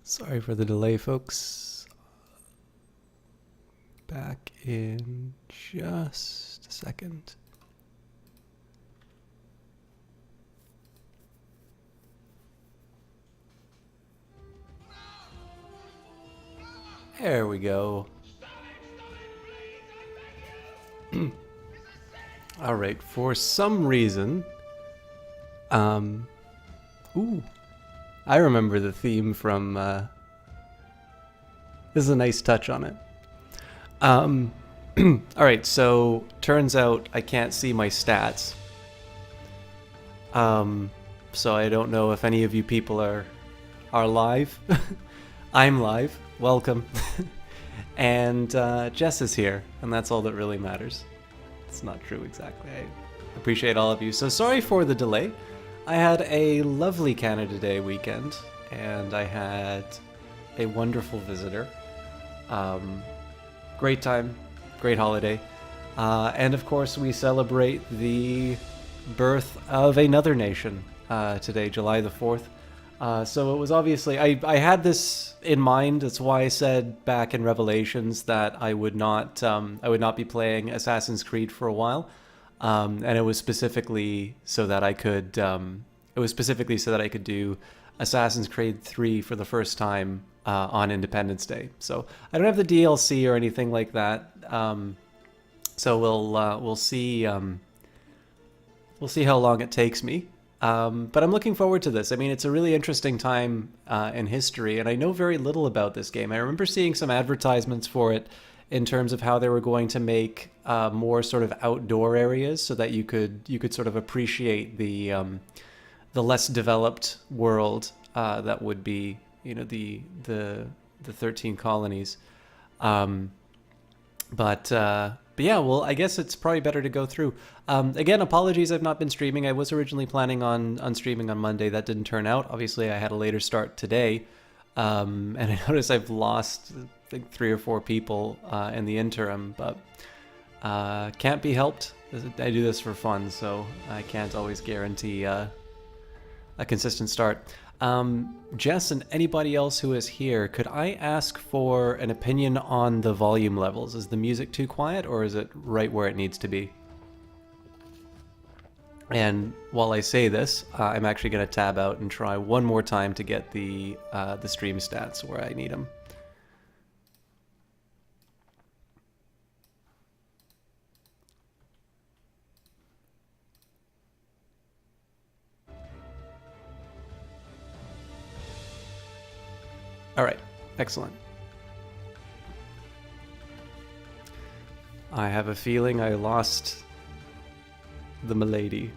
Sorry for the delay, folks. Back in just a second. There we go. All right, for some reason, ooh, I remember the theme from, this is a nice touch on it. All right, so turns out I can't see my stats. So I don't know if any of you people are live. I'm live. Welcome. And Jess is here, and that's all that really matters. It's not true exactly. I appreciate all of you. So sorry for the delay. I had a lovely Canada Day weekend, and I had a wonderful visitor. Great time, great holiday. And of course, we celebrate the birth of another nation today, July the 4th. So it was obviously, I had this in mind. That's why I said back in Revelations that I would not be playing Assassin's Creed for a while. And it was specifically so that I could, do Assassin's Creed 3 for the first time on Independence Day. So I don't have the DLC or anything like that. So we'll see how long it takes me. But I'm looking forward to this. I mean, it's a really interesting time in history, and I know very little about this game. I remember seeing some advertisements for it in terms of how they were going to make more sort of outdoor areas so that you could sort of appreciate the less developed world that would be, the 13 colonies. But yeah, well, I guess it's probably better to go through. Again, apologies, I've not been streaming. I was originally planning on streaming on Monday. That didn't turn out. Obviously, I had a later start today. And I noticed I've lost, I think, 3 or 4 people in the interim. But can't be helped. I do this for fun, so I can't always guarantee a consistent start. Jess and anybody else who is here, could I ask for an opinion on the volume levels? Is the music too quiet, or is it right where it needs to be? And while I say this, I'm actually going to tab out and try one more time to get the stream stats where I need them. All right, excellent. I have a feeling I lost the milady.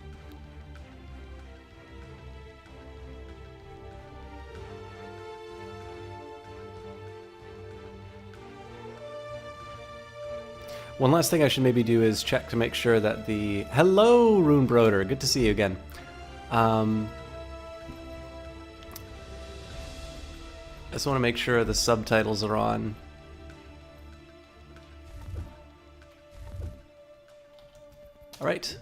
One last thing I should maybe do is check to make sure that the... Hello, Runebroder. Good to see you again. I just want to make sure the subtitles are on. All right.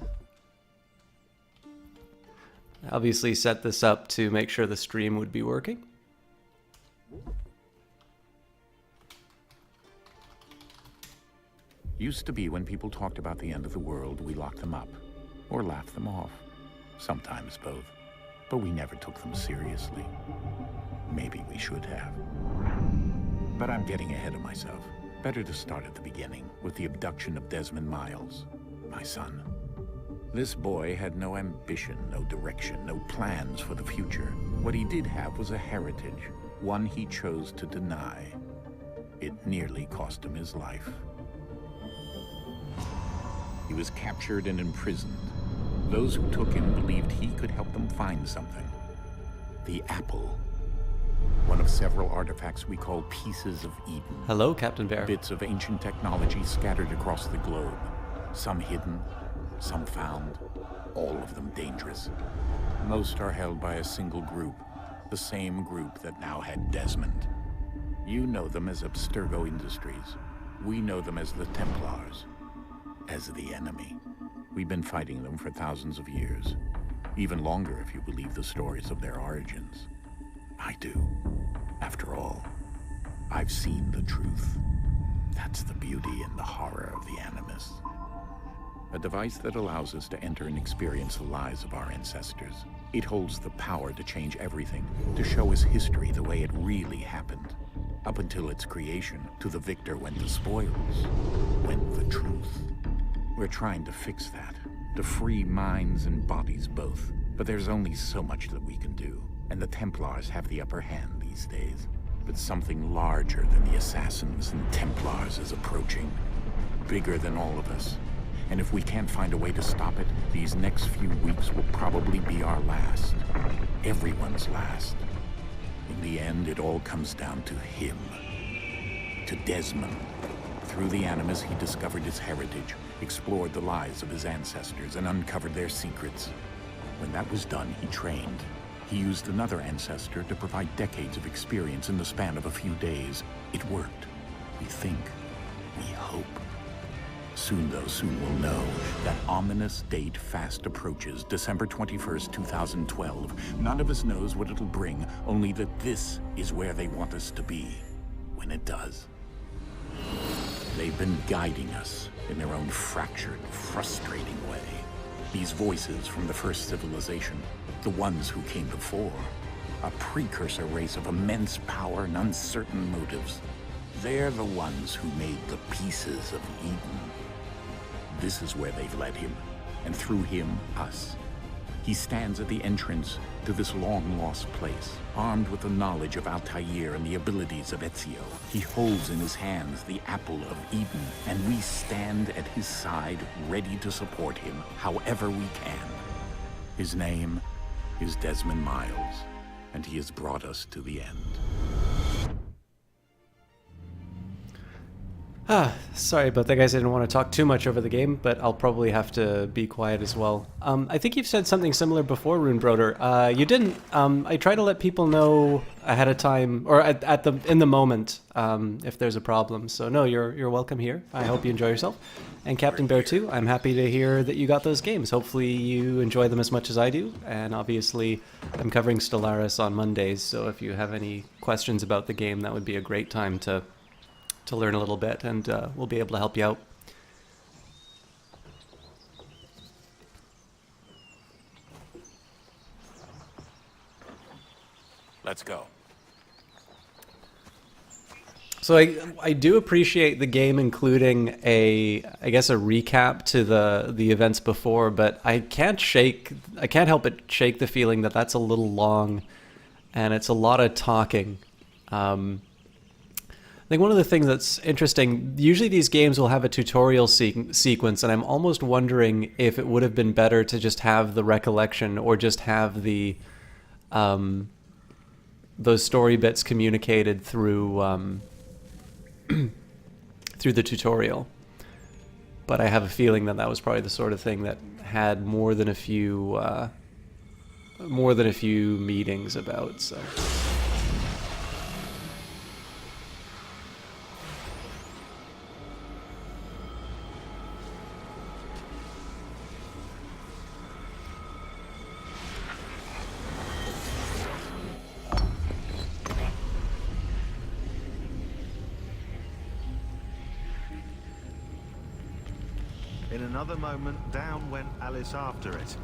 Obviously set this up to make sure the stream would be working. Used to be when people talked about the end of the world, we locked them up or laughed them off. Sometimes both. But we never took them seriously. Maybe we should have. But I'm getting ahead of myself. Better to start at the beginning, with the abduction of Desmond Miles, my son. This boy had no ambition, no direction, no plans for the future. What he did have was a heritage, one he chose to deny. It nearly cost him his life. He was captured and imprisoned. Those who took him believed he could help them find something. The apple. One of several artifacts we call Pieces of Eden. Hello, Captain Bear. Bits of ancient technology scattered across the globe. Some hidden, some found, all of them dangerous. Most are held by a single group, the same group that now had Desmond. You know them as Abstergo Industries. We know them as the Templars, as the enemy. We've been fighting them for thousands of years, even longer if you believe the stories of their origins. I do. After all, I've seen the truth. That's the beauty and the horror of the Animus. A device that allows us to enter and experience the lives of our ancestors. It holds the power to change everything, to show us history the way it really happened. Up until its creation, to the victor went the spoils, went the truth. We're trying to fix that, to free minds and bodies both. But there's only so much that we can do, and the Templars have the upper hand these days. But something larger than the Assassins and Templars is approaching, bigger than all of us. And if we can't find a way to stop it, these next few weeks will probably be our last. Everyone's last. In the end, it all comes down to him. To Desmond. Through the Animus, he discovered his heritage, explored the lives of his ancestors, and uncovered their secrets. When that was done, he trained. He used another ancestor to provide decades of experience in the span of a few days. It worked. We think. We hope. Soon we'll know. That ominous date fast approaches, December 21st, 2012. None of us knows what it'll bring, only that this is where they want us to be, when it does. They've been guiding us in their own fractured, frustrating way. These voices from the first civilization, the ones who came before, a precursor race of immense power and uncertain motives. They're the ones who made the pieces of Eden. This is where they've led him, and through him, us. He stands at the entrance to this long-lost place, armed with the knowledge of Altair and the abilities of Ezio. He holds in his hands the apple of Eden, and we stand at his side, ready to support him however we can. His name is Desmond Miles, and he has brought us to the end. Sorry about that, guys. I didn't want to talk too much over the game, but I'll probably have to be quiet as well. I think you've said something similar before, Runebroder. You didn't. I try to let people know ahead of time, or in the moment, if there's a problem. So no, you're welcome here. I hope you enjoy yourself. And Captain Bear too. I'm happy to hear that you got those games. Hopefully you enjoy them as much as I do. And obviously, I'm covering Stellaris on Mondays, so if you have any questions about the game, that would be a great time to learn a little bit, and we'll be able to help you out. Let's go. So I do appreciate the game including I guess a recap to the events before, but I can't help but shake the feeling that that's a little long, and it's a lot of talking. I think one of the things that's interesting, usually these games will have a tutorial sequence, and I'm almost wondering if it would have been better to just have the recollection or just have the those story bits communicated through through the tutorial. But I have a feeling that was probably the sort of thing that had more than a few meetings about. So. In another moment, down went Alice after it,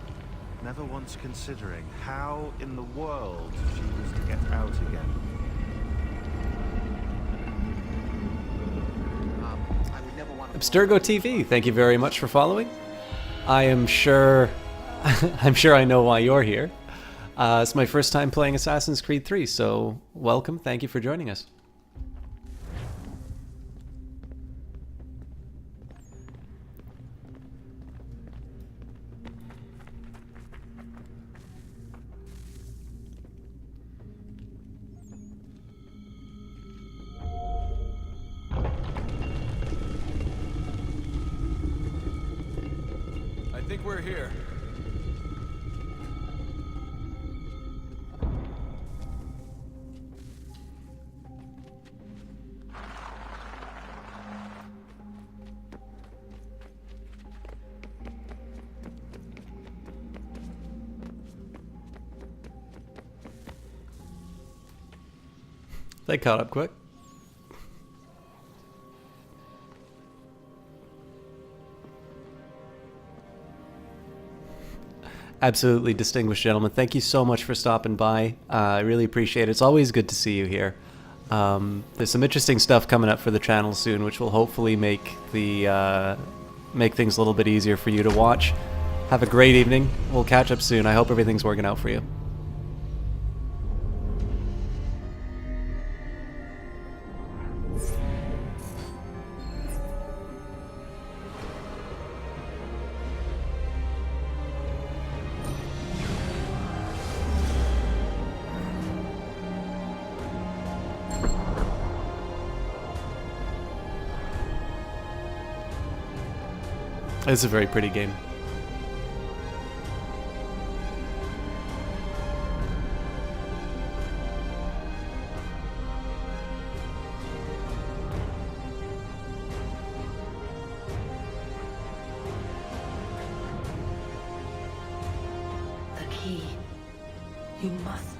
never once considering how in the world she was to get out again. Abstergo TV, thank you very much for following. I am sure I know why you're here. It's my first time playing Assassin's Creed 3, so welcome, thank you for joining us. I think we're here. They caught up quick. Absolutely distinguished gentlemen. Thank you so much for stopping by. I really appreciate it. It's always good to see you here. There's some interesting stuff coming up for the channel soon, which will hopefully make things a little bit easier for you to watch. Have a great evening. We'll catch up soon. I hope everything's working out for you. It's a very pretty game. The key. You must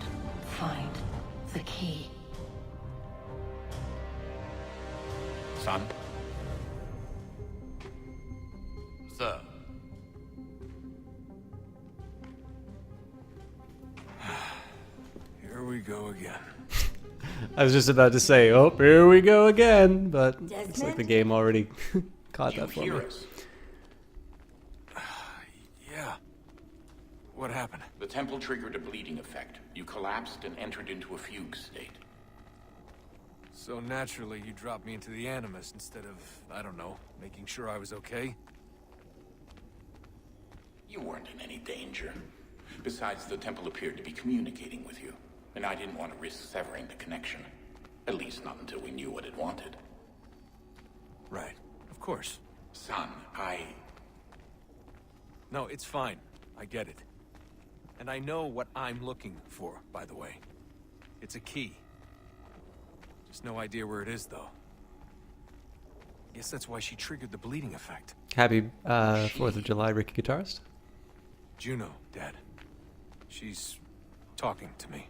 find the key. Son? Sir. Here we go again. I was just about to say, oh, here we go again, but it's like Desmond? the game already caught You that for me. hear us? Yeah. What happened? The temple triggered a bleeding effect. You collapsed and entered into a fugue state. So naturally, you dropped me into the Animus instead of, I don't know, making sure I was okay? You weren't in any danger. Besides, the temple appeared to be communicating with you, and I didn't want to risk severing the connection. At least not until we knew what it wanted. Right. Of course. Son, No, it's fine. I get it. And I know what I'm looking for, by the way. It's a key. Just no idea where it is, though. Guess that's why she triggered the bleeding effect. Happy 4th of July, Ricky Guitarist. Juno, Dad. She's talking to me.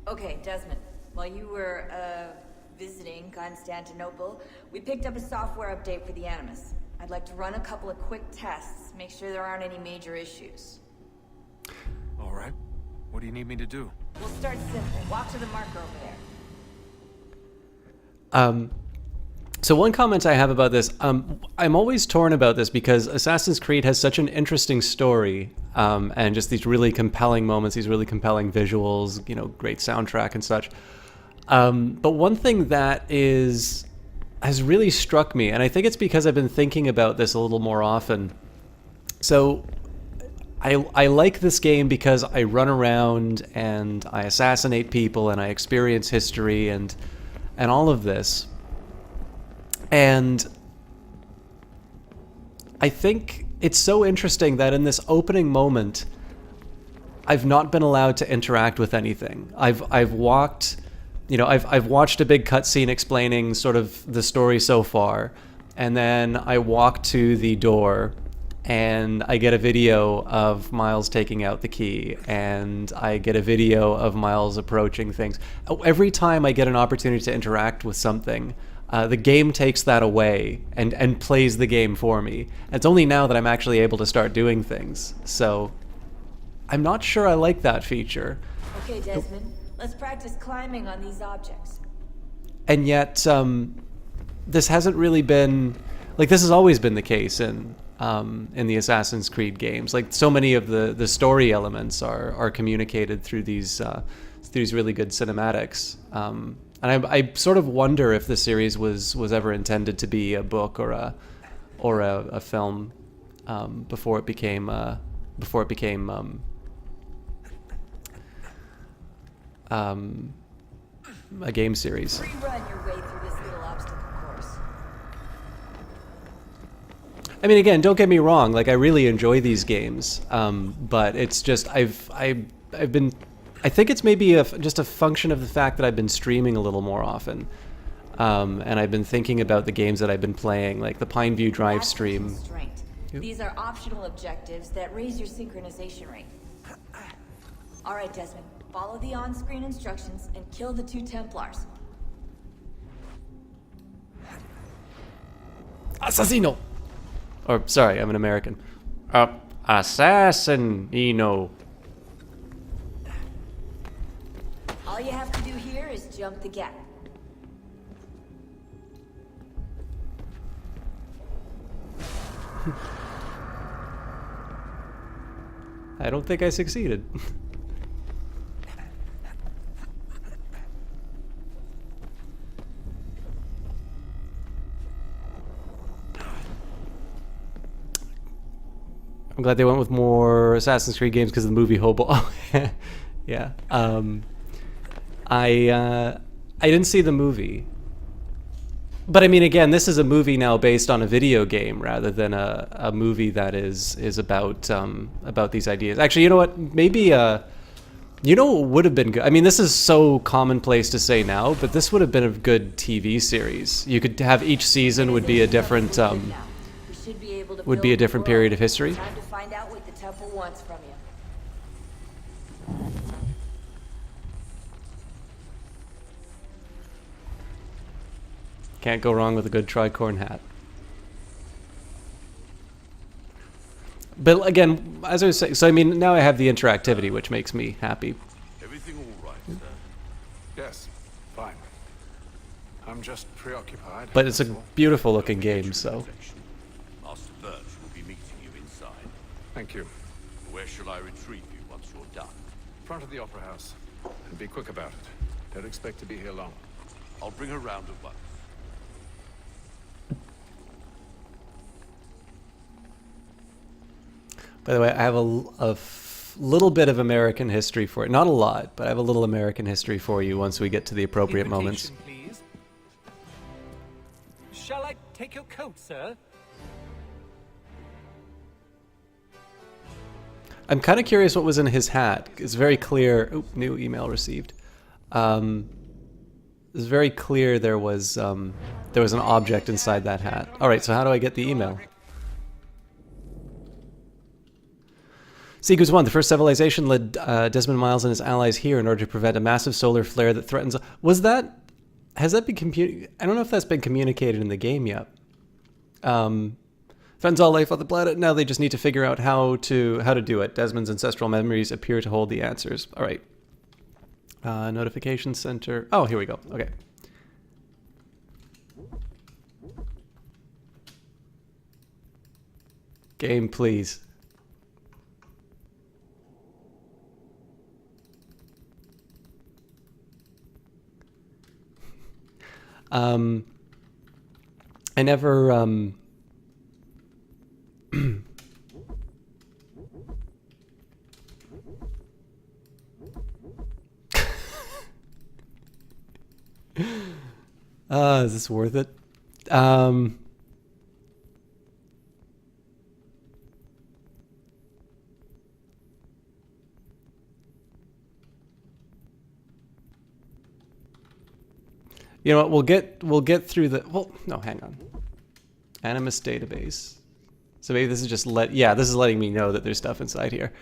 Okay, Desmond. While you were, visiting Constantinople, we picked up a software update for the Animus. I'd like to run a couple of quick tests, make sure there aren't any major issues. All right. What do you need me to do? We'll start simple. Walk to the marker over there. So one comment I have about this, I'm always torn about this because Assassin's Creed has such an interesting story, and just these really compelling moments, these really compelling visuals, you know, great soundtrack and such. But one thing that has really struck me, and I think it's because I've been thinking about this a little more often. So I like this game because I run around and I assassinate people and I experience history and all of this. And I think it's so interesting that in this opening moment, I've not been allowed to interact with anything. I've walked, you know, I've watched a big cutscene explaining sort of the story so far, and then I walk to the door and I get a video of Miles taking out the key, and I get a video of Miles approaching things. Every time I get an opportunity to interact with something, the game takes that away and plays the game for me. And it's only now that I'm actually able to start doing things. So I'm not sure I like that feature. Okay, Desmond. Let's practice climbing on these objects. And yet, this hasn't really been... Like, this has always been the case in the Assassin's Creed games. Like, so many of the story elements are communicated through these really good cinematics. And I sort of wonder if the series was ever intended to be a book or a film before it became a game series. Rerun your way through this little obstacle course. I mean, again, don't get me wrong. Like, I really enjoy these games, but it's just I've been. I think it's maybe just a function of the fact that I've been streaming a little more often, and I've been thinking about the games that I've been playing, like the Pineview Drive That's stream. constraint. Yep. These are optional objectives that raise your synchronization rate. Alright, Desmond. Follow the on-screen instructions and kill the 2 Templars. Assassino! Or, sorry, I'm an American. Assassinino. All you have to do here is jump the gap. I don't think I succeeded. I'm glad they went with more Assassin's Creed games because of the movie Hobo. Yeah. I didn't see the movie. But I mean, again, this is a movie now based on a video game rather than a movie that is about these ideas. Actually, you know what? Maybe you know what would have been good. I mean, this is so commonplace to say now, but this would have been a good TV series. You could have each season would be a different period of history. Time to find out what the temple wants from you. Can't go wrong with a good tricorn hat. But again, as I was saying, so I mean, now I have the interactivity, which makes me happy. Everything all right, sir? Yes, fine. I'm just preoccupied. But it's a beautiful looking game, so. Master Birch will be meeting you inside. Thank you. Where shall I retrieve you once you're done? Front of the Opera House. And be quick about it. Don't expect to be here long. I'll bring her round at once. By the way, I have a little bit of American history for it. Not a lot, but I have a little American history for you once we get to the appropriate moments. Please. Shall I take your coat, sir? I'm kind of curious what was in his hat. It's very clear. Oop, new email received. It's very clear there was an object inside that hat. All right, so how do I get the email? Seekers 1, the first civilization led Desmond Miles and his allies here in order to prevent a massive solar flare that threatens... has that been I don't know if that's been communicated in the game yet. Threatens all life on the planet. Now they just need to figure out how to do it. Desmond's ancestral memories appear to hold the answers. All right. Notification center. Oh, here we go. Okay. Game, please. I never, is this worth it? You know what? We'll get through the. Well, no, hang on. Animus database. So maybe this is just this is letting me know that there's stuff inside here.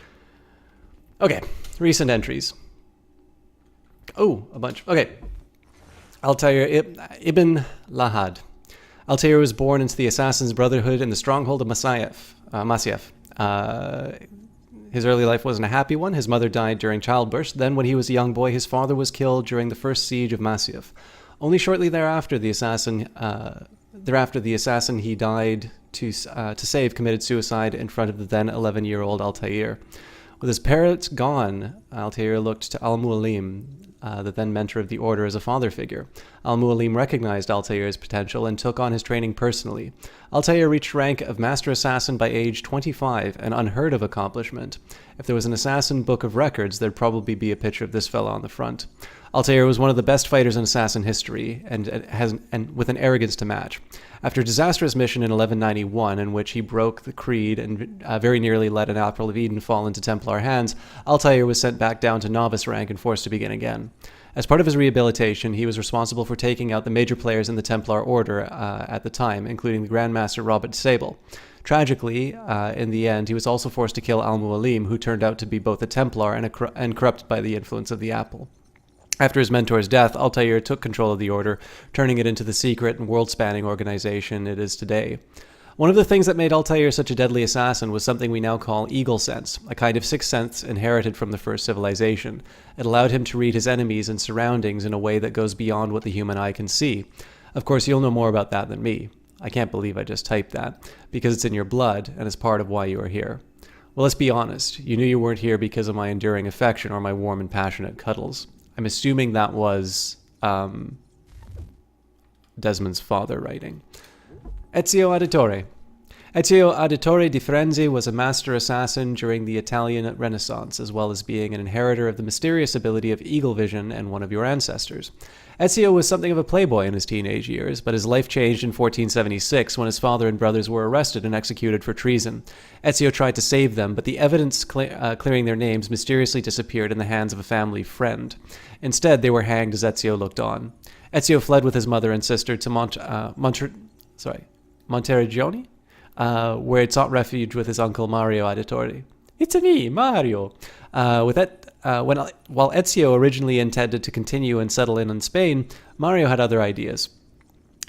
Okay, recent entries. Oh, a bunch. Okay. Altair ibn Lahad. Altair was born into the Assassin's Brotherhood in the stronghold of Masyaf. His early life wasn't a happy one. His mother died during childbirth. Then, when he was a young boy, his father was killed during the first siege of Masyaf. Only shortly thereafter, the assassin he died to save committed suicide in front of the then 11-year-old Altair. With his parents gone, Altair looked to Al-Mualim, the then mentor of the order, as a father figure. Al-Mualim recognized Altair's potential and took on his training personally. Altair reached rank of Master Assassin by age 25, an unheard of accomplishment. If there was an assassin book of records, there'd probably be a picture of this fella on the front. Altair was one of the best fighters in assassin history, and with an arrogance to match. After a disastrous mission in 1191, in which he broke the creed and very nearly let an Apple of Eden fall into Templar hands, Altair was sent back down to novice rank and forced to begin again. As part of his rehabilitation, he was responsible for taking out the major players in the Templar Order at the time, including the Grand Master Robert Sable. Tragically, in the end, he was also forced to kill Al-Mualim, who turned out to be both a Templar and corrupted by the influence of the apple. After his mentor's death, Altair took control of the order, turning it into the secret and world-spanning organization it is today. One of the things that made Altair such a deadly assassin was something we now call eagle sense, a kind of sixth sense inherited from the first civilization. It allowed him to read his enemies and surroundings in a way that goes beyond what the human eye can see. Of course, you'll know more about that than me. I can't believe I just typed that, because it's in your blood and is part of why you are here. Well, let's be honest. You knew you weren't here because of my enduring affection or my warm and passionate cuddles. I'm assuming that was Desmond's father writing. Ezio Auditore. Ezio Auditore di Firenze was a master assassin during the Italian Renaissance, as well as being an inheritor of the mysterious ability of eagle vision and one of your ancestors. Ezio was something of a playboy in his teenage years, but his life changed in 1476 when his father and brothers were arrested and executed for treason. Ezio tried to save them, but the evidence clearing their names mysteriously disappeared in the hands of a family friend. Instead, they were hanged as Ezio looked on. Ezio fled with his mother and sister to Monteriggioni, where he sought refuge with his uncle Mario Auditore. It's me, Mario! While Ezio originally intended to continue and settle in Spain, Mario had other ideas.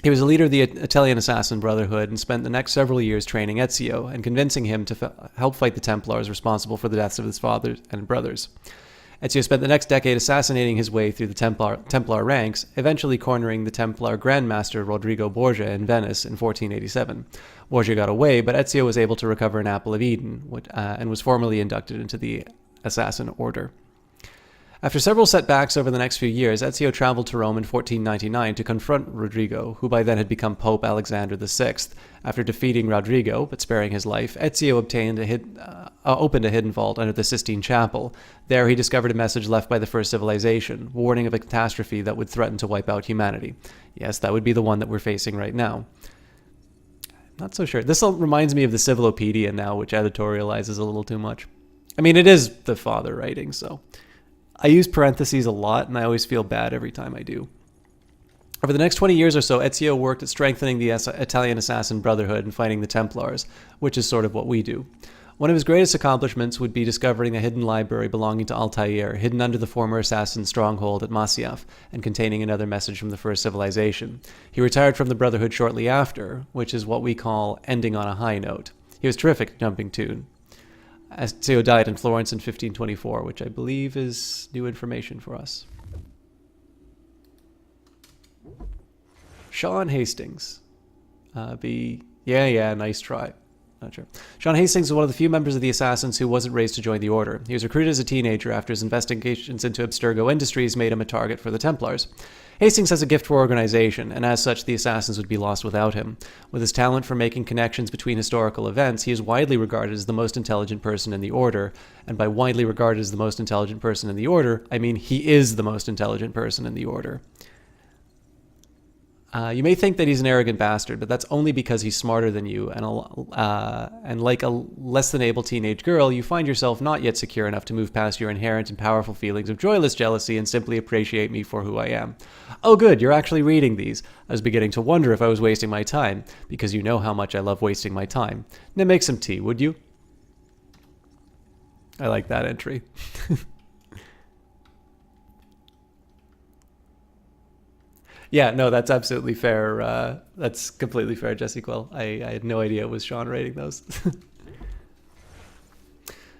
He was a leader of the Italian Assassin Brotherhood and spent the next several years training Ezio and convincing him to help fight the Templars responsible for the deaths of his father and brothers. Ezio spent the next decade assassinating his way through the Templar ranks, eventually cornering the Templar Grandmaster Rodrigo Borgia in Venice in 1487. Borgia got away, but Ezio was able to recover an Apple of Eden and was formally inducted into the Assassin Order. After several setbacks over the next few years, Ezio traveled to Rome in 1499 to confront Rodrigo, who by then had become Pope Alexander VI. After defeating Rodrigo, but sparing his life, Ezio opened a hidden vault under the Sistine Chapel. There he discovered a message left by the first civilization, warning of a catastrophe that would threaten to wipe out humanity. Yes, that would be the one that we're facing right now. Not so sure. This reminds me of the Civilopedia now, which editorializes a little too much. I mean, it is the father writing, so... I use parentheses a lot, and I always feel bad every time I do. Over the next 20 years or so, Ezio worked at strengthening the Italian Assassin Brotherhood and fighting the Templars, which is sort of what we do. One of his greatest accomplishments would be discovering a hidden library belonging to Altair, hidden under the former assassin's stronghold at Masyaf, and containing another message from the first civilization. He retired from the Brotherhood shortly after, which is what we call ending on a high note. He was terrific at jumping tune. Ezio died in Florence in 1524, which I believe is new information for us. Sean Hastings. Nice try. Not sure. Sean Hastings was one of the few members of the Assassins who wasn't raised to join the Order. He was recruited as a teenager after his investigations into Abstergo Industries made him a target for the Templars. Hastings has a gift for organization, and as such, the Assassins would be lost without him. With his talent for making connections between historical events, he is widely regarded as the most intelligent person in the Order. And by widely regarded as the most intelligent person in the Order, I mean he is the most intelligent person in the Order. You may think that he's an arrogant bastard, but that's only because he's smarter than you, and like a less than able teenage girl, you find yourself not yet secure enough to move past your inherent and powerful feelings of joyless jealousy and simply appreciate me for who I am. Oh good, you're actually reading these. I was beginning to wonder if I was wasting my time, because you know how much I love wasting my time. Now make some tea, would you? I like that entry. Yeah, no, that's absolutely fair. That's completely fair, Jesse Quill. I had no idea it was Sean writing those.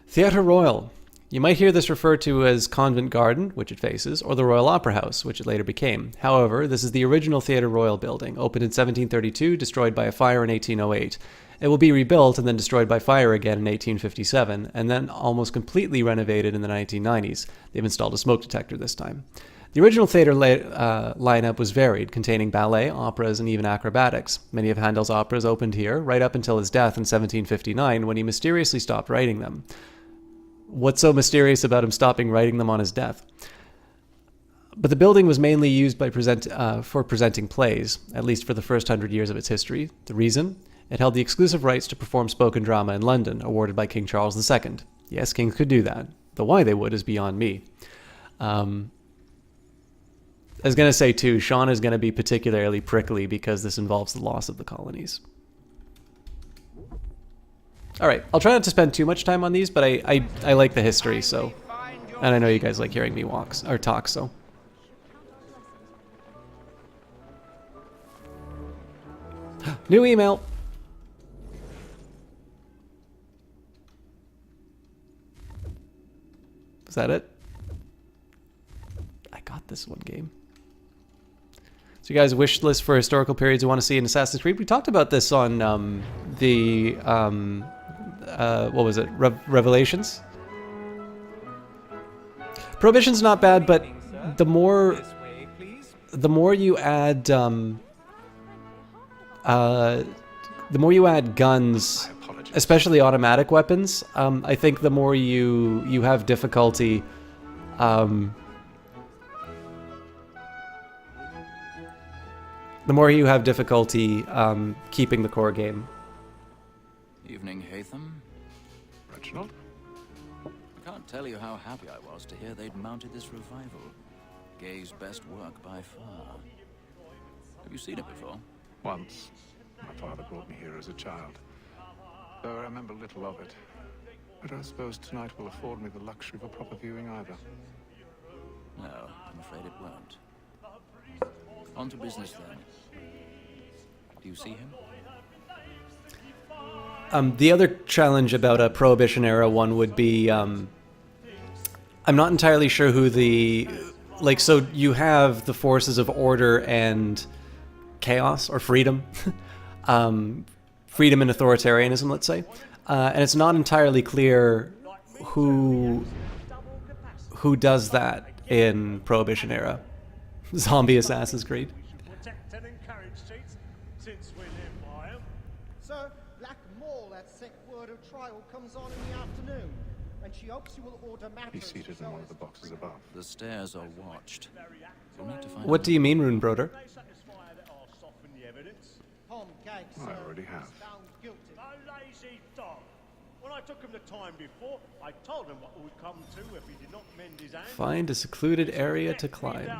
Theatre Royal. You might hear this referred to as Convent Garden, which it faces, or the Royal Opera House, which it later became. However, this is the original Theatre Royal building, opened in 1732, destroyed by a fire in 1808. It will be rebuilt and then destroyed by fire again in 1857, and then almost completely renovated in the 1990s. They've installed a smoke detector this time. The original theater lineup was varied, containing ballet, operas, and even acrobatics. Many of Handel's operas opened here, right up until his death in 1759, when he mysteriously stopped writing them. What's so mysterious about him stopping writing them on his death? But the building was mainly used for presenting plays, at least for the first 100 years of its history. The reason? It held the exclusive rights to perform spoken drama in London, awarded by King Charles II. Yes, kings could do that, though why they would is beyond me. I was going to say, too, Sean is going to be particularly prickly because this involves the loss of the colonies. All right, I'll try not to spend too much time on these, but I like the history, so, and I know you guys like hearing me talk, so. New email. Is that it? I got this one game. So you guys, wish list for historical periods you want to see in Assassin's Creed. We talked about this on what was it? Revelations? Prohibition's not bad, but the more you add guns, especially automatic weapons, I think the more you have difficulty keeping the core game. Evening, Haytham. Reginald? I can't tell you how happy I was to hear they'd mounted this revival. Gay's best work by far. Have you seen it before? Once. My father brought me here as a child. Though I remember little of it. I don't suppose tonight will afford me the luxury of a proper viewing either. No, I'm afraid it won't. On to business then. Do you see him? The other challenge about a Prohibition era one would be, I'm not entirely sure who so you have the forces of order and chaos, or freedom, freedom and authoritarianism, let's say, and it's not entirely clear who does that in Prohibition era. Zombie Assassin's Creed. Sir, Black Maul, that sick word of trial comes on in the afternoon, and she hopes you will order matters. He's seated in one of the boxes above. The stairs are watched. You'll need to find What do you mean, Runebroder? I already have. When I took him the time before, I told him what would come to if he did not mend his hand. Find a secluded area to climb.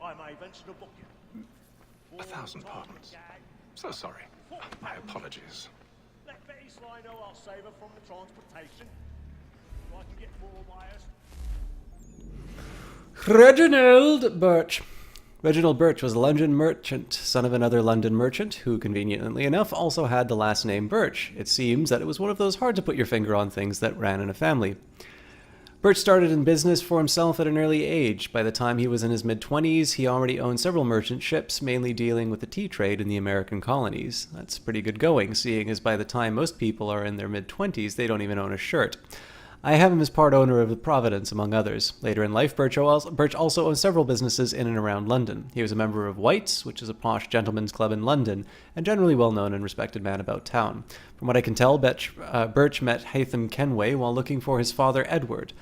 I may venture to book you. 1,000 pardons. So sorry. My apologies. Let Betty Sly know I'll save her from the transportation. So I can get more wires. Reginald Birch. Reginald Birch was a London merchant, son of another London merchant, who, conveniently enough, also had the last name Birch. It seems that it was one of those hard-to-put-your-finger-on things that ran in a family. Birch started in business for himself at an early age. By the time he was in his mid-20s, he already owned several merchant ships, mainly dealing with the tea trade in the American colonies. That's pretty good going, seeing as by the time most people are in their mid-20s, they don't even own a shirt. I have him as part owner of the Providence, among others. Later in life, Birch also owned several businesses in and around London. He was a member of White's, which is a posh gentleman's club in London, and generally well-known and respected man about town. From what I can tell, Birch met Haytham Kenway while looking for his father, Edward.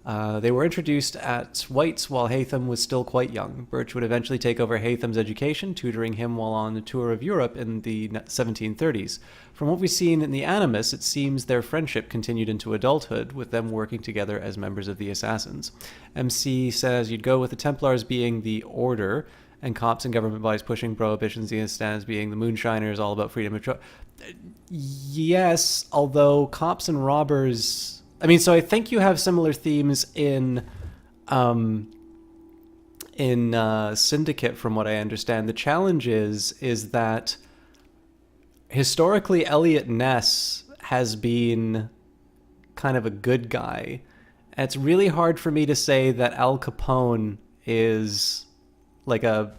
They were introduced at White's while Haytham was still quite young. Birch would eventually take over Haytham's education, tutoring him while on a tour of Europe in the 1730s. From what we've seen in the Animus, it seems their friendship continued into adulthood, with them working together as members of the Assassins. MC says you'd go with the Templars being the Order, and cops and government bodies pushing prohibitions, the Assassins being the Moonshiners, all about freedom of yes, although cops and robbers... I mean, so I think you have similar themes in Syndicate, from what I understand. The challenge is that historically Elliot Ness has been kind of a good guy. And it's really hard for me to say that Al Capone is like a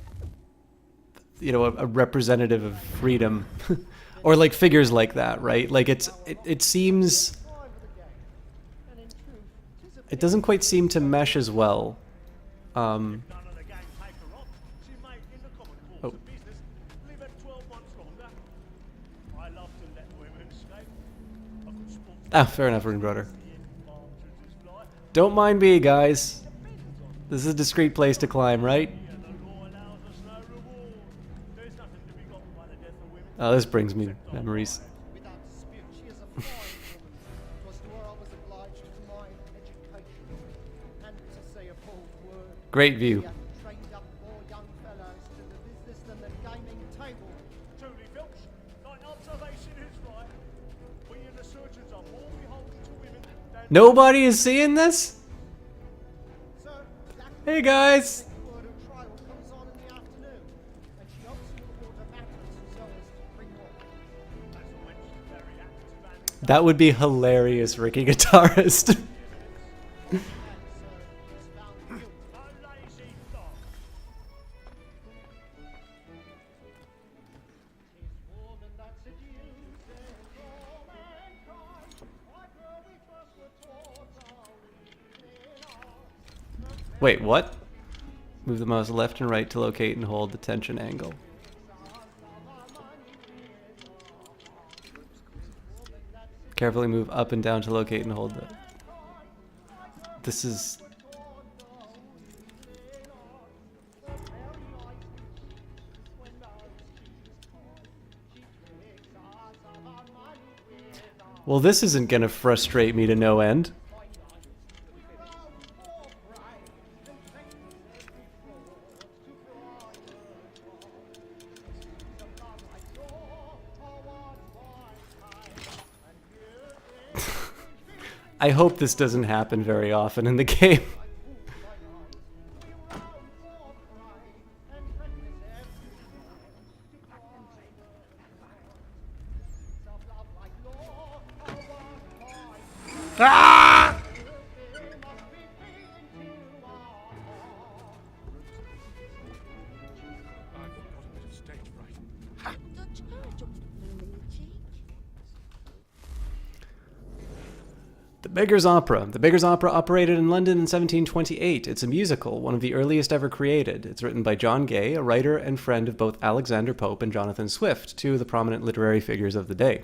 representative of freedom or like figures like that, right? Like it seems... It doesn't quite seem to mesh as well. Oh. Ah, fair enough, Runebrother. Don't mind me, guys. This is a discreet place to climb, right? Oh, this brings me memories. Great view. Nobody is seeing this? Hey guys! Word of trial comes on in the afternoon, and she hopes you will order matters so as to bring more. That would be hilarious, Ricky Guitarist. Wait, what? Move the mouse left and right to locate and hold the tension angle. Carefully move up and down to locate and hold the... This is... Well, this isn't gonna frustrate me to no end. I hope this doesn't happen very often in the game. Ah! The Beggar's Opera. The Beggar's Opera operated in London in 1728. It's a musical, one of the earliest ever created. It's written by John Gay, a writer and friend of both Alexander Pope and Jonathan Swift, two of the prominent literary figures of the day.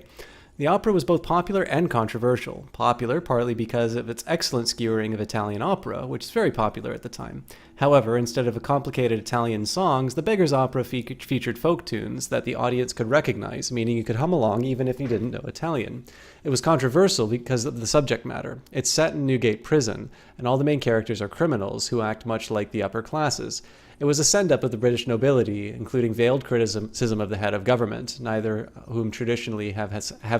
The opera was both popular and controversial. Popular partly because of its excellent skewering of Italian opera, which is very popular at the time. However, instead of complicated Italian songs, the Beggar's Opera featured folk tunes that the audience could recognize, meaning you could hum along even if you didn't know Italian. It was controversial because of the subject matter. It's set in Newgate Prison, and all the main characters are criminals who act much like the upper classes. It was a send-up of the British nobility, including veiled criticism of the head of government, neither whom traditionally have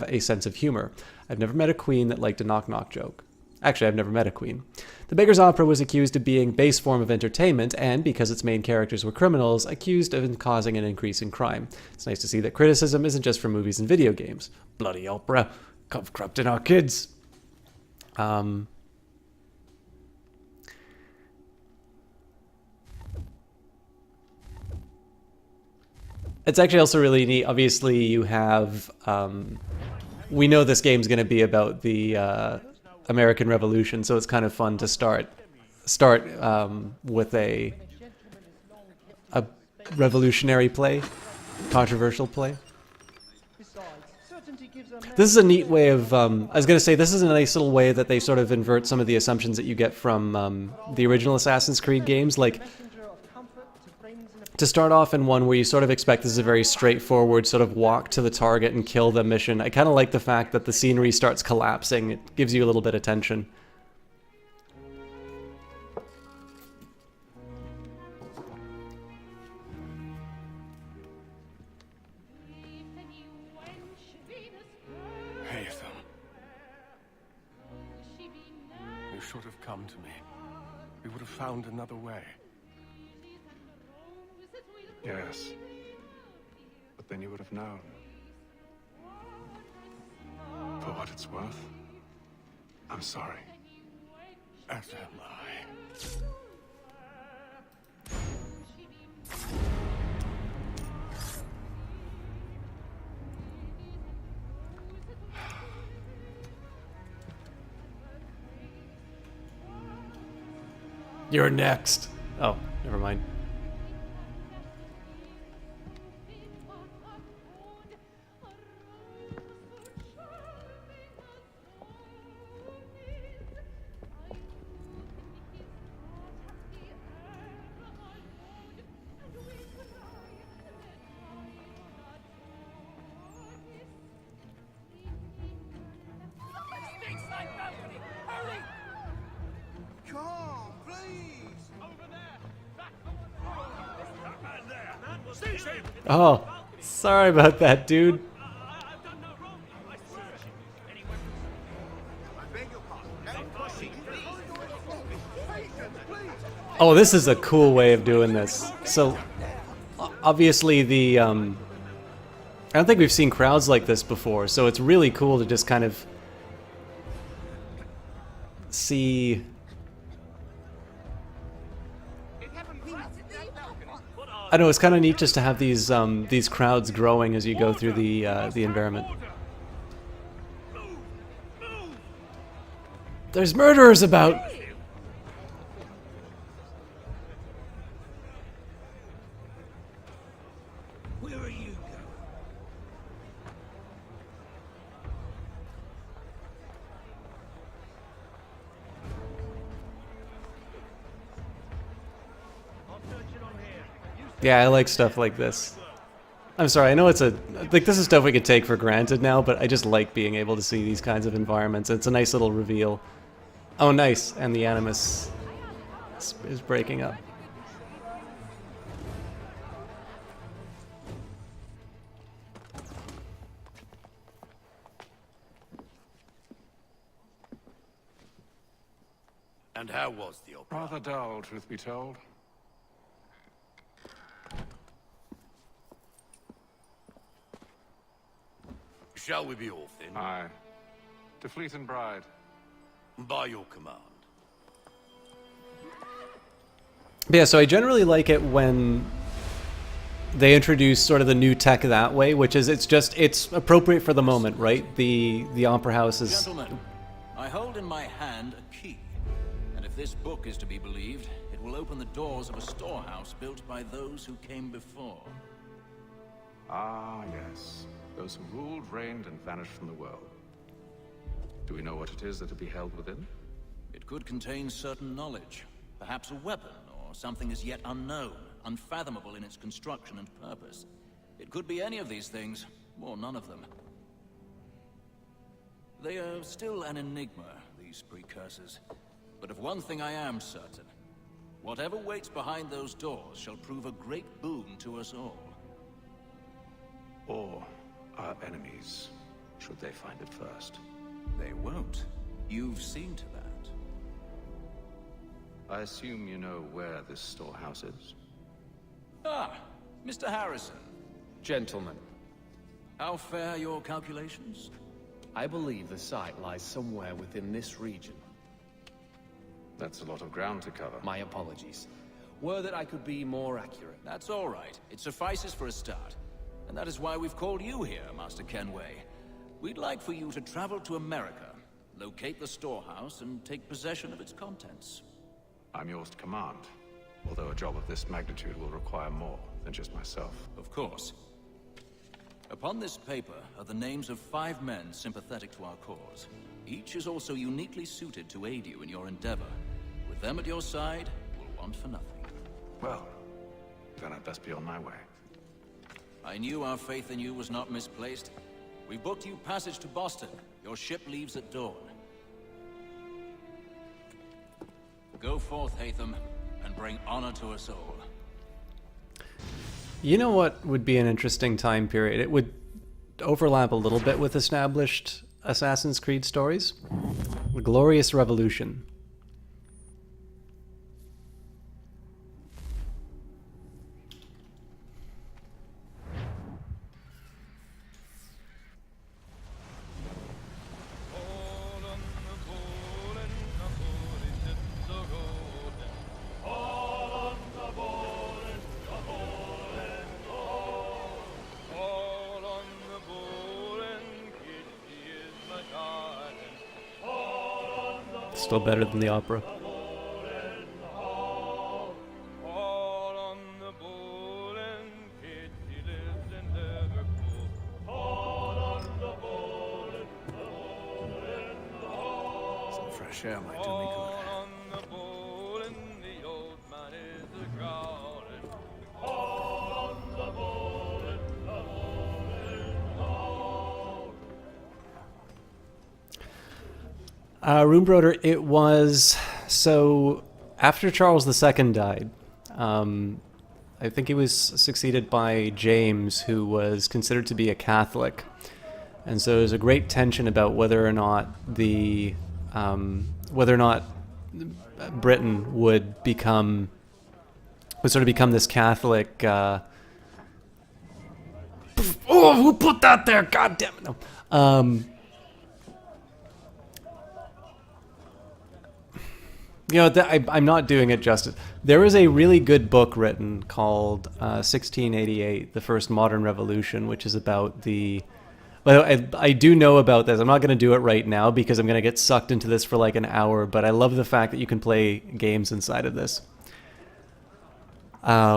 a sense of humor. I've never met a queen that liked a knock-knock joke. Actually, I've never met a queen. The Beggar's Opera was accused of being a base form of entertainment, and, because its main characters were criminals, accused of causing an increase in crime. It's nice to see that criticism isn't just for movies and video games. Bloody opera, corrupting our kids. It's actually also really neat. Obviously, you have... we know this game's going to be about the American Revolution, so it's kind of fun to start with a revolutionary play, controversial play. This is a neat way of... I was going to say, this is a nice little way that they sort of invert some of the assumptions that you get from the original Assassin's Creed games, like... To start off in one where you sort of expect this is a very straightforward sort of walk to the target and kill them mission, I kind of like the fact that the scenery starts collapsing. It gives you a little bit of tension. Haytham. You should have come to me. We would have found another way. Yes. But then you would have known. For what it's worth, I'm sorry. As am I. You're next. Oh, never mind. Oh, sorry about that, dude. Oh, this is a cool way of doing this. So, obviously the, I don't think we've seen crowds like this before, so it's really cool to just kind of see... I know, it's kind of neat just to have these crowds growing as you go through the environment. There's murderers about! Yeah, I like stuff like this. I'm sorry, I know it's like this is stuff we could take for granted now, but I just like being able to see these kinds of environments. It's a nice little reveal. Oh, nice, and the Animus is breaking up. And how was the opera? Rather dull, truth be told. Shall we be off then? Aye. To Fleet and Bride. By your command. Yeah, so I generally like it when they introduce sort of the new tech that way, which is it's appropriate for the moment, right? The Opera House is... Gentlemen, I hold in my hand a key, and if this book is to be believed, it will open the doors of a storehouse built by those who came before. Ah, yes. Those who ruled, reigned, and vanished from the world. Do we know what it is that to be held within? It could contain certain knowledge, perhaps a weapon, or something as yet unknown, unfathomable in its construction and purpose. It could be any of these things, or none of them. They are still an enigma, these precursors. But of one thing I am certain. Whatever waits behind those doors shall prove a great boon to us all. Or our enemies, should they find it first. They won't. You've seen to that. I assume you know where this storehouse is? Ah, Mr. Harrison. Gentlemen, How fare your calculations? I believe the site lies somewhere within this region. That's a lot of ground to cover. My apologies. Were that I could be more accurate. That's all right. It suffices for a start. And that is why we've called you here, Master Kenway. We'd like for you to travel to America, locate the storehouse, and take possession of its contents. I'm yours to command, although a job of this magnitude will require more than just myself. Of course. Upon this paper are the names of 5 men sympathetic to our cause. Each is also uniquely suited to aid you in your endeavor. With them at your side, we'll want for nothing. Well, then I'd best be on my way. I knew our faith in you was not misplaced. We booked you passage to Boston. Your ship leaves at dawn. Go forth, Hatham, and bring honor to us all. You know what would be an interesting time period? It would overlap a little bit with established Assassin's Creed stories. The Glorious Revolution. Still better than the opera. Some fresh air might do me good. Runebroder, it was... So, after Charles II died, I think he was succeeded by James, who was considered to be a Catholic. And so there's a great tension about whether or not Britain would sort of become this Catholic. Oh, who put that there? God damn it! No. You know, I'm not doing it justice. There is a really good book written called 1688, The First Modern Revolution, which is about the... Well, I do know about this. I'm not going to do it right now because I'm going to get sucked into this for like an hour, but I love the fact that you can play games inside of this. I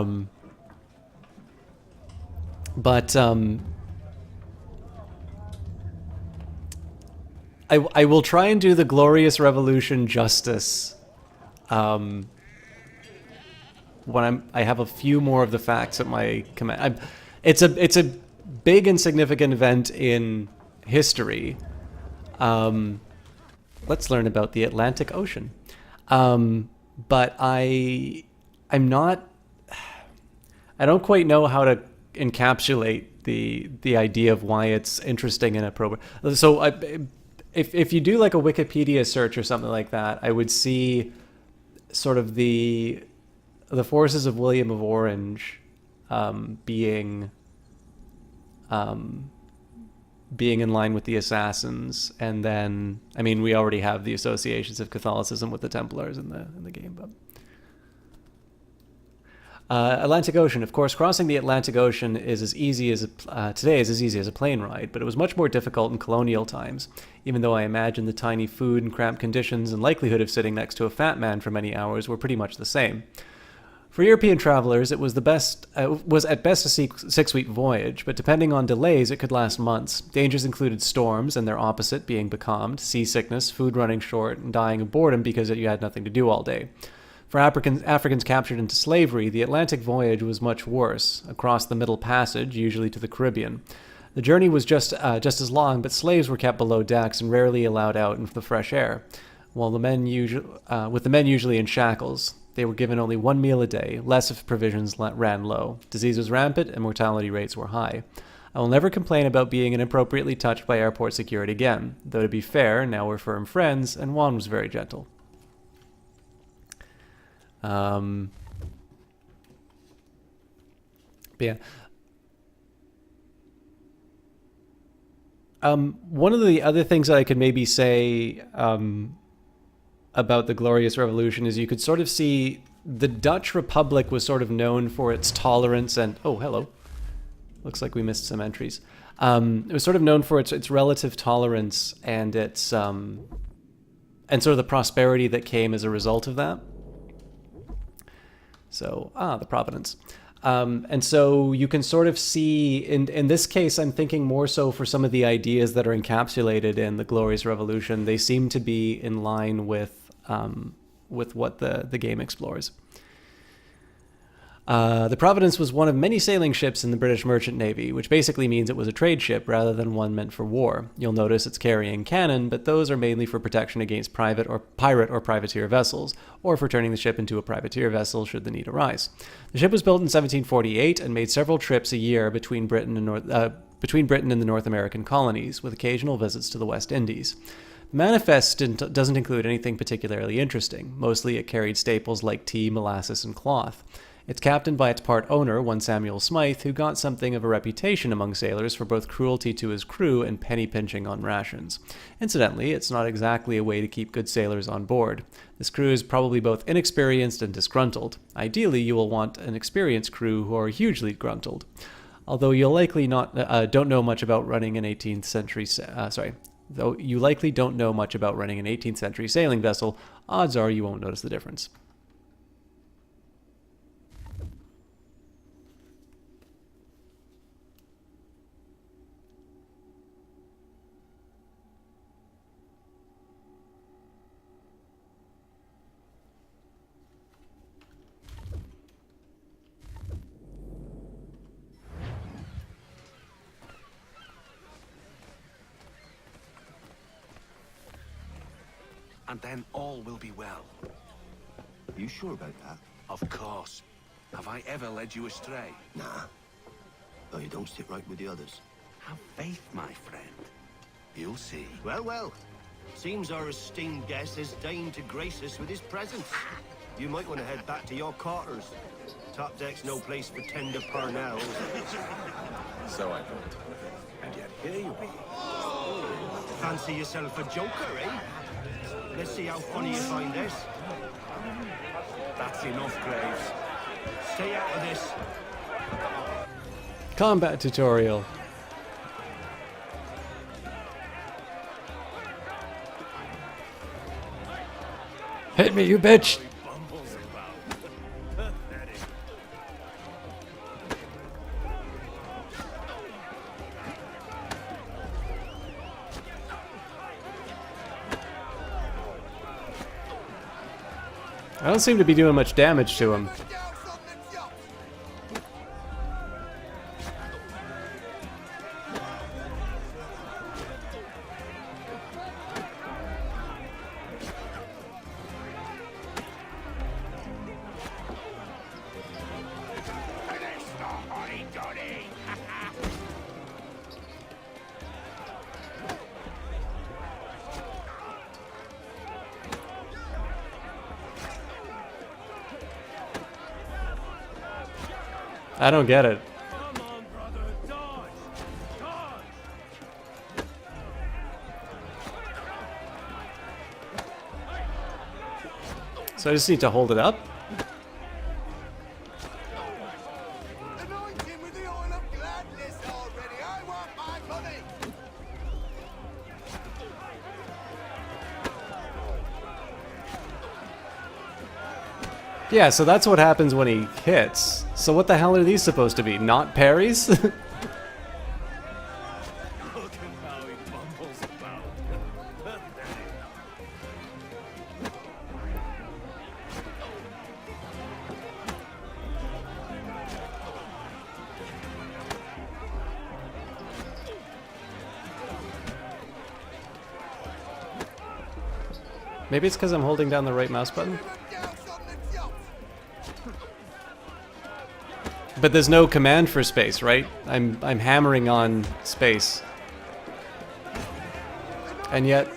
will try and do the Glorious Revolution justice when I have a few more of the facts at my command. It's a big and significant event in history. Let's learn about the Atlantic Ocean. But I don't quite know how to encapsulate the idea of why it's interesting and appropriate. So if you do like a Wikipedia search or something like that, I would see sort of the forces of William of Orange being in line with the Assassins, and then I mean we already have the associations of Catholicism with the Templars in the game, but Atlantic Ocean. Of course, crossing the Atlantic Ocean is as easy as today is as easy as a plane ride, but it was much more difficult in colonial times. Even though I imagine the tiny food and cramped conditions and likelihood of sitting next to a fat man for many hours were pretty much the same. For European travelers, it was at best a 6-week voyage, but depending on delays, it could last months. Dangers included storms and their opposite, being becalmed, seasickness, food running short, and dying of boredom because you had nothing to do all day. For Africans captured into slavery, the Atlantic voyage was much worse, across the Middle Passage, usually to the Caribbean. The journey was just as long, but slaves were kept below decks and rarely allowed out into the fresh air, while with the men usually in shackles. They were given only one meal a day, less if provisions ran low. Disease was rampant and mortality rates were high. I will never complain about being inappropriately touched by airport security again, though to be fair, now we're firm friends, and Juan was very gentle. But yeah. One of the other things that I could maybe say about the Glorious Revolution is you could sort of see the Dutch Republic was sort of known for its tolerance and... Oh, hello. Looks like we missed some entries. It was sort of known for its relative tolerance and its and sort of the prosperity that came as a result of that. So, the Providence. And so you can sort of see, in this case, I'm thinking more so for some of the ideas that are encapsulated in the Glorious Revolution. They seem to be in line with what the game explores. The Providence was one of many sailing ships in the British Merchant Navy, which basically means it was a trade ship rather than one meant for war. You'll notice it's carrying cannon, but those are mainly for protection against pirate or privateer vessels, or for turning the ship into a privateer vessel should the need arise. The ship was built in 1748 and made several trips a year between Britain and the North American colonies, with occasional visits to the West Indies. The manifest doesn't include anything particularly interesting. Mostly it carried staples like tea, molasses, and cloth. It's captained by its part owner, one Samuel Smythe, who got something of a reputation among sailors for both cruelty to his crew and penny pinching on rations. Incidentally, it's not exactly a way to keep good sailors on board. This crew is probably both inexperienced and disgruntled. Ideally, you will want an experienced crew who are hugely gruntled. Although you'll likely don't know much about running an 18th century Though you likely don't know much about running an 18th century sailing vessel, odds are you won't notice the difference. And then all will be well. You sure about that? Of course. Have I ever led you astray? Nah. Though you don't sit right with the others. Have faith, my friend. You'll see. Well, well. Seems our esteemed guest has deigned to grace us with his presence. You might want to head back to your quarters. Top deck's no place for tender parnells. So I thought. And yet here you are. Fancy yourself a joker, eh? Let's see how funny you find this. That's enough, Graves. Stay out of this. Combat tutorial. Hit me, you bitch! I don't seem to be doing much damage to him. I don't get it. So I just need to hold it up? Yeah, so that's what happens when he hits. So what the hell are these supposed to be? Not parries? Maybe it's because I'm holding down the right mouse button? But there's no command for space, right? I'm hammering on space. And yet...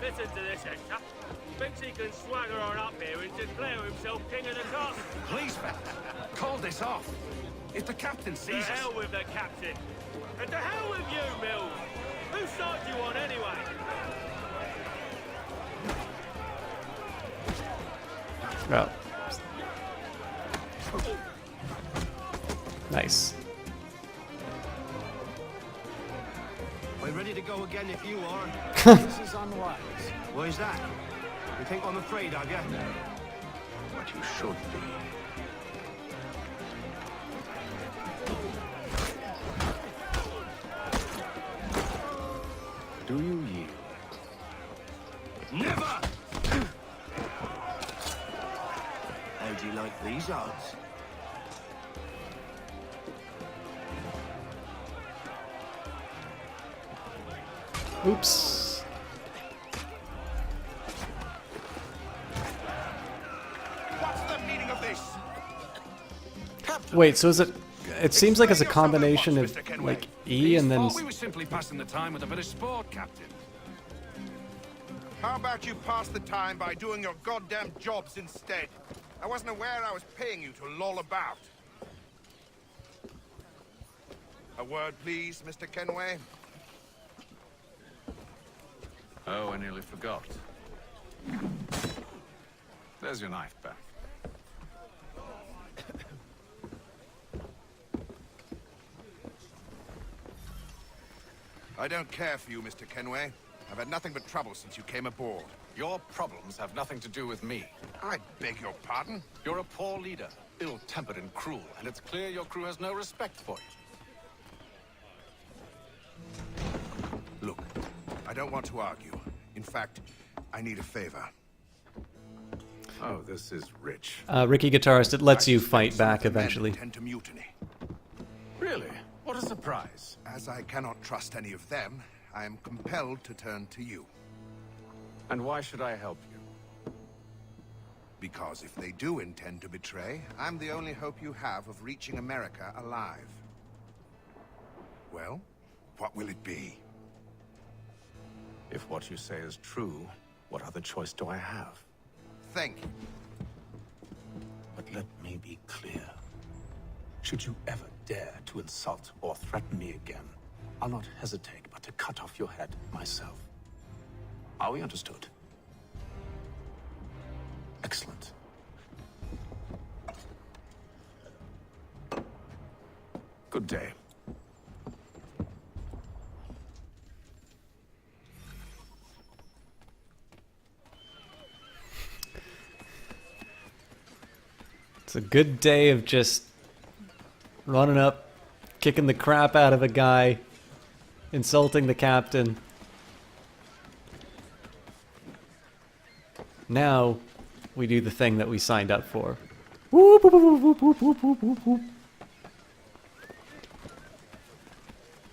Listen to this, Hector. Thinks he can swagger on up here and declare himself king of the castle. Please, man, call this off. If the captain To sees us... hell with the captain. And to hell with you, Mills. Whose side do you on anyway? Oh. Nice. We're ready to go again if you are. This is unwise. Why is that? You think I'm afraid of you? No. What you should be. Do you yield? Never! How do you like these odds? Oops. What's the meaning of this? Wait, so is it... It seems like it's a combination of, like, E and then... We were simply passing the time with a bit of sport, Captain. How about you pass the time by doing your goddamn jobs instead? I wasn't aware I was paying you to loll about. A word, please, Mr. Kenway. Oh, I nearly forgot. There's your knife back. I don't care for you, Mr. Kenway. I've had nothing but trouble since you came aboard. Your problems have nothing to do with me. I beg your pardon? You're a poor leader, ill-tempered and cruel, and it's clear your crew has no respect for you. Look, I don't want to argue. In fact, I need a favor. Oh, this is rich. Ricky Guitarist, it lets you fight back eventually. Tend to mutiny. Really? What a surprise. As I cannot trust any of them, I am compelled to turn to you. And why should I help you? Because if they do intend to betray, I'm the only hope you have of reaching America alive. Well, what will it be? If what you say is true, what other choice do I have? Think. But let me be clear. Should you ever dare to insult or threaten me again, I'll not hesitate but to cut off your head myself. Are we understood? Excellent. Good day. It's a good day of just running up, kicking the crap out of a guy, insulting the captain. Now, we do the thing that we signed up for. Whoop, whoop, whoop, whoop, whoop, whoop, whoop, whoop, whoop.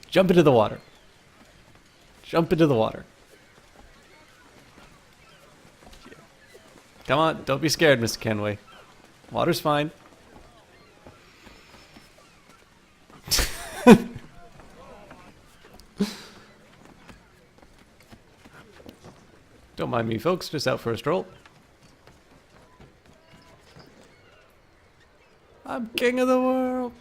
Jump into the water. Jump into the water. Come on, don't be scared, Mr. Kenway. Water's fine. Don't mind me, folks. Just out for a stroll. I'm king of the world.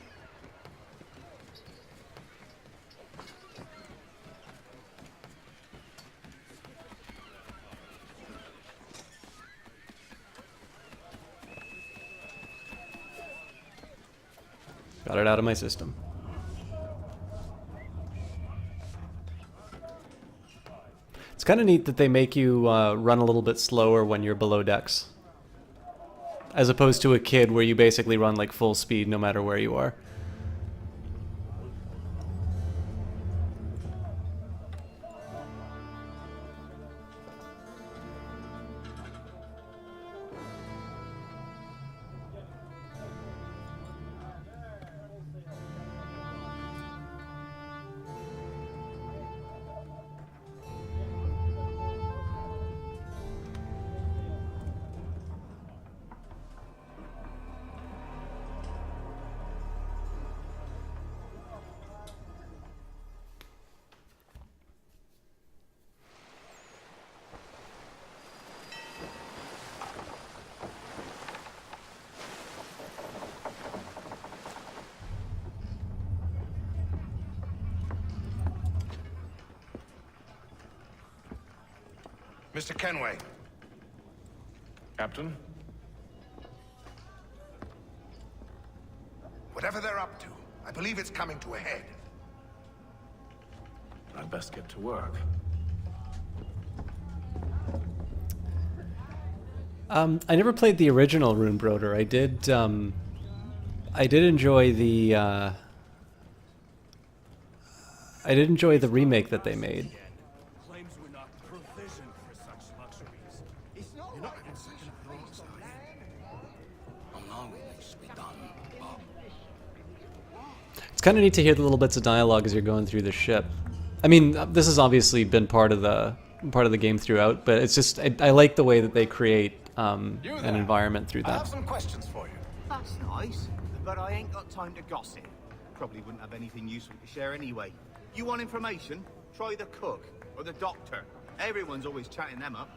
Got it out of my system. It's kind of neat that they make you run a little bit slower when you're below decks. As opposed to a kid where you basically run like full speed no matter where you are. Mr. Kenway. Captain? Whatever they're up to, I believe it's coming to a head. I'd best get to work. I never played the original Runebroder. I did enjoy the remake that they made. Claims we're not provisioned for such luxuries. It's not You're not even second thoughts, are you? Along this be done, Bob. It's kind of neat to hear the little bits of dialogue as you're going through the ship. I mean, this has obviously been part of the game throughout, but it's just I like the way that they create an environment through I have that. some questions for you. That's nice, but I ain't got time to gossip. Probably wouldn't have anything useful to share anyway. You want information? Try the cook or the doctor. Everyone's always chatting them up.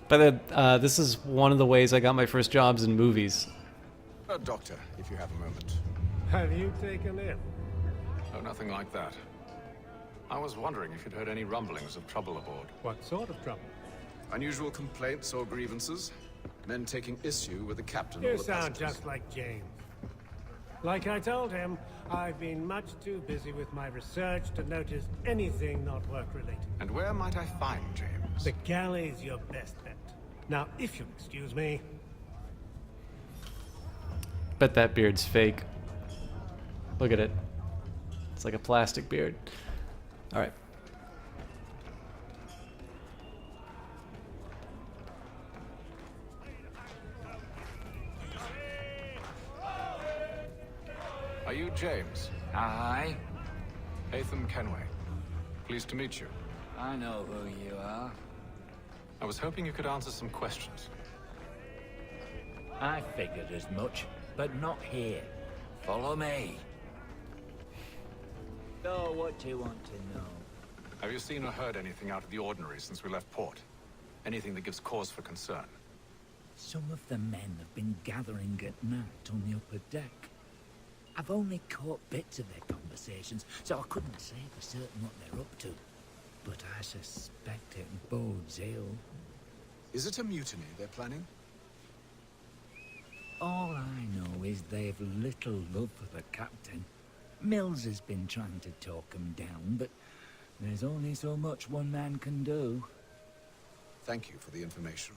But this is one of the ways I got my first jobs in movies. Doctor, if you have a moment. Have you taken it? Oh, nothing like that. I was wondering if you'd heard any rumblings of trouble aboard. What sort of trouble? Unusual complaints or grievances? Men taking issue with the captain You or the sound passengers? just like James. Like I told him, I've been much too busy with my research to notice anything not work-related. And where might I find James? The galley's your best bet. Now, if you'll excuse me... Bet that beard's fake. Look at it. It's like a plastic beard. Alright. James. Aye. Atham Kenway. Pleased to meet you. I know who you are. I was hoping you could answer some questions. I figured as much, but not here. Follow me. So, what do you want to know? Have you seen or heard anything out of the ordinary since we left port? Anything that gives cause for concern? Some of the men have been gathering at night on the upper deck. I've only caught bits of their conversations, so I couldn't say for certain what they're up to. But I suspect it bodes ill. Is it a mutiny they're planning? All I know is they've little love for the captain. Mills has been trying to talk them down, but there's only so much one man can do. Thank you for the information.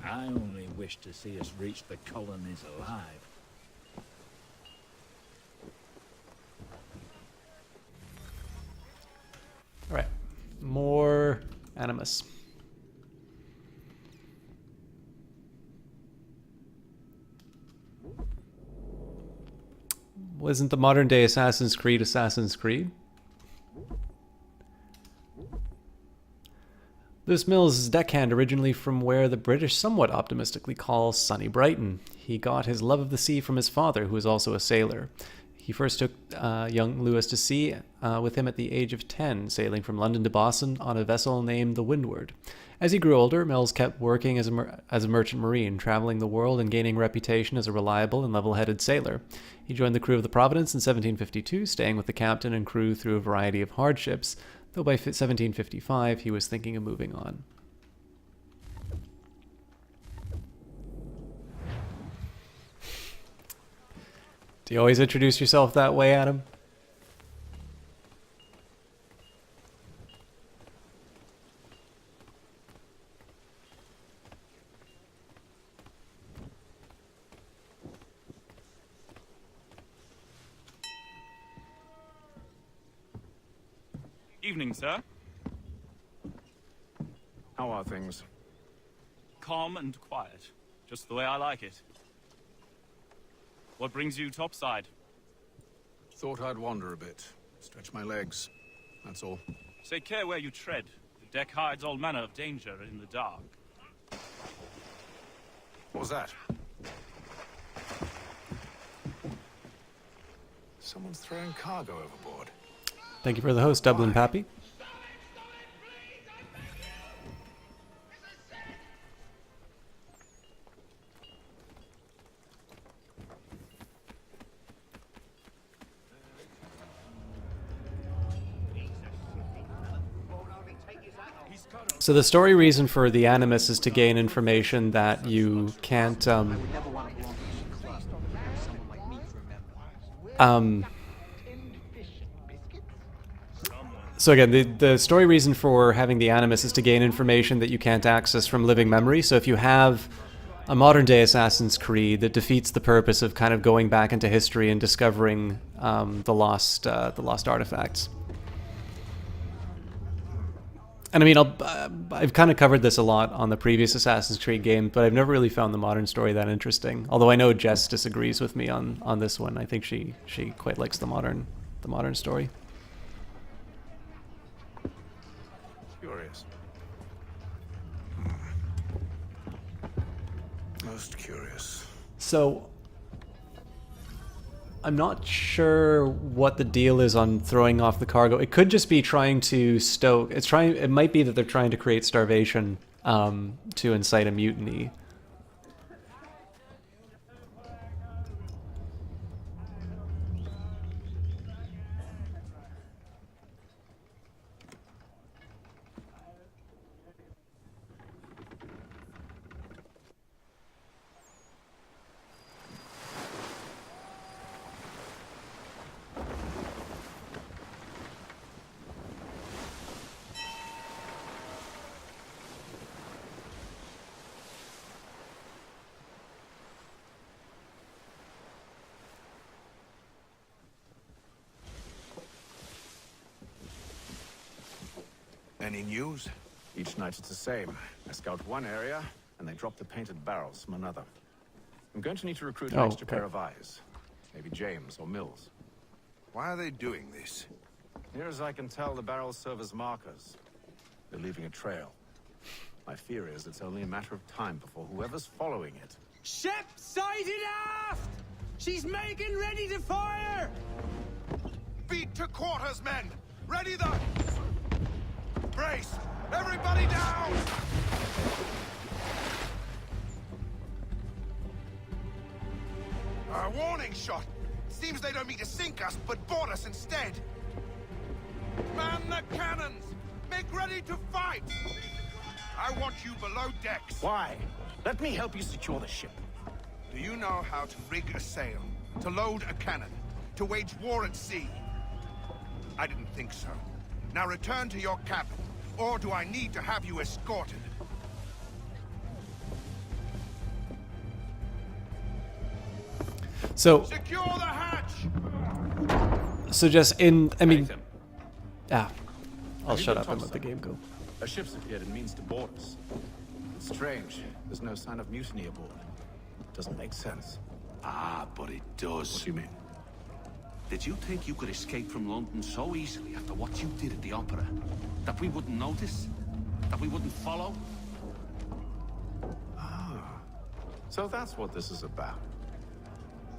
I only wish to see us reach the colonies alive. All right, more Animus. Wasn't the modern day Assassin's Creed Assassin's Creed? Lewis Mills is deckhand originally from where the British somewhat optimistically call sunny Brighton. He got his love of the sea from his father, who was also a sailor. He first took young Lewis to sea with him at the age of 10, sailing from London to Boston on a vessel named the Windward. As he grew older, Mills kept working as a merchant marine, traveling the world and gaining reputation as a reliable and level-headed sailor. He joined the crew of the Providence in 1752, staying with the captain and crew through a variety of hardships, though by 1755 he was thinking of moving on. Do you always introduce yourself that way, Adam? Evening, sir. How are things? Calm and quiet. Just the way I like it. What brings you topside? Thought I'd wander a bit. Stretch my legs. That's all. Take care where you tread. The deck hides all manner of danger in the dark. What was that? Someone's throwing cargo overboard. Thank you for the host, Dublin Pappy. So the story reason for the Animus is to gain information that you can't So again, the story reason for having the Animus is to gain information that you can't access from living memory. So if you have a modern day Assassin's Creed, that defeats the purpose of kind of going back into history and discovering the lost artifacts. And I mean, I've kind of covered this a lot on the previous Assassin's Creed game, but I've never really found the modern story that interesting. Although I know Jess disagrees with me on this one. I think she quite likes the modern story. Curious. Most curious. So I'm not sure what the deal is on throwing off the cargo. It could just be trying to stoke. It might be that they're trying to create starvation to incite a mutiny. Any news? Each night it's the same. I scout one area, and they drop the painted barrels from another. I'm going to need to recruit an extra pair of eyes. Maybe James or Mills. Why are they doing this? Near as I can tell, the barrels serve as markers. They're leaving a trail. My fear is it's only a matter of time before whoever's following it. Ship sighted aft! She's making ready to fire! Beat to quarters, men! Ready the... Brace! Everybody down! A warning shot! Seems they don't mean to sink us, but board us instead! Man the cannons! Make ready to fight! I want you below decks. Why? Let me help you secure the ship. Do you know how to rig a sail? To load a cannon? To wage war at sea? I didn't think so. Now return to your cabin, or do I need to have you escorted? So, secure the hatch! So just in, I mean, I'll Have you shut been up and let the topside? game go. A ship's appeared and means to board us. It's strange. There's no sign of mutiny aboard. Doesn't make sense. Ah, but it does. What do you mean? Did you think you could escape from London so easily after what you did at the Opera? That we wouldn't notice? That we wouldn't follow? So that's what this is about.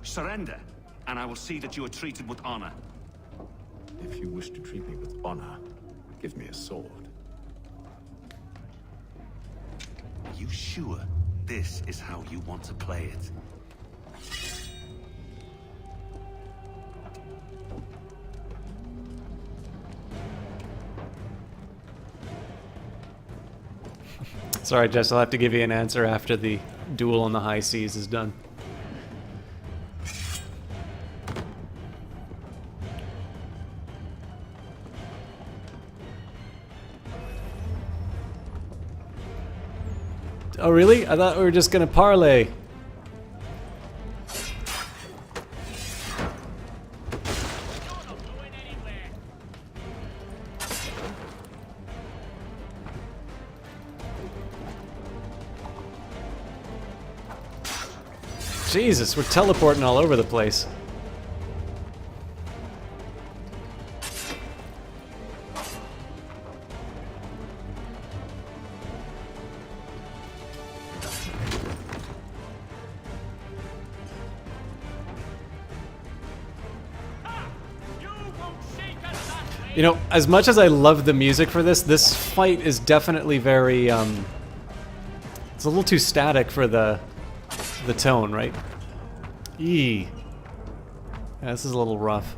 Surrender, and I will see that you are treated with honor. If you wish to treat me with honor, give me a sword. Are you sure this is how you want to play it? Sorry, Jess, I'll have to give you an answer after the duel on the high seas is done. Oh, really? I thought we were just gonna parlay. Jesus, we're teleporting all over the place. You know, as much as I love the music for this fight is definitely very, it's a little too static for the tone, right? Yeah, this is a little rough.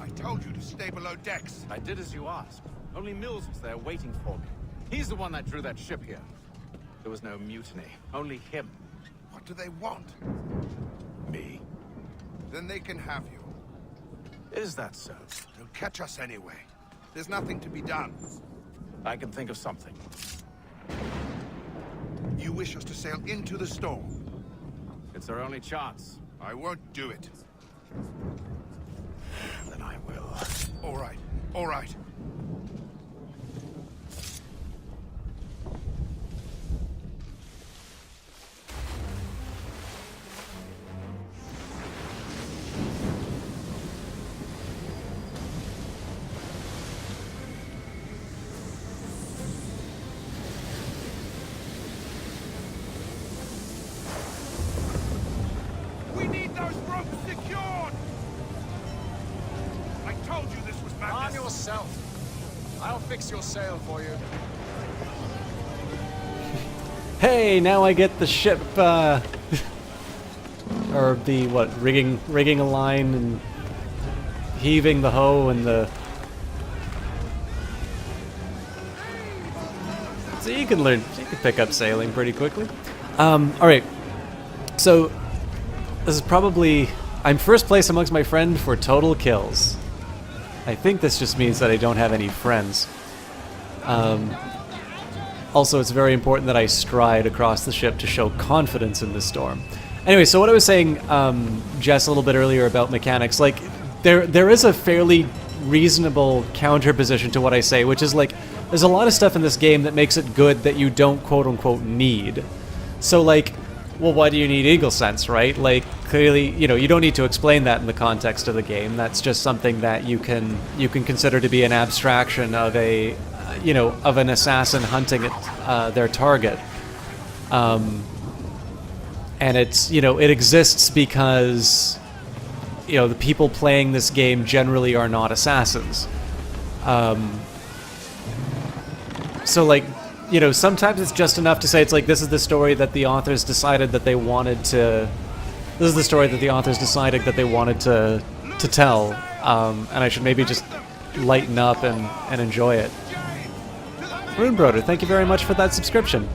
I told you to stay below decks. I did as you asked. Only Mills was there waiting for me. He's the one that drew that ship here. There was no mutiny, only him. What do they want? Me. Then they can have you. Is that so? They'll catch us anyway. There's nothing to be done. I can think of something. You wish us to sail into the storm? It's our only chance. I won't do it. Then I will. All right, all right. We need those ropes secured! I told you this was madness. Arm yourself. I'll fix your sail for you. Hey, now I get the ship, or the, what, rigging a line and heaving the hoe and the... So you can pick up sailing pretty quickly. Alright, so this is probably... I'm first place amongst my friend for total kills. I think this just means that I don't have any friends. Also, it's very important that I stride across the ship to show confidence in the storm. Anyway, so what I was saying, Jess, a little bit earlier about mechanics, like, there is a fairly reasonable counterposition to what I say, which is like, there's a lot of stuff in this game that makes it good that you don't quote-unquote need. So, like, well, why do you need Eagle Sense, right? Like, clearly, you know, you don't need to explain that in the context of the game. That's just something that you can consider to be an abstraction of a, you know, of an assassin hunting their target. And it's, you know, it exists because, you know, the people playing this game generally are not assassins. So, like, you know, sometimes it's just enough to say, it's like, this is the story that the authors decided that they wanted to... This is the story that the authors decided that they wanted to tell. And I should maybe just lighten up and enjoy it. Runebroder, thank you very much for that subscription.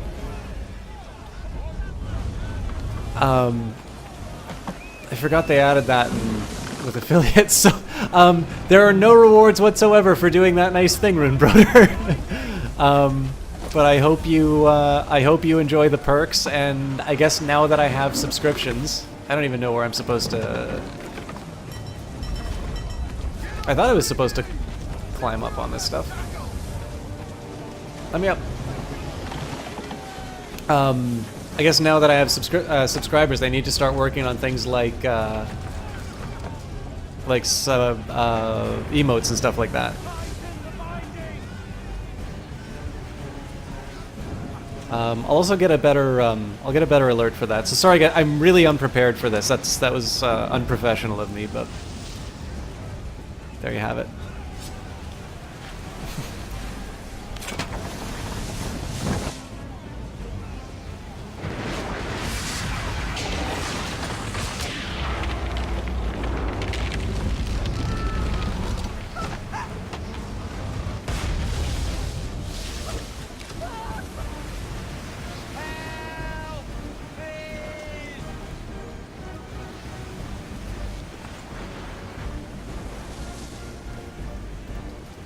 I forgot they added that with affiliates, so there are no rewards whatsoever for doing that nice thing, Runebroder. But I hope you enjoy the perks, and I guess now that I have subscriptions, I don't even know where I'm supposed to... I thought I was supposed to climb up on this stuff. Let me up. I guess now that I have subscribers, they need to start working on things like emotes and stuff like that. I'll also get a better I'll get a better alert for that. So sorry, guys, I'm really unprepared for this. That was unprofessional of me, but there you have it.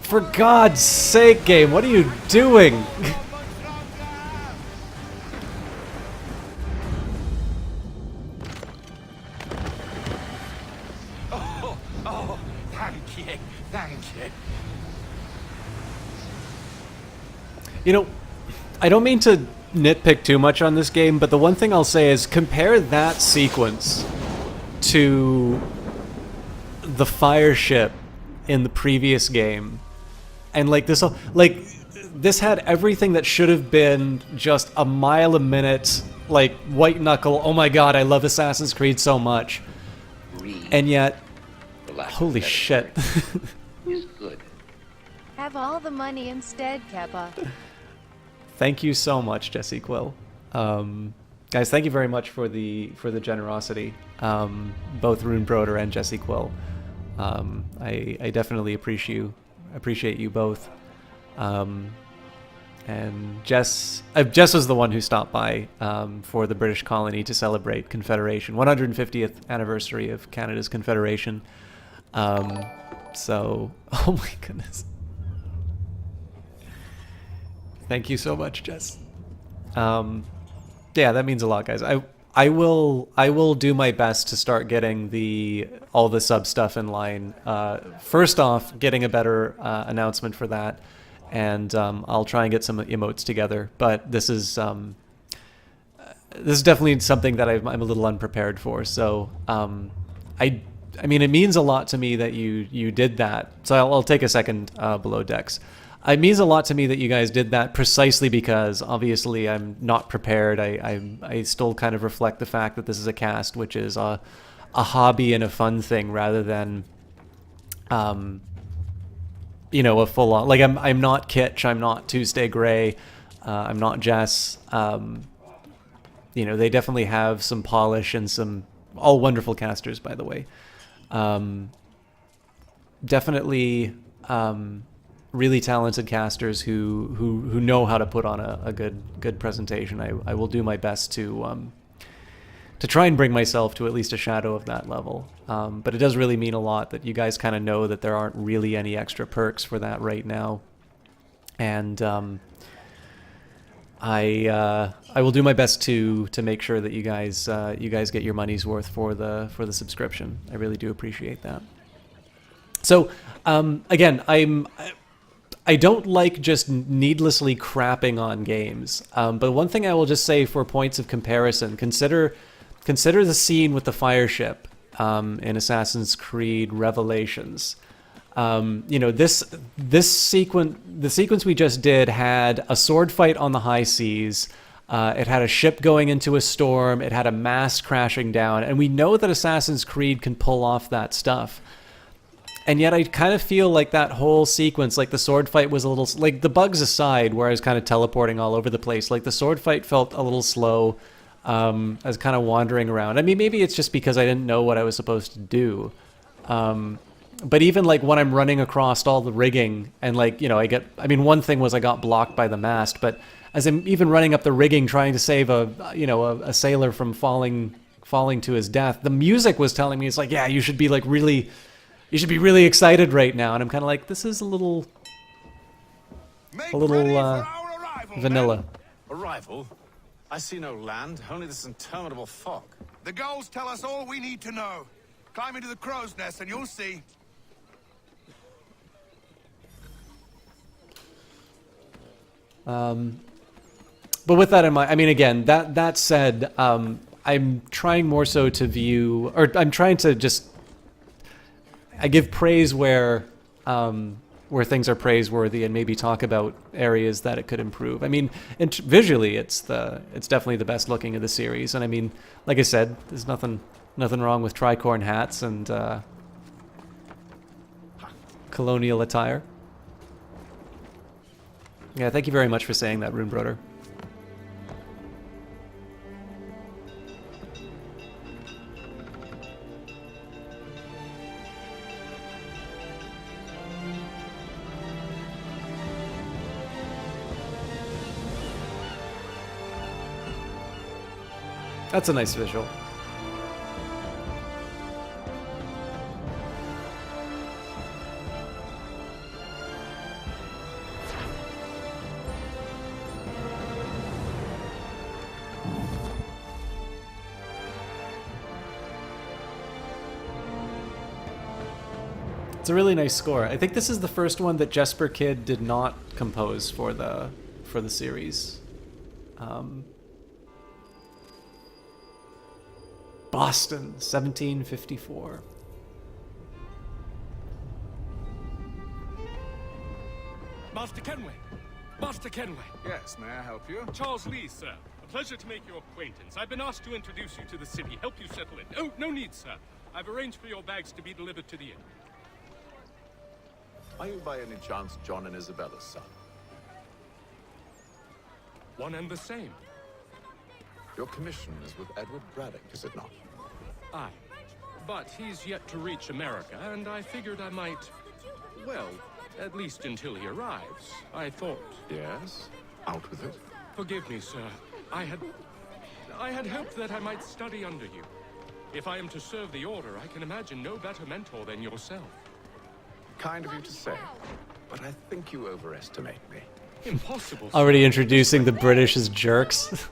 For God's sake, game, what are you doing? Oh, thank you, thank you. You know, I don't mean to nitpick too much on this game, but the one thing I'll say is compare that sequence to the fire ship in the previous game. And like this had everything that should have been just a mile a minute, like white knuckle, oh my god, I love Assassin's Creed so much. And yet, holy shit. Is good. Have all the money instead, Keppa. Thank you so much, Jesse Quill. Guys, thank you very much for the generosity. Both Runebroder and Jesse Quill. I definitely appreciate you both. And Jess was the one who stopped by for the British colony to celebrate Confederation, 150th anniversary of Canada's Confederation. So, oh my goodness. Thank you so much, Jess. Yeah, that means a lot, guys. I will do my best to start getting all the sub stuff in line. First off, getting a better announcement for that, and I'll try and get some emotes together. But this is definitely something that I'm a little unprepared for. So I mean, it means a lot to me that you did that. So I'll take a second below decks. It means a lot to me that you guys did that precisely because obviously I'm not prepared. I still kind of reflect the fact that this is a cast, which is a hobby and a fun thing rather than, you know, a full on, like I'm not Kitch, I'm not Tuesday Gray, I'm not Jess. You know, they definitely have some polish and some all wonderful casters, by the way. Definitely, really talented casters who know how to put on a good presentation. I will do my best to try and bring myself to at least a shadow of that level. But it does really mean a lot that you guys kind of know that there aren't really any extra perks for that right now. And I will do my best to make sure that you guys get your money's worth for the subscription. I really do appreciate that. So again, I don't like just needlessly crapping on games. But one thing I will just say for points of comparison, consider the scene with the fire ship in Assassin's Creed Revelations. You know, the sequence we just did had a sword fight on the high seas. It had a ship going into a storm. It had a mast crashing down. And we know that Assassin's Creed can pull off that stuff. And yet I kind of feel like that whole sequence, like the sword fight was a little, like the bugs aside, where I was kind of teleporting all over the place, like the sword fight felt a little slow. I was kind of wandering around. I mean, maybe it's just because I didn't know what I was supposed to do. But even like when I'm running across all the rigging and like, you know, one thing was I got blocked by the mast, but as I'm even running up the rigging trying to save a sailor from falling to his death, the music was telling me, it's like, yeah, you should be really excited right now. And I'm kind of like, this is a little vanilla. Arrival? I see no land, only this interminable fog. The goals tell us all we need to know. Climb into the crow's nest and you'll see. But with that in mind, I mean, again, that said, I'm trying more so to view, or I'm trying to just, I give praise where things are praiseworthy and maybe talk about areas that it could improve. I mean, visually, it's definitely the best looking of the series. And I mean, like I said, there's nothing wrong with tricorn hats and colonial attire. Yeah, thank you very much for saying that, Runebroder. That's a nice visual. It's a really nice score. I think this is the first one that Jesper Kyd did not compose for the series. Boston, 1754. Master Kenway! Master Kenway! Yes, may I help you? Charles Lee, sir. A pleasure to make your acquaintance. I've been asked to introduce you to the city, help you settle in. Oh, no need, sir. I've arranged for your bags to be delivered to the inn. Are you by any chance John and Isabella's son? One and the same. Your commission is with Edward Braddock, is it not? Aye. But he's yet to reach America, and I figured I might... Well, at least until he arrives. I thought... Yes? Out with it. Forgive me, sir. I had hoped that I might study under you. If I am to serve the Order, I can imagine no better mentor than yourself. Kind of you to say, but I think you overestimate me. Impossible. Already introducing the British as jerks.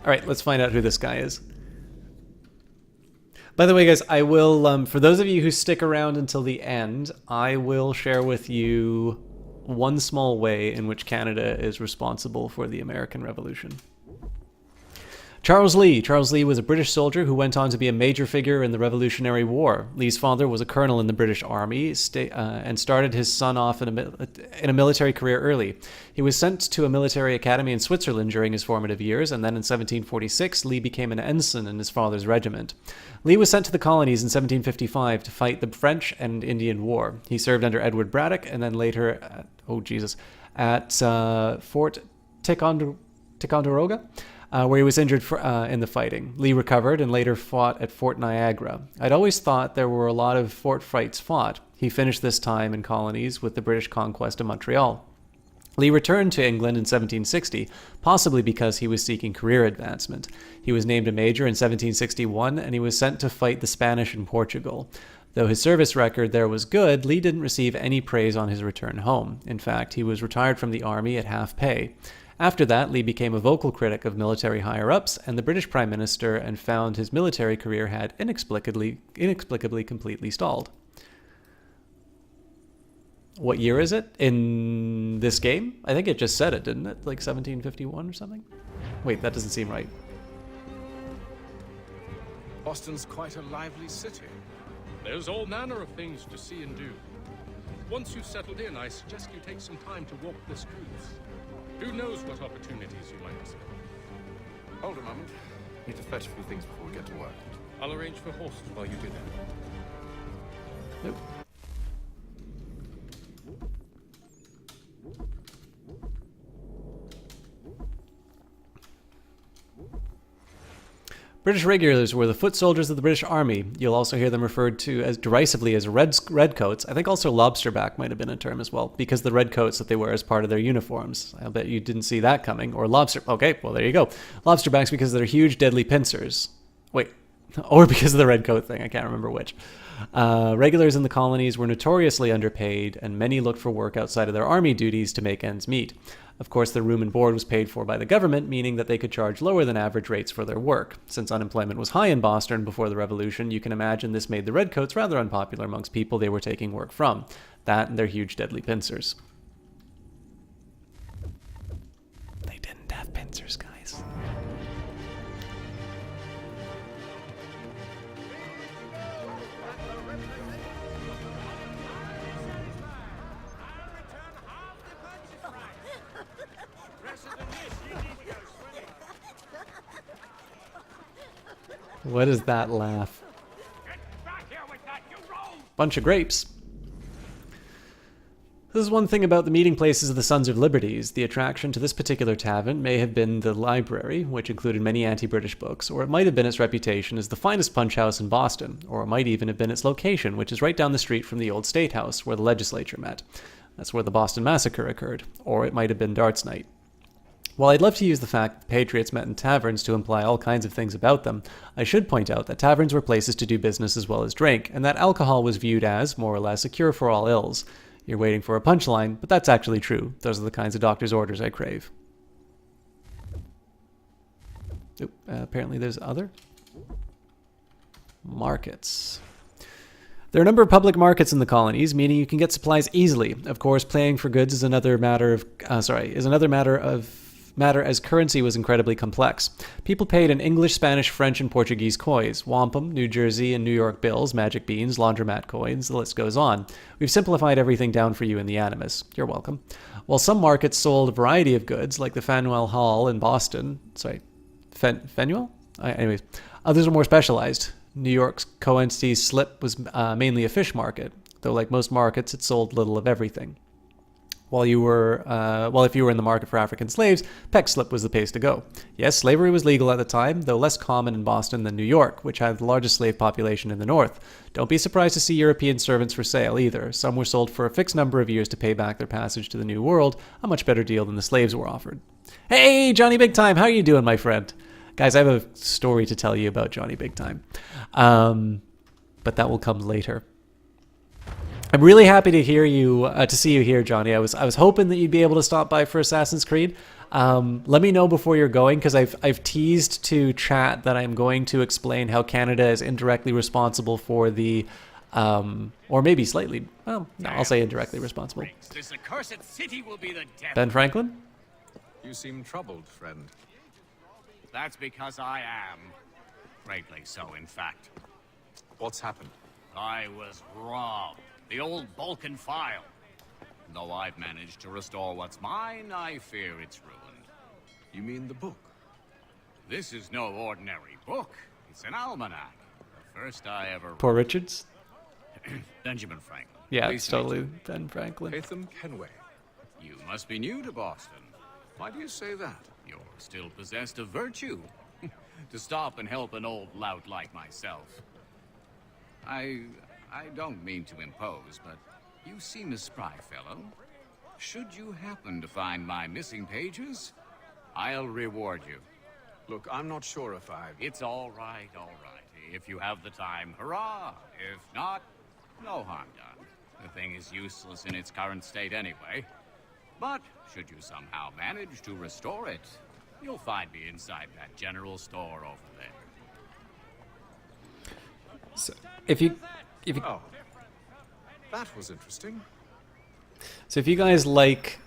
All right, let's find out who this guy is. By the way, guys, I will, for those of you who stick around until the end, I will share with you one small way in which Canada is responsible for the American Revolution. Charles Lee. Charles Lee was a British soldier who went on to be a major figure in the Revolutionary War. Lee's father was a colonel in the British Army and started his son off in a military career early. He was sent to a military academy in Switzerland during his formative years, and then in 1746, Lee became an ensign in his father's regiment. Lee was sent to the colonies in 1755 to fight the French and Indian War. He served under Edward Braddock and then later at Fort Ticonderoga, where he was injured in the fighting. Lee recovered and later fought at Fort Niagara. I'd always thought there were a lot of fort fights fought. He finished this time in colonies with the British conquest of Montreal. Lee returned to England in 1760, possibly because he was seeking career advancement. He was named a major in 1761, and he was sent to fight the Spanish in Portugal. Though his service record there was good, Lee didn't receive any praise on his return home. In fact, he was retired from the army at half pay. After that, Lee became a vocal critic of military higher-ups and the British Prime Minister, and found his military career had inexplicably completely stalled. What year is it in this game? I think it just said it, didn't it? Like 1751 or something? Wait, that doesn't seem right. Boston's quite a lively city. There's all manner of things to see and do. Once you've settled in, I suggest you take some time to walk the streets. Who knows what opportunities you might discover. Hold a moment. Need to fetch a few things before we get to work. I'll arrange for horses while you do that. Nope. British regulars were the foot soldiers of the British Army. You'll also hear them referred to as derisively as redcoats. I think also lobsterback might have been a term as well, because the redcoats that they wear as part of their uniforms. I'll bet you didn't see that coming. Or lobster... Okay, well, there you go. Lobsterbacks because they're huge, deadly pincers. Wait. Or because of the redcoat thing. I can't remember which. Regulars in the colonies were notoriously underpaid, and many looked for work outside of their army duties to make ends meet. Of course, their room and board was paid for by the government, meaning that they could charge lower than average rates for their work. Since unemployment was high in Boston before the Revolution, you can imagine this made the redcoats rather unpopular amongst people they were taking work from. That and their huge deadly pincers. They didn't have pincers, guys. What is that laugh? Bunch of grapes. This is one thing about the meeting places of the Sons of Liberties. The attraction to this particular tavern may have been the library, which included many anti-British books, or it might have been its reputation as the finest punch house in Boston, or it might even have been its location, which is right down the street from the old State House, where the legislature met. That's where the Boston Massacre occurred, or it might have been Darts Night. While I'd love to use the fact that the Patriots met in taverns to imply all kinds of things about them, I should point out that taverns were places to do business as well as drink, and that alcohol was viewed as, more or less, a cure for all ills. You're waiting for a punchline, but that's actually true. Those are the kinds of doctor's orders I crave. Oop, apparently there's other markets. There are a number of public markets in the colonies, meaning you can get supplies easily. Of course, paying for goods is another matter as currency was incredibly complex. People paid in English, Spanish, French, and Portuguese coins, wampum, New Jersey, and New York bills, magic beans, laundromat coins, the list goes on. We've simplified everything down for you in the Animus. You're welcome. While some markets sold a variety of goods, like the Faneuil Hall in Boston, Faneuil? Anyways, others are more specialized. New York's Coenty Slip was mainly a fish market, though like most markets, it sold little of everything. If you were in the market for African slaves, Peck Slip was the place to go. Yes, slavery was legal at the time, though less common in Boston than New York, which had the largest slave population in the north. Don't be surprised to see European servants for sale either. Some were sold for a fixed number of years to pay back their passage to the New World, a much better deal than the slaves were offered. Hey, Johnny Big Time, how are you doing, my friend? Guys, I have a story to tell you about Johnny Big Time, but that will come later. I'm really happy to hear you, to see you here, Johnny. I was hoping that you'd be able to stop by for Assassin's Creed. Let me know before you're going, because I've teased to chat that I'm going to explain how Canada is indirectly responsible for the, or maybe slightly. Well, no, I'll say indirectly responsible. This accursed city will be the death. Ben Franklin? You seem troubled, friend. That's because I am. Greatly so, in fact. What's happened? I was robbed. The old Balkan file. Though I've managed to restore what's mine, I fear it's ruined. You mean the book? This is no ordinary book. It's an almanac. The first I ever... Poor Richards? Benjamin Franklin. Yeah, it's totally Ben Franklin. Hatham Kenway. You must be new to Boston. Why do you say that? You're still possessed of virtue. To stop and help an old lout like myself. I don't mean to impose, but you seem a spry fellow. Should you happen to find my missing pages, I'll reward you. Look, I'm not sure if I've... It's all right, all right. If you have the time, hurrah! If not, No harm done. The thing is useless in its current state anyway. But should you somehow manage to restore it, you'll find me inside that general store over there. So if you Oh, that was interesting. So if you guys like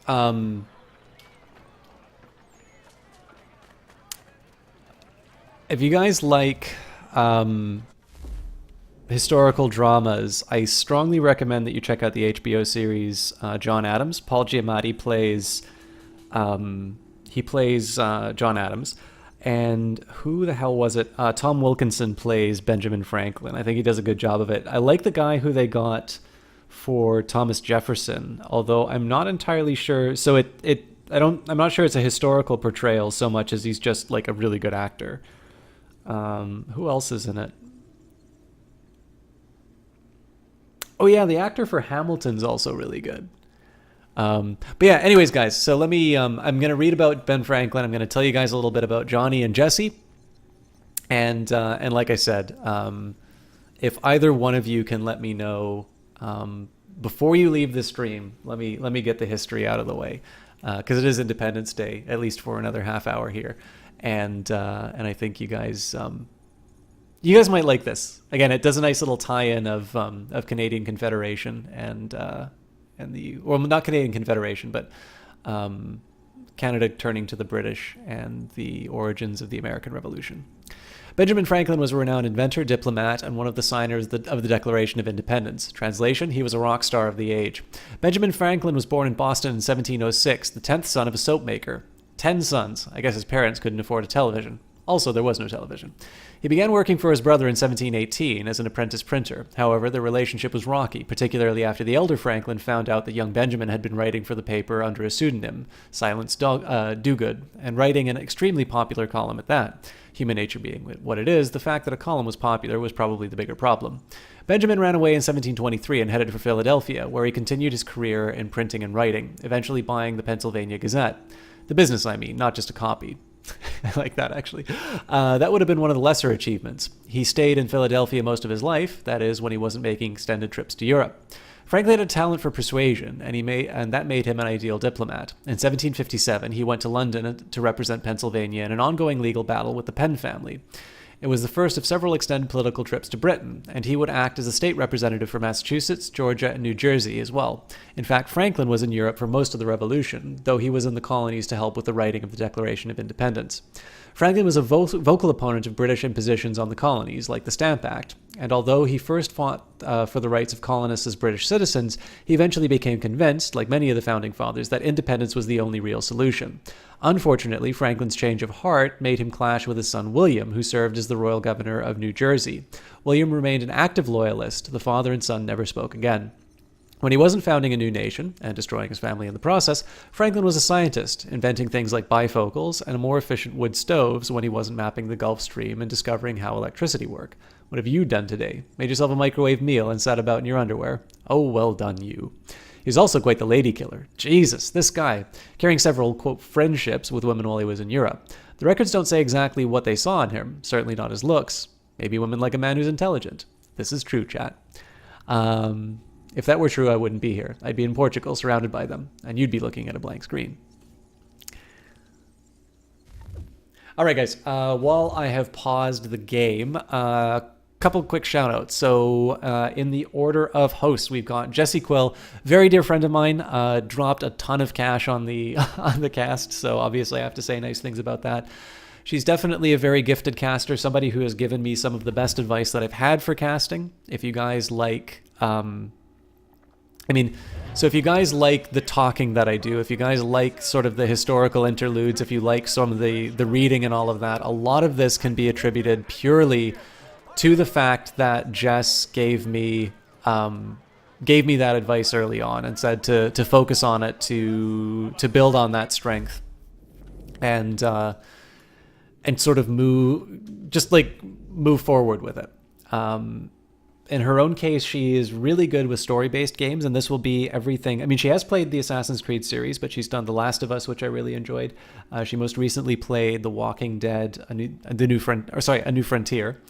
historical dramas, I strongly recommend that you check out the HBO series John Adams. Paul Giamatti plays John Adams, and who the hell was it? Tom Wilkinson plays Benjamin Franklin. I think he does a good job of it. I like the guy who they got for Thomas Jefferson, although I'm not entirely sure. So I'm not sure it's a historical portrayal so much as he's just like a really good actor. Who else is in it? Oh yeah, the actor for Hamilton's also really good. But yeah, anyways, guys, so let me, I'm going to read about Ben Franklin. I'm going to tell you guys a little bit about Johnny and Jesse. And like I said, if either one of you can let me know, before you leave the stream, let me get the history out of the way. Cause it is Independence Day, at least for another half hour here. And I think you guys might like this. Again, it does a nice little tie-in of Canadian Confederation and the, well, not Canadian Confederation, but Canada turning to the British and the origins of the American Revolution. Benjamin Franklin was a renowned inventor, diplomat, and one of the signers of the Declaration of Independence. Translation, he was a rock star of the age. Benjamin Franklin was born in Boston in 1706, the 10th son of a soap maker. 10 sons. I guess his parents couldn't afford a television. Also, there was no television. He began working for his brother in 1718 as an apprentice printer. However, the relationship was rocky, particularly after the elder Franklin found out that young Benjamin had been writing for the paper under a pseudonym, Silence Dogood, and writing an extremely popular column at that. Human nature being what it is, the fact that a column was popular was probably the bigger problem. Benjamin ran away in 1723 and headed for Philadelphia, where he continued his career in printing and writing, eventually buying the Pennsylvania Gazette. The business, I mean, not just a copy. I like that, actually. That would have been one of the lesser achievements. He stayed in Philadelphia most of his life, that is, when he wasn't making extended trips to Europe. Franklin had a talent for persuasion, and that made him an ideal diplomat. In 1757, he went to London to represent Pennsylvania in an ongoing legal battle with the Penn family. It was the first of several extended political trips to Britain, and he would act as a state representative for Massachusetts, Georgia, and New Jersey as well. In fact, Franklin was in Europe for most of the Revolution, though he was in the colonies to help with the writing of the Declaration of Independence. Franklin was a vocal opponent of British impositions on the colonies, like the Stamp Act, and although he first fought for the rights of colonists as British citizens, he eventually became convinced, like many of the Founding Fathers, that independence was the only real solution. Unfortunately, Franklin's change of heart made him clash with his son William, who served as the royal governor of New Jersey. William remained an active loyalist. The father and son never spoke again. When he wasn't founding a new nation, and destroying his family in the process, Franklin was a scientist, inventing things like bifocals and more efficient wood stoves when he wasn't mapping the Gulf Stream and discovering how electricity worked. What have you done today? Made yourself a microwave meal and sat about in your underwear? Oh, well done you. He was also quite the lady killer. Jesus, this guy, carrying several, quote, friendships with women while he was in Europe. The records don't say exactly what they saw in him, certainly not his looks. Maybe women like a man who's intelligent. This is true, chat. If that were true, I wouldn't be here. I'd be in Portugal, surrounded by them, and you'd be looking at a blank screen. All right, guys, while I have paused the game, couple quick shout outs. So in the order of hosts, we've got Jesse Quill, very dear friend of mine, dropped a ton of cash on the on the cast, so obviously I have to say nice things about that. She's definitely a very gifted caster, somebody who has given me some of the best advice that I've had for casting. If you guys like so if you guys like the talking that I do, if you guys like sort of the historical interludes, if you like some of the reading and all of that, a lot of this can be attributed purely to the fact that Jess gave me that advice early on and said to focus on it, to build on that strength, and sort of move forward with it. In her own case, she is really good with story-based games, and this will be everything. I mean, she has played the Assassin's Creed series, but she's done The Last of Us, which I really enjoyed. She most recently played The Walking Dead, A New Frontier,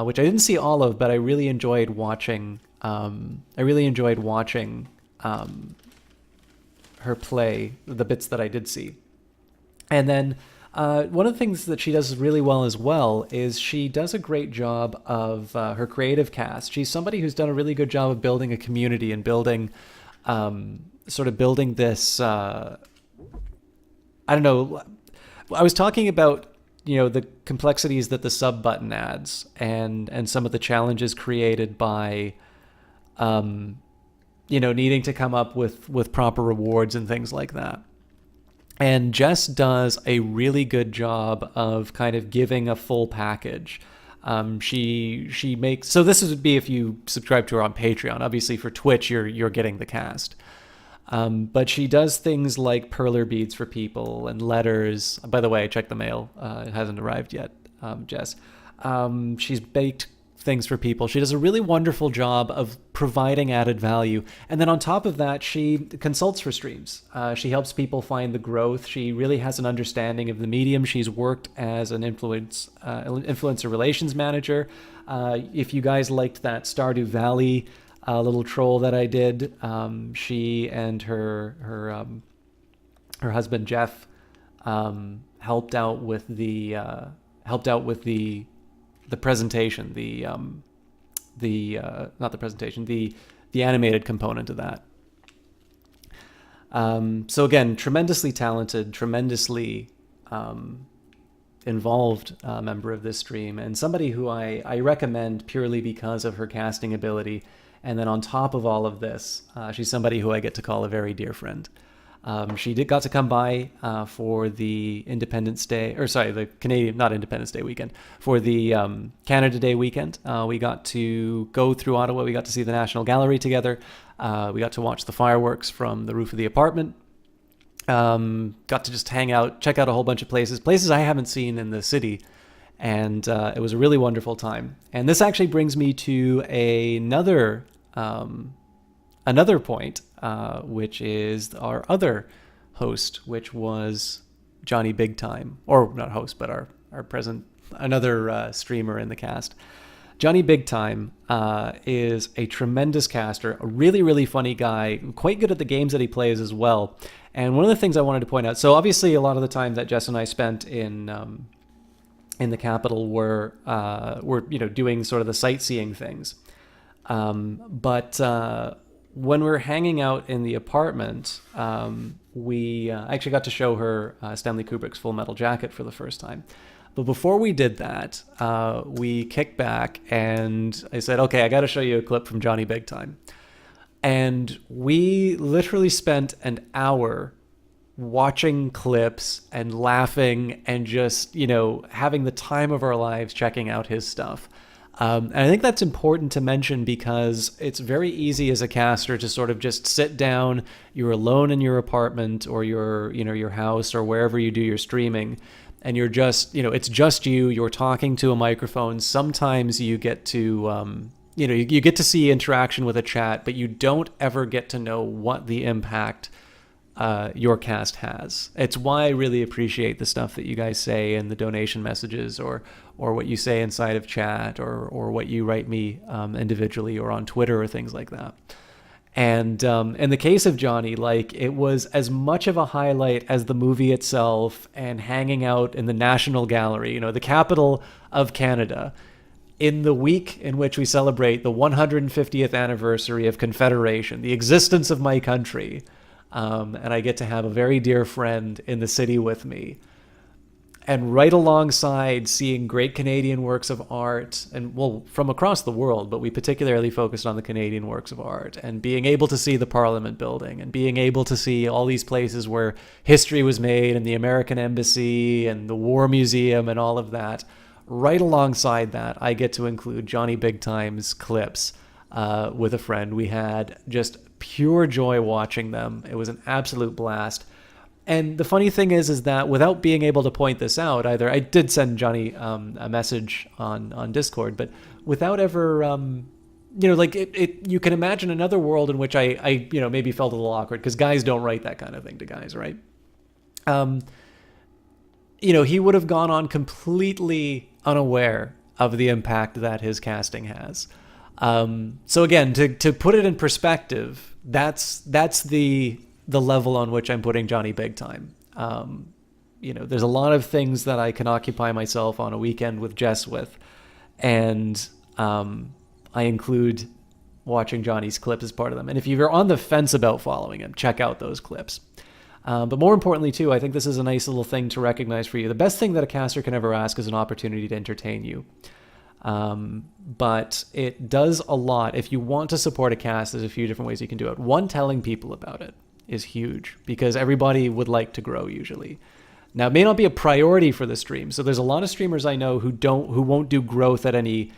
which I didn't see all of, but I really enjoyed watching I really enjoyed watching her play the bits that I did see. And then one of the things that she does really well as well is she does a great job of her creative cast. She's somebody who's done a really good job of building a community and building this, I don't know, I was talking about, the complexities that the sub button adds and some of the challenges created by, needing to come up with proper rewards and things like that. And Jess does a really good job of kind of giving a full package. She makes, so this would be if you subscribe to her on Patreon. Obviously for Twitch, you're getting the cast. But she does things like perler beads for people and letters. By the way, I checked the mail. It hasn't arrived yet, Jess. She's baked things for people. She does a really wonderful job of providing added value. And then on top of that, she consults for streams. She helps people find the growth. She really has an understanding of the medium. She's worked as an influencer relations manager. If you guys liked that Stardew Valley little troll that I did, she and her husband Jeff helped out with the presentation, not the presentation, the animated component of that. So again, tremendously talented, tremendously involved member of this stream, and somebody who I recommend purely because of her casting ability. And then on top of all of this, she's somebody who I get to call a very dear friend. She got to come by for the Independence Day, the Canadian, not Independence Day weekend, for the Canada Day weekend. We got to go through Ottawa. We got to see the National Gallery together. We got to watch the fireworks from the roof of the apartment. Got to just hang out, check out a whole bunch of places I haven't seen in the city. And it was a really wonderful time. And this actually brings me to another point, which is our other host, which was Johnny Big Time, or not host, but our present, another streamer in the cast. Johnny Big Time is a tremendous caster, a really, really funny guy, quite good at the games that he plays as well. And one of the things I wanted to point out, so obviously a lot of the time that Jess and I spent in the capital were doing sort of the sightseeing things. But when we're hanging out in the apartment, we actually got to show her Stanley Kubrick's Full Metal Jacket for the first time. But before we did that, we kicked back and I said, okay, I got to show you a clip from Johnny Big Time. And we literally spent an hour watching clips and laughing and just, having the time of our lives checking out his stuff. And I think that's important to mention because it's very easy as a caster to sort of just sit down, you're alone in your apartment or your house or wherever you do your streaming, and you're just, it's just you're talking to a microphone. Sometimes you get to, you get to see interaction with a chat, but you don't ever get to know what the impact your cast has. It's why I really appreciate the stuff that you guys say in the donation messages or what you say inside of chat or what you write me individually or on Twitter or things like that. And in the case of Johnny, it was as much of a highlight as the movie itself and hanging out in the National Gallery, the capital of Canada, in the week in which we celebrate the 150th anniversary of Confederation, the existence of my country. And I get to have a very dear friend in the city with me. And right alongside seeing great Canadian works of art, and from across the world, but we particularly focused on the Canadian works of art, and being able to see the Parliament building, and being able to see all these places where history was made, and the American Embassy, and the War Museum, and all of that. Right alongside that, I get to include Johnny Big Time's clips with a friend. We had just pure joy watching them. It was an absolute blast. And the funny thing is that without being able to point this out either, I did send Johnny a message on Discord, but without ever, you can imagine another world in which I maybe felt a little awkward because guys don't write that kind of thing to guys, right? He would have gone on completely unaware of the impact that his casting has. So again, to put it in perspective, that's the level on which I'm putting Johnny Big Time. There's a lot of things that I can occupy myself on a weekend with Jess with, and I include watching Johnny's clips as part of them. And if you're on the fence about following him, check out those clips. But more importantly, too, I think this is a nice little thing to recognize for you. The best thing that a caster can ever ask is an opportunity to entertain you. But it does a lot. If you want to support a cast, there's a few different ways you can do it. One, telling people about it is huge, because everybody would like to grow usually. Now, it may not be a priority for the stream. So there's a lot of streamers I know who won't do growth at any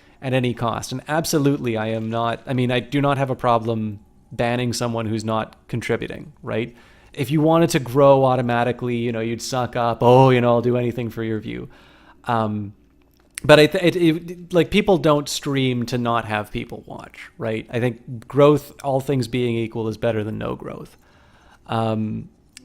cost. And absolutely, I do not have a problem banning someone who's not contributing, right? If you wanted to grow automatically, you'd suck up, I'll do anything for your view. But like, people don't stream to not have people watch, right? I think growth, all things being equal, is better than no growth.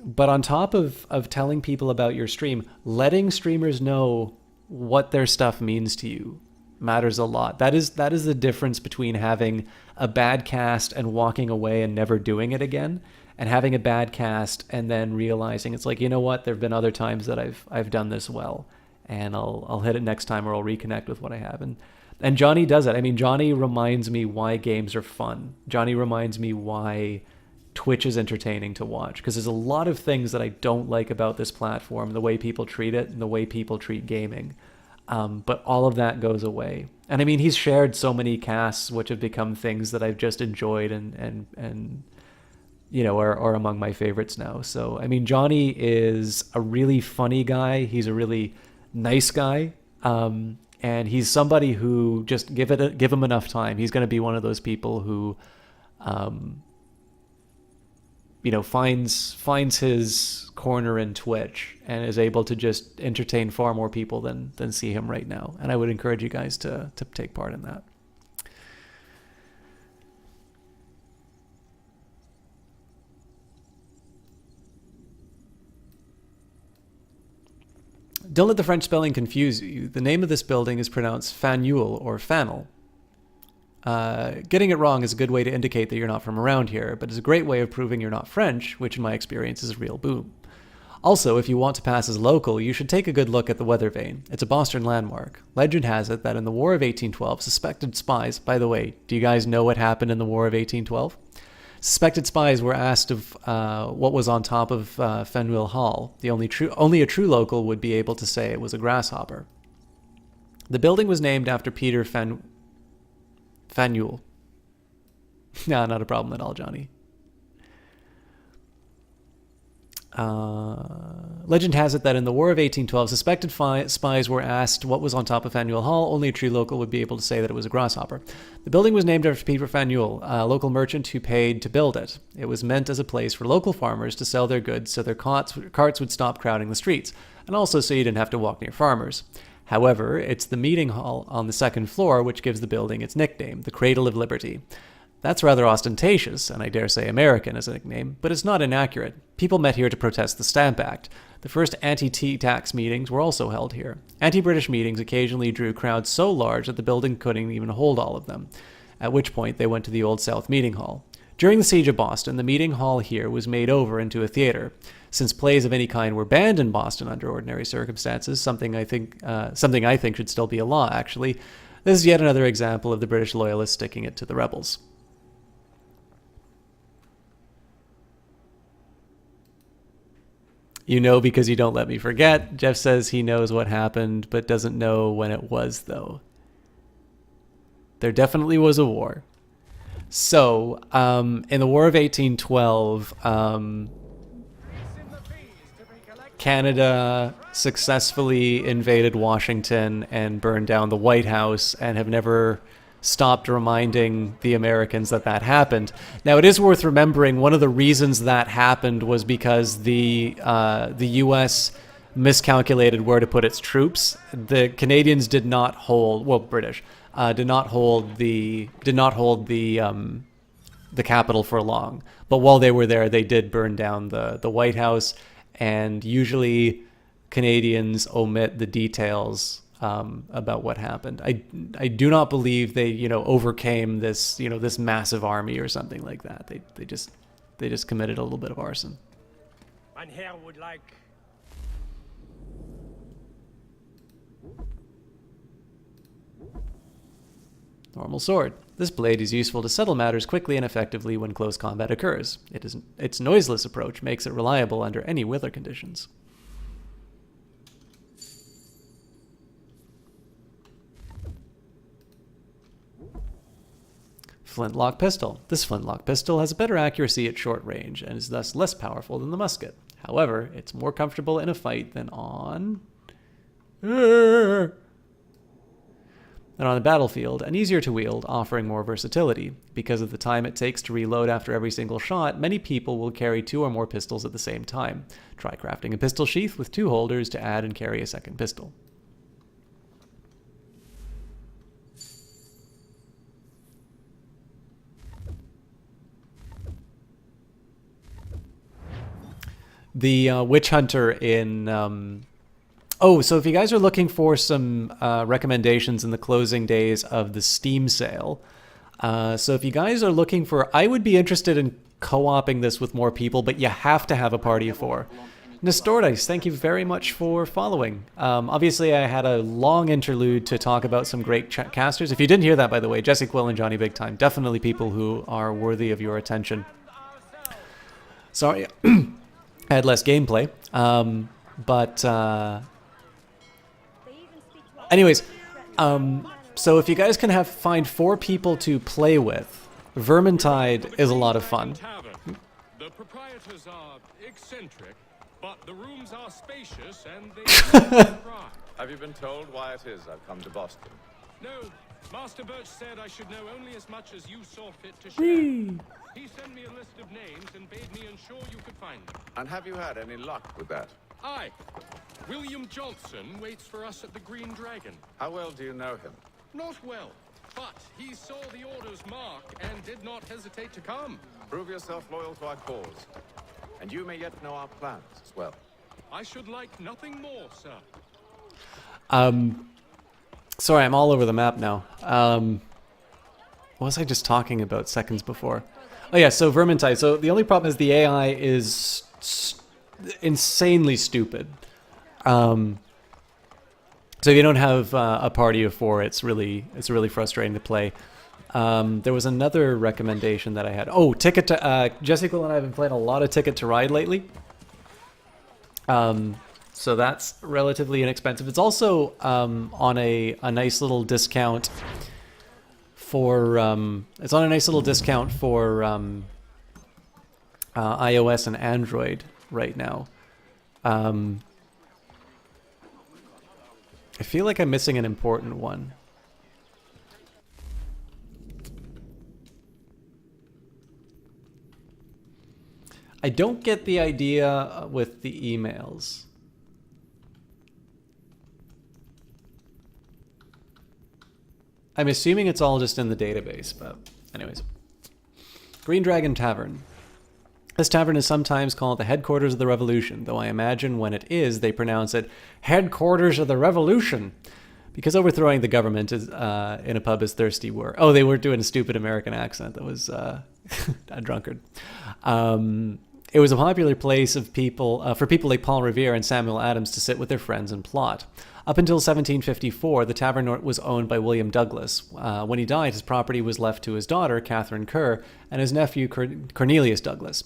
But on top of telling people about your stream, letting streamers know what their stuff means to you matters a lot. That is the difference between having a bad cast and walking away and never doing it again, and having a bad cast and then realizing it's like, you know what, there have been other times that I've done this well, and I'll hit it next time, or I'll reconnect with what I have. And Johnny does it. I mean, Johnny reminds me why games are fun. Johnny reminds me why Twitch is entertaining to watch, because there's a lot of things that I don't like about this platform, the way people treat it and the way people treat gaming. But all of that goes away. And I mean, he's shared so many casts which have become things that I've just enjoyed and are among my favorites now. So, I mean, Johnny is a really funny guy. He's a really nice guy. And he's somebody who, just give him enough time, he's going to be one of those people who, finds his corner in Twitch and is able to just entertain far more people than see him right now. And I would encourage you guys to take part in that. Don't let the French spelling confuse you. The name of this building is pronounced Faneuil or Fanel. Getting it wrong is a good way to indicate that you're not from around here, but it's a great way of proving you're not French, which in my experience is a real boom. Also, if you want to pass as local, you should take a good look at the weather vane. It's a Boston landmark. Legend has it that in the War of 1812, suspected spies... By the way, do you guys know what happened in the War of 1812? Suspected spies were asked of what was on top of Faneuil Hall. Only a true local would be able to say it was a grasshopper. The building was named after Peter Faneuil. No, not a problem at all, Johnny. Legend has it that in the War of 1812, suspected spies were asked what was on top of Faneuil Hall. Only a true local would be able to say that it was a grasshopper. The building was named after Peter Faneuil, a local merchant who paid to build it. It was meant as a place for local farmers to sell their goods so their carts would stop crowding the streets, and also so you didn't have to walk near farmers. However, it's the meeting hall on the second floor which gives the building its nickname, the Cradle of Liberty. That's rather ostentatious, and I dare say American as a nickname, but it's not inaccurate. People met here to protest the Stamp Act. The first anti-tea tax meetings were also held here. Anti-British meetings occasionally drew crowds so large that the building couldn't even hold all of them, at which point they went to the Old South Meeting Hall. During the Siege of Boston, the meeting hall here was made over into a theater. Since plays of any kind were banned in Boston under ordinary circumstances, something I think should still be a law, actually, this is yet another example of the British loyalists sticking it to the rebels. You know because you don't let me forget. Jeff says he knows what happened, but doesn't know when it was, though. There definitely was a war. So, in the War of 1812, Canada successfully invaded Washington and burned down the White House, and have never stopped reminding the Americans that happened. Now, it is worth remembering one of the reasons that happened was because the U.S. miscalculated where to put its troops. The Canadians did not hold, well, British did not hold the capital for long. But while they were there, they did burn down the White House, and usually Canadians omit the details about what happened. I do not believe they, you know, overcame this, you know, this massive army or something like that. They just committed a little bit of arson. Mein Herr would like... Normal sword. This blade is useful to settle matters quickly and effectively when close combat occurs. Its noiseless approach makes it reliable under any weather conditions. Flintlock pistol. This flintlock pistol has a better accuracy at short range and is thus less powerful than the musket. However, it's more comfortable in a fight than on the battlefield and easier to wield, offering more versatility. Because of the time it takes to reload after every single shot, many people will carry 2 or more pistols at the same time. Try crafting a pistol sheath with 2 holders to add and carry a second pistol. The Witch Hunter in... Oh, so if you guys are looking for some recommendations in the closing days of the Steam sale, so if you guys are looking for... I would be interested in co-oping this with more people, but you have to have a party of 4. Nestordice, thank you very much for following. Obviously, I had a long interlude to talk about some great casters. If you didn't hear that, by the way, Jesse Quill and Johnny Big Time, definitely people who are worthy of your attention. Sorry, I had less gameplay, but anyways, so if you guys can find 4 people to play with, Vermintide is a lot of fun. The proprietors are eccentric, but the rooms are spacious and they Have you been told why it is I've come to Boston? No, Master Birch said I should know only as much as you saw fit to share. He sent me a list of names and bade me ensure you could find them. And have you had any luck with that? Aye. William Johnson waits for us at the Green Dragon. How well do you know him? Not well, but he saw the order's mark and did not hesitate to come. Prove yourself loyal to our cause, and you may yet know our plans as well. I should like nothing more, sir. Sorry, I'm all over the map now. What was I just talking about seconds before? Oh yeah, so Vermintide. So the only problem is the AI is insanely stupid. So if you don't have a party of 4, it's really frustrating to play. There was another recommendation that I had. Oh, Ticket to... Jesse Quill and I have been playing a lot of Ticket to Ride lately. So that's relatively inexpensive. It's also on a nice little discount for... it's on a nice little discount for iOS and Android right now. I feel like I'm missing an important one. I don't get the idea with the emails. I'm assuming it's all just in the database, but anyways. Green Dragon Tavern. This tavern is sometimes called the headquarters of the revolution, though I imagine when it is, they pronounce it headquarters of the revolution. Because overthrowing the government is, in a pub is thirsty work. Oh, they were doing a stupid American accent. That was a drunkard. It was a popular place of people for people like Paul Revere and Samuel Adams to sit with their friends and plot. Up until 1754, the tavern was owned by William Douglas. When he died, his property was left to his daughter, Catherine Kerr, and his nephew, Cornelius Douglas.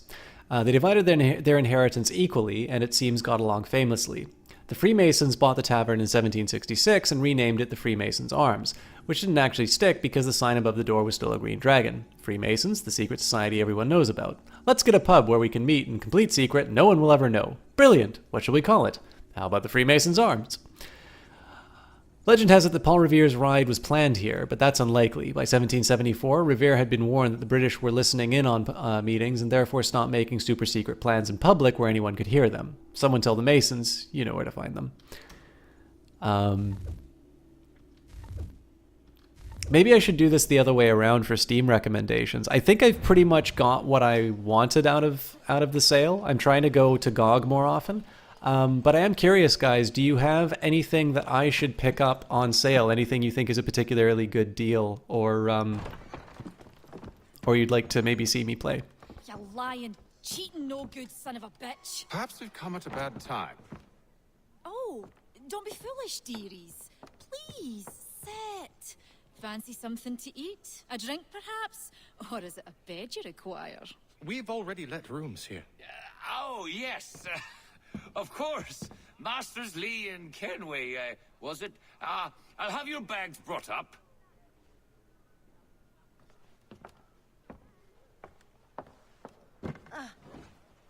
They divided their inheritance equally, and it seems got along famously. The Freemasons bought the tavern in 1766 and renamed it the Freemasons' Arms, which didn't actually stick because the sign above the door was still a green dragon. Freemasons, the secret society everyone knows about. Let's get a pub where we can meet in complete secret, no one will ever know. Brilliant! What shall we call it? How about the Freemasons' Arms? Legend has it that Paul Revere's ride was planned here, but that's unlikely. By 1774, Revere had been warned that the British were listening in on meetings and therefore stopped making super-secret plans in public where anyone could hear them. Someone tell the Masons, you know where to find them. Maybe I should do this the other way around for Steam recommendations. I think I've pretty much got what I wanted out of the sale. I'm trying to go to GOG more often. But I am curious, guys, do you have anything that I should pick up on sale? Anything you think is a particularly good deal, or you'd like to maybe see me play? You lying, cheating, no good son of a bitch. Perhaps we've come at a bad time. Oh, don't be foolish, dearies. Please, sit. Fancy something to eat? A drink, perhaps? Or is it a bed you require? We've already let rooms here. Oh, yes. Of course. Masters Lee and Kenway, was it? I'll have your bags brought up.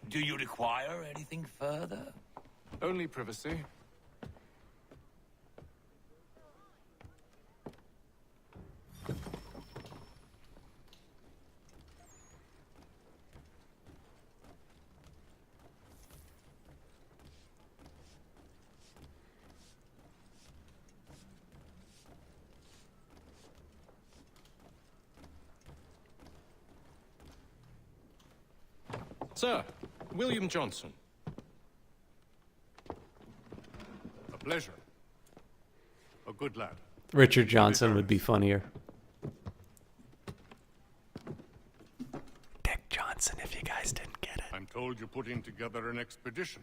Do you require anything further? Only privacy. Sir, William Johnson. A pleasure. A good lad. Richard Johnson would be funnier. Dick Johnson, if you guys didn't get it. I'm told you're putting together an expedition.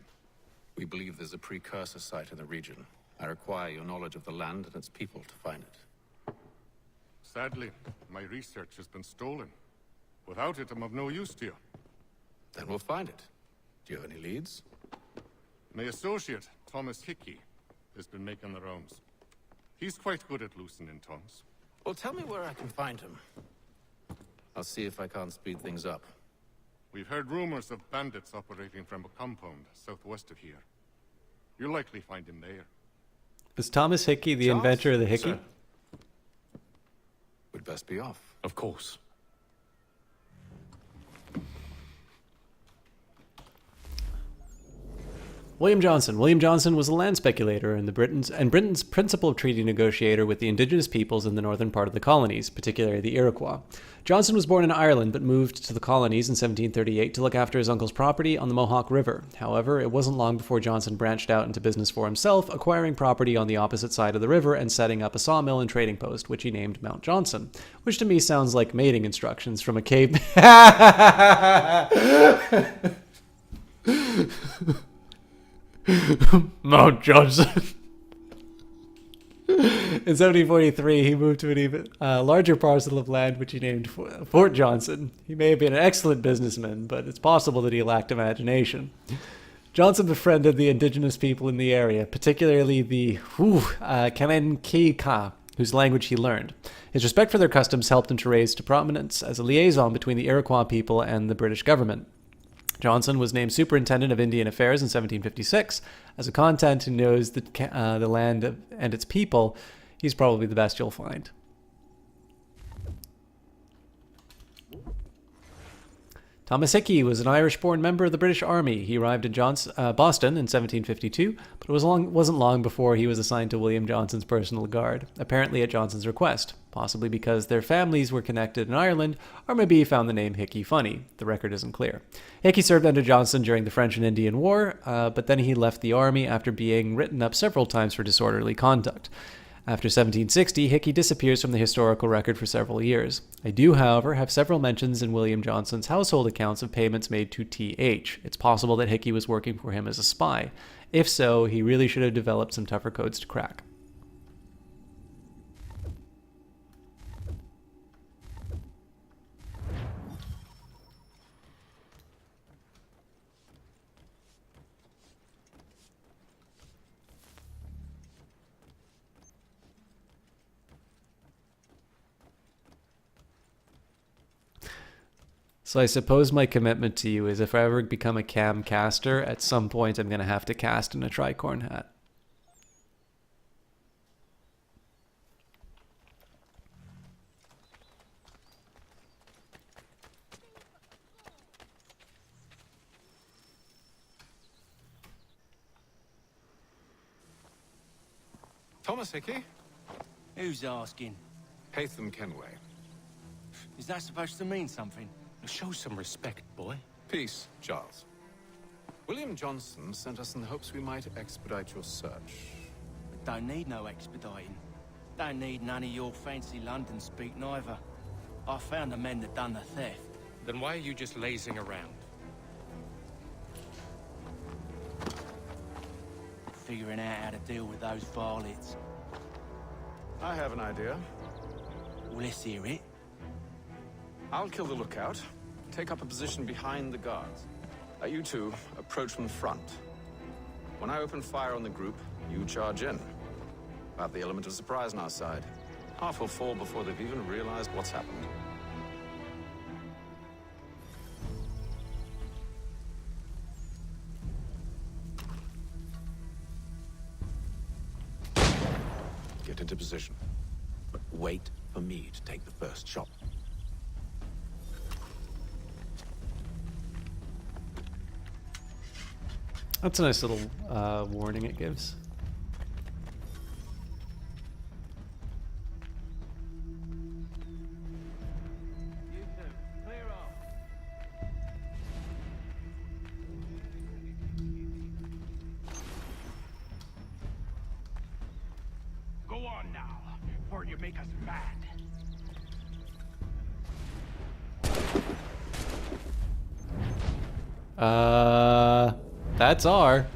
We believe there's a precursor site in the region. I require your knowledge of the land and its people to find it. Sadly, my research has been stolen. Without it, I'm of no use to you. Then we'll find it. Do you have any leads? My associate, Thomas Hickey, has been making the rounds. He's quite good at loosening tongues. Well, tell me where I can find him. I'll see if I can't speed things up. We've heard rumors of bandits operating from a compound southwest of here. You'll likely find him there. Is Thomas Hickey the inventor of the Hickey? Sir. We'd best be off. Of course. William Johnson. William Johnson was a land speculator and Britain's principal treaty negotiator with the indigenous peoples in the northern part of the colonies, particularly the Iroquois. Johnson was born in Ireland but moved to the colonies in 1738 to look after his uncle's property on the Mohawk River. However, it wasn't long before Johnson branched out into business for himself, acquiring property on the opposite side of the river and setting up a sawmill and trading post, which he named Mount Johnson, which to me sounds like mating instructions from a cave. Mount Johnson. In 1743, he moved to an even larger parcel of land, which he named Fort Johnson. He may have been an excellent businessman, but it's possible that he lacked imagination. Johnson befriended the indigenous people in the area, particularly the Kamenkika, whose language he learned. His respect for their customs helped him to rise to prominence as a liaison between the Iroquois people and the British government. Johnson was named Superintendent of Indian Affairs in 1756. As a content who knows the land and its people, he's probably the best you'll find. Thomas Hickey was an Irish-born member of the British Army. He arrived in Boston in 1752, but it wasn't long before he was assigned to William Johnson's personal guard, apparently at Johnson's request, possibly because their families were connected in Ireland, or maybe he found the name Hickey funny. The record isn't clear. Hickey served under Johnson during the French and Indian War, but then he left the army after being written up several times for disorderly conduct. After 1760, Hickey disappears from the historical record for several years. I do, however, have several mentions in William Johnson's household accounts of payments made to T.H. It's possible that Hickey was working for him as a spy. If so, he really should have developed some tougher codes to crack. So I suppose my commitment to you is if I ever become a cam caster, at some point I'm going to have to cast in a tricorn hat. Thomas Hickey? Who's asking? Haytham Kenway. Is that supposed to mean something? Show some respect, boy. Peace, Charles. William Johnson sent us in the hopes we might expedite your search. Don't need no expediting. Don't need none of your fancy London speak neither. I found the men that done the theft. Then why are you just lazing around? Figuring out how to deal with those varlets. I have an idea. Well, let's hear it. I'll kill the lookout, take up a position behind the guards. You two approach from the front. When I open fire on the group, you charge in. We'll have the element of surprise on our side. Half will fall before they've even realized what's happened. Get into position. But wait for me to take the first shot. That's a nice little warning it gives. Go on now, or you make us mad. That's R.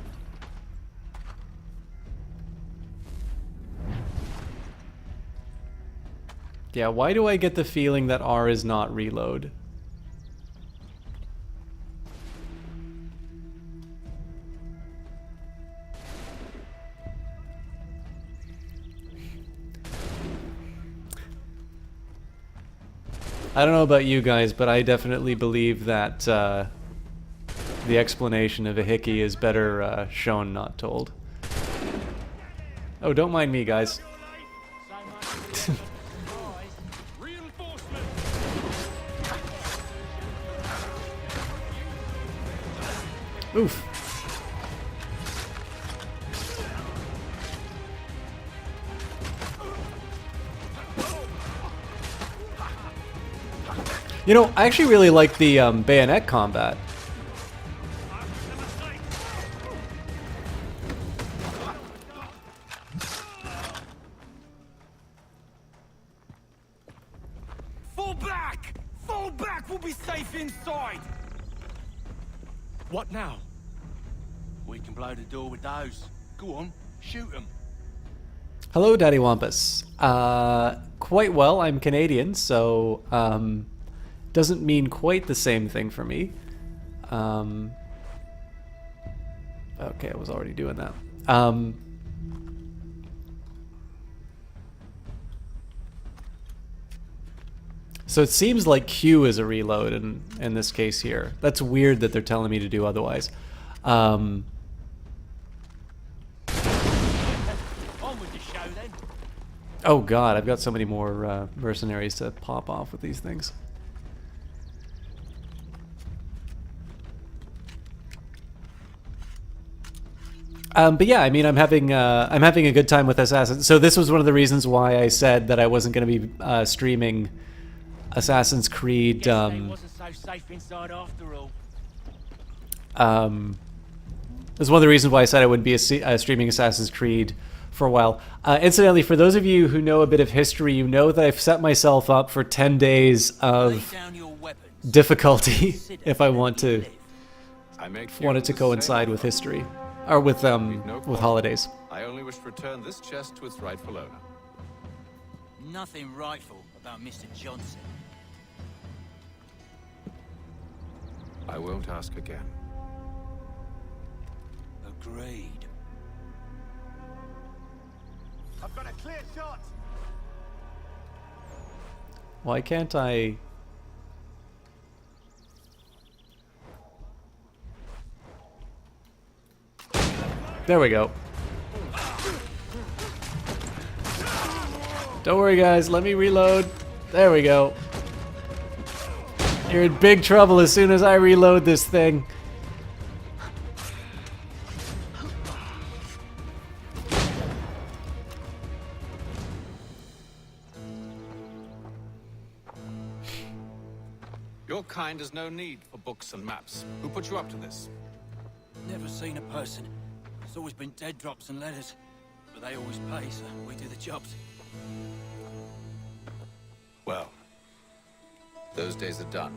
Yeah, why do I get the feeling that R is not reload? I don't know about you guys, but I definitely believe that the explanation of a hickey is better shown, not told. Oh, don't mind me, guys. Oof. You know, I actually really like the bayonet combat. Fall back! Fall back! We'll be safe inside! What now? We can blow the door with those. Go on, shoot them. Hello, Daddy Wampus. Quite well. I'm Canadian, so doesn't mean quite the same thing for me. Okay, I was already doing that. So it seems like Q is a reload in this case here. That's weird that they're telling me to do otherwise. On with the show then. Oh god, I've got so many more mercenaries to pop off with these things. But yeah, I mean, I'm having a good time with Assassin's. So this was one of the reasons why I said that I wasn't going to be streaming Assassin's Creed. Wasn't so safe inside after all. This is one of the reasons why I said I wouldn't be streaming Assassin's Creed for a while. Incidentally, for those of you who know a bit of history, you know that I've set myself up for 10 days of difficulty if I want it to coincide with history. Or with holidays. I only wish to return this chest to its rightful owner. Nothing rightful about Mr. Johnson. I won't ask again. Agreed. I've got a clear shot. Why can't I... There we go. Don't worry, guys. Let me reload. There we go. You're in big trouble as soon as I reload this thing. Your kind has no need for books and maps. Who put you up to this? Never seen a person. It's always been dead drops and letters. But they always pay, so we do the jobs. Well, those days are done.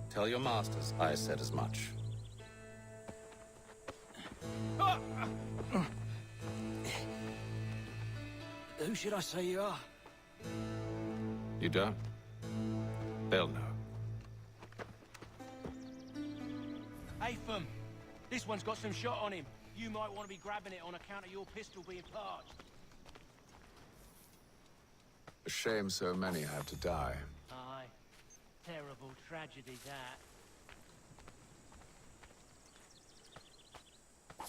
Tell your masters I said as much. Who should I say you are? You don't? They'll know. Atham, this one's got some shot on him. You might want to be grabbing it on account of your pistol being parched. A shame so many had to die. Aye. Terrible tragedy, that.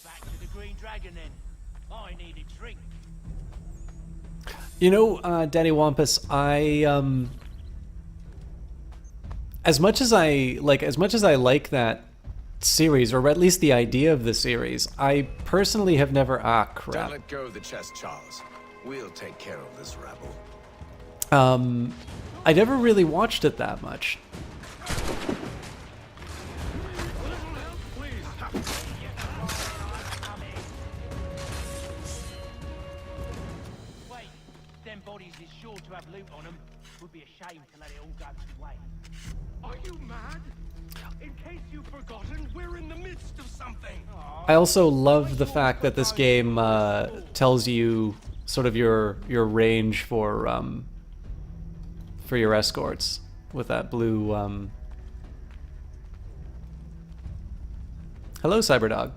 Back to the Green Dragon, then. I need a drink. You know, Danny Wampus, as much as I like that series, or at least the idea of the series, I personally have never. Crap. Don't let go of the chest, Charles. We'll take care of this rabble. I never really watched it that much. Wait, them bodies is sure to have loot on them. Would be a shame to let it all go to waste. Are you mad? In case you've forgotten, we're in the midst of something. I also love the fact that this game tells you sort of your range for your escorts with that blue. Hello, Cyberdog.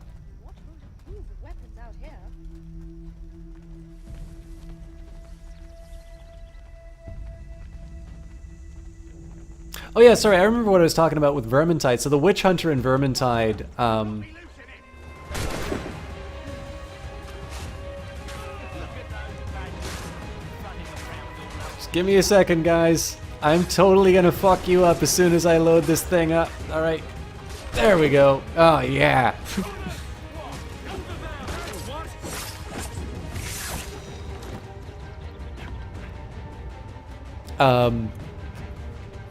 Oh yeah, sorry, I remember what I was talking about with Vermintide. So the Witch Hunter in Vermintide, just give me a second, guys. I'm totally gonna fuck you up as soon as I load this thing up. Alright, there we go. Oh yeah.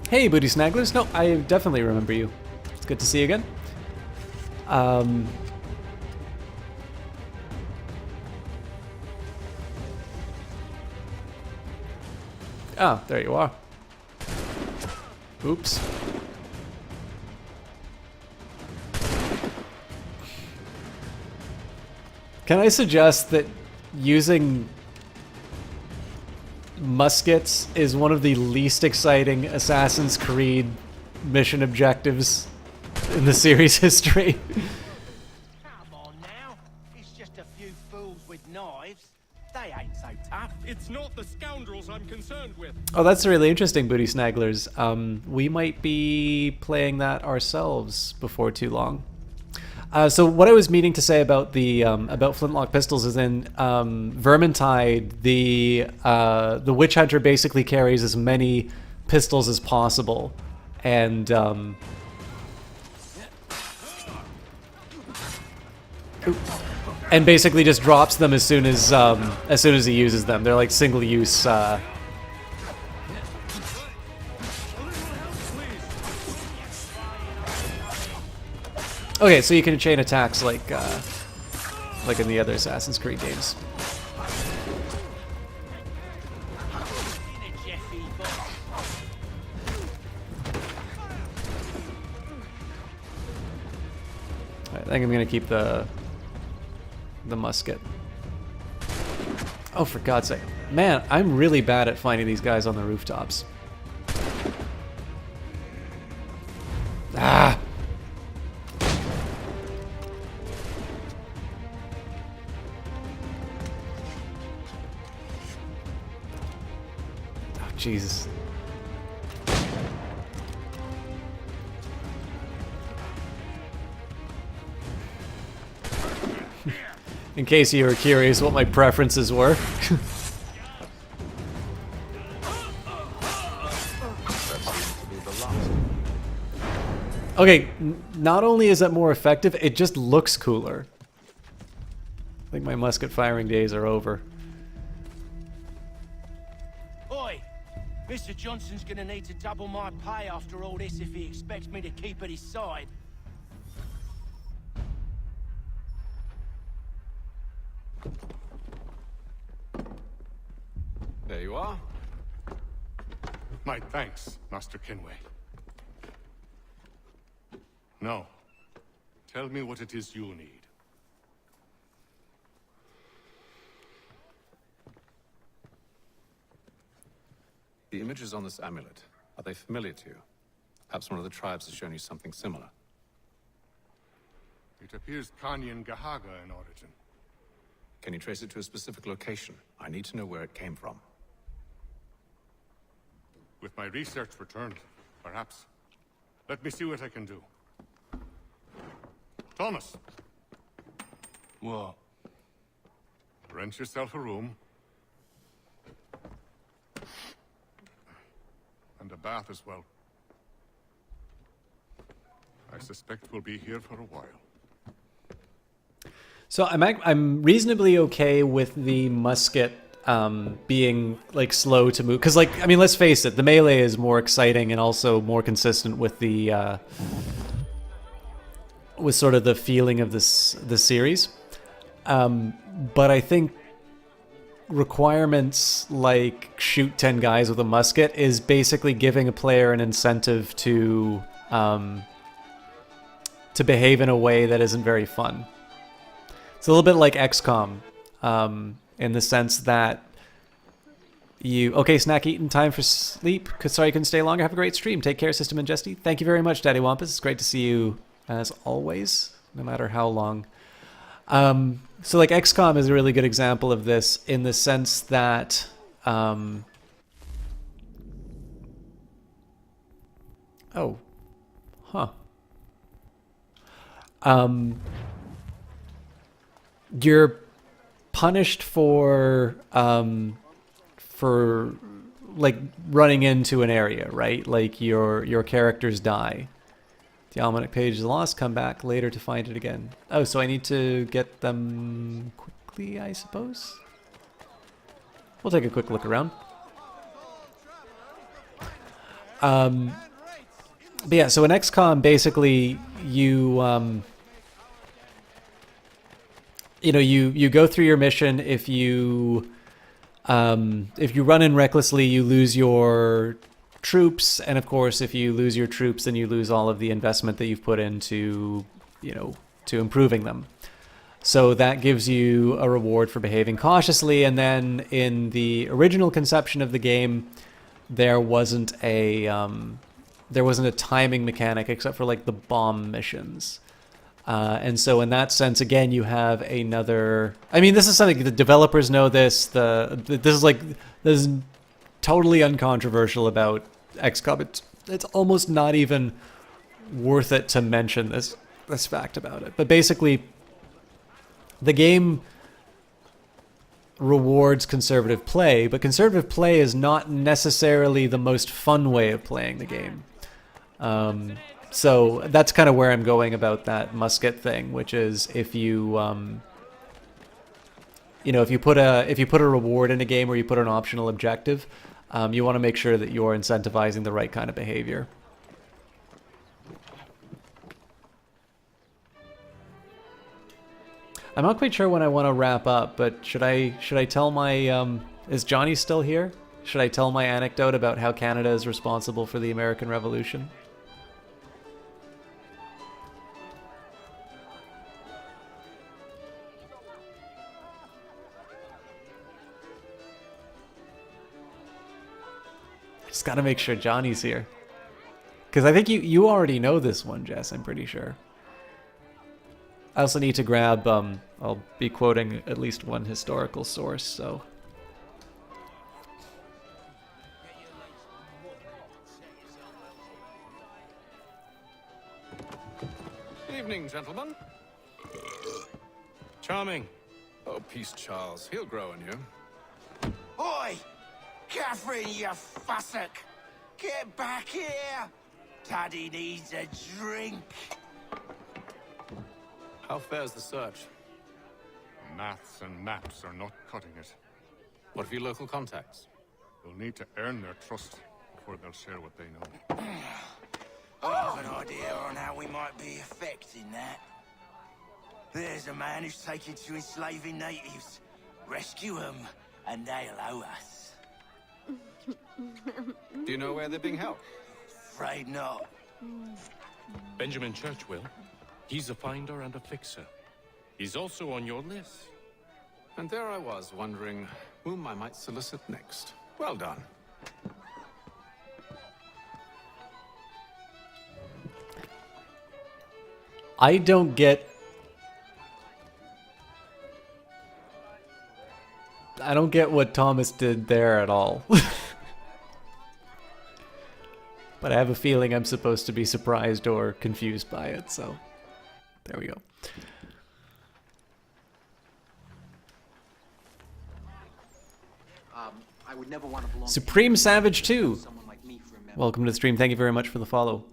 Hey, Booty Snagglers. No, I definitely remember you. It's good to see you again. Ah, there you are. Oops. Can I suggest that using muskets is one of the least exciting Assassin's Creed mission objectives in the series history? Come on now. It's just a few fools with knives. They ain't so tough. It's not the scoundrels I'm concerned with. Oh, that's really interesting, Booty Snagglers. We might be playing that ourselves before too long. So what I was meaning to say about the about flintlock pistols is in Vermintide, the Witch Hunter basically carries as many pistols as possible, and basically just drops them as soon as he uses them. They're like single use. Okay, so you can chain attacks like in the other Assassin's Creed games. I think I'm gonna keep the musket. Oh, for God's sake. Man, I'm really bad at finding these guys on the rooftops. Ah! Jesus. In case you were curious what my preferences were. Okay, not only is that more effective, it just looks cooler. I think my musket firing days are over. Oi! Mr. Johnson's gonna need to double my pay after all this if he expects me to keep at his side. My thanks, Master Kenway. Now, tell me what it is you need. The images on this amulet, are they familiar to you? Perhaps one of the tribes has shown you something similar. It appears Kanyan Gahaga in origin. Can you trace it to a specific location? I need to know where it came from. With my research returned, perhaps. Let me see what I can do. Thomas! What? Rent yourself a room. And a bath as well. I suspect we'll be here for a while. So I'm reasonably okay with the musket being like slow to move, because like, I mean, let's face it, the melee is more exciting and also more consistent with the with sort of the feeling of the series. But I think requirements like shoot 10 guys with a musket is basically giving a player an incentive to behave in a way that isn't very fun. It's a little bit like XCOM, in the sense that okay, Snack Eaten, time for sleep. Sorry you couldn't stay longer. Have a great stream. Take care, System and Jesty. Thank you very much, Daddy Wampus. It's great to see you as always, no matter how long. So like XCOM is a really good example of this in the sense that you're punished for like running into an area, right? Like your characters die. The almanac page is lost. Come back later to find it again. Oh, so I need to get them quickly, I suppose? We'll take a quick look around. But yeah, so in XCOM, basically, you you go through your mission. If you run in recklessly, you lose your troops, and of course, if you lose your troops, then you lose all of the investment that you've put into, to improving them. So that gives you a reward for behaving cautiously. And then in the original conception of the game, there wasn't a timing mechanic except for like the bomb missions. And so in that sense, again, you have another... I mean, this is something the developers know this. This is totally uncontroversial about XCOM. It's almost not even worth it to mention this fact about it. But basically, the game rewards conservative play, but conservative play is not necessarily the most fun way of playing the game. So that's kind of where I'm going about that musket thing, which is if you if you put a reward in a game or you put an optional objective, you want to make sure that you're incentivizing the right kind of behavior. I'm not quite sure when I want to wrap up, but should I tell my is Johnny still here? Should I tell my anecdote about how Canada is responsible for the American Revolution? Just gotta make sure Johnny's here. Because I think you already know this one, Jess, I'm pretty sure. I also need to grab, I'll be quoting at least one historical source, so... Evening, gentlemen. Charming. Oh, peace, Charles. He'll grow in you. Oi! Catherine, you fussock! Get back here! Daddy needs a drink. How fares the search? Maths and maps are not cutting it. What of your local contacts? You'll need to earn their trust before they'll share what they know. I have an idea on how we might be affecting that. There's a man who's taken to enslaving natives. Rescue them, and they'll owe us. Do you know where they're being held? Afraid not. Benjamin Church will. He's a finder and a fixer. He's also on your list. And there I was, wondering whom I might solicit next. Well done. I don't get what Thomas did there at all. But I have a feeling I'm supposed to be surprised or confused by it, so there we go. I would never want to belong Supreme Savage 2. Welcome to the stream. Thank you very much for the follow.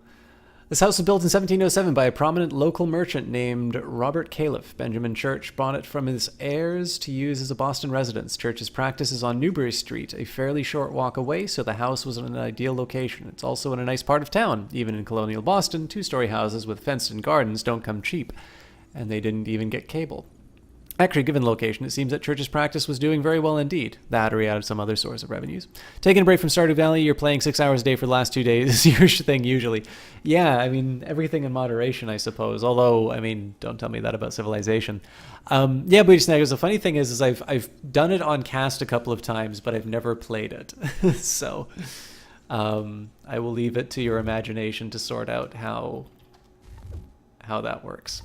This house was built in 1707 by a prominent local merchant named Robert Califf. Benjamin Church bought it from his heirs to use as a Boston residence. Church's practice is on Newbury Street, a fairly short walk away, so the house was in an ideal location. It's also in a nice part of town. Even in colonial Boston, two-story houses with fenced-in gardens don't come cheap, and they didn't even get cable. Actually, given the location, it seems that Church's practice was doing very well indeed. That or he added some other source of revenues. Taking a break from Stardew Valley, you're playing 6 hours a day for the last 2 days is your thing usually. Yeah, I mean, everything in moderation, I suppose. Although, I mean, don't tell me that about Civilization. Yeah, Booty Snaggers, the funny thing is I've done it on cast a couple of times, but I've never played it. So, I will leave it to your imagination to sort out how that works.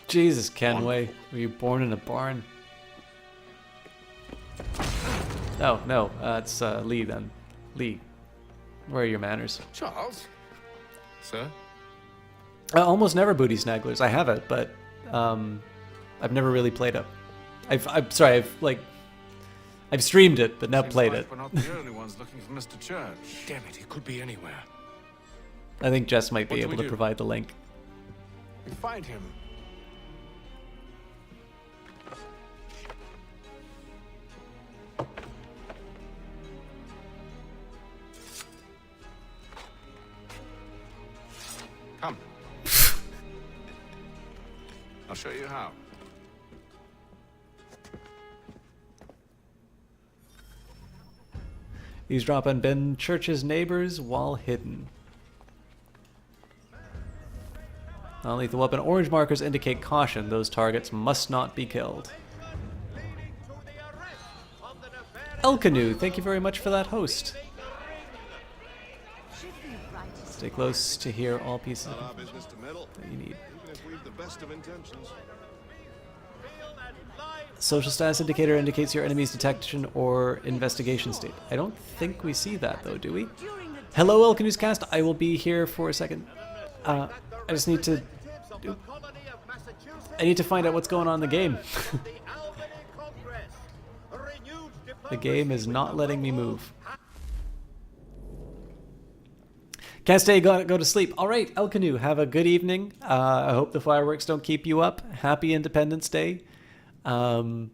Jesus, Kenway, were you born in a barn? Oh, no, it's Lee then. Lee, where are your manners? Charles? Sir? Almost never Booty Snagglers. I have it, but I've never really played it. I've streamed it, but not played it. We're not the only ones looking for Mr. Church. Damn it, he could be anywhere. I think Jess might be What do able we to do? provide the link. We find him. Come. I'll show you how. Eavesdrop on Ben Church's neighbors while hidden. Non-lethal weapon. Orange markers indicate caution. Those targets must not be killed. Elkanu, thank you very much for that host. Stay close to hear all pieces of that you need. Social status indicator indicates your enemy's detection or investigation state. I don't think we see that though, do we? Hello, Elkanu's cast. I will be here for a second. I just need to... I need to find out what's going on in the game. The game is not letting me move. Can't stay, go to sleep. All right, Elkanu, have a good evening. I hope the fireworks don't keep you up. Happy Independence Day. The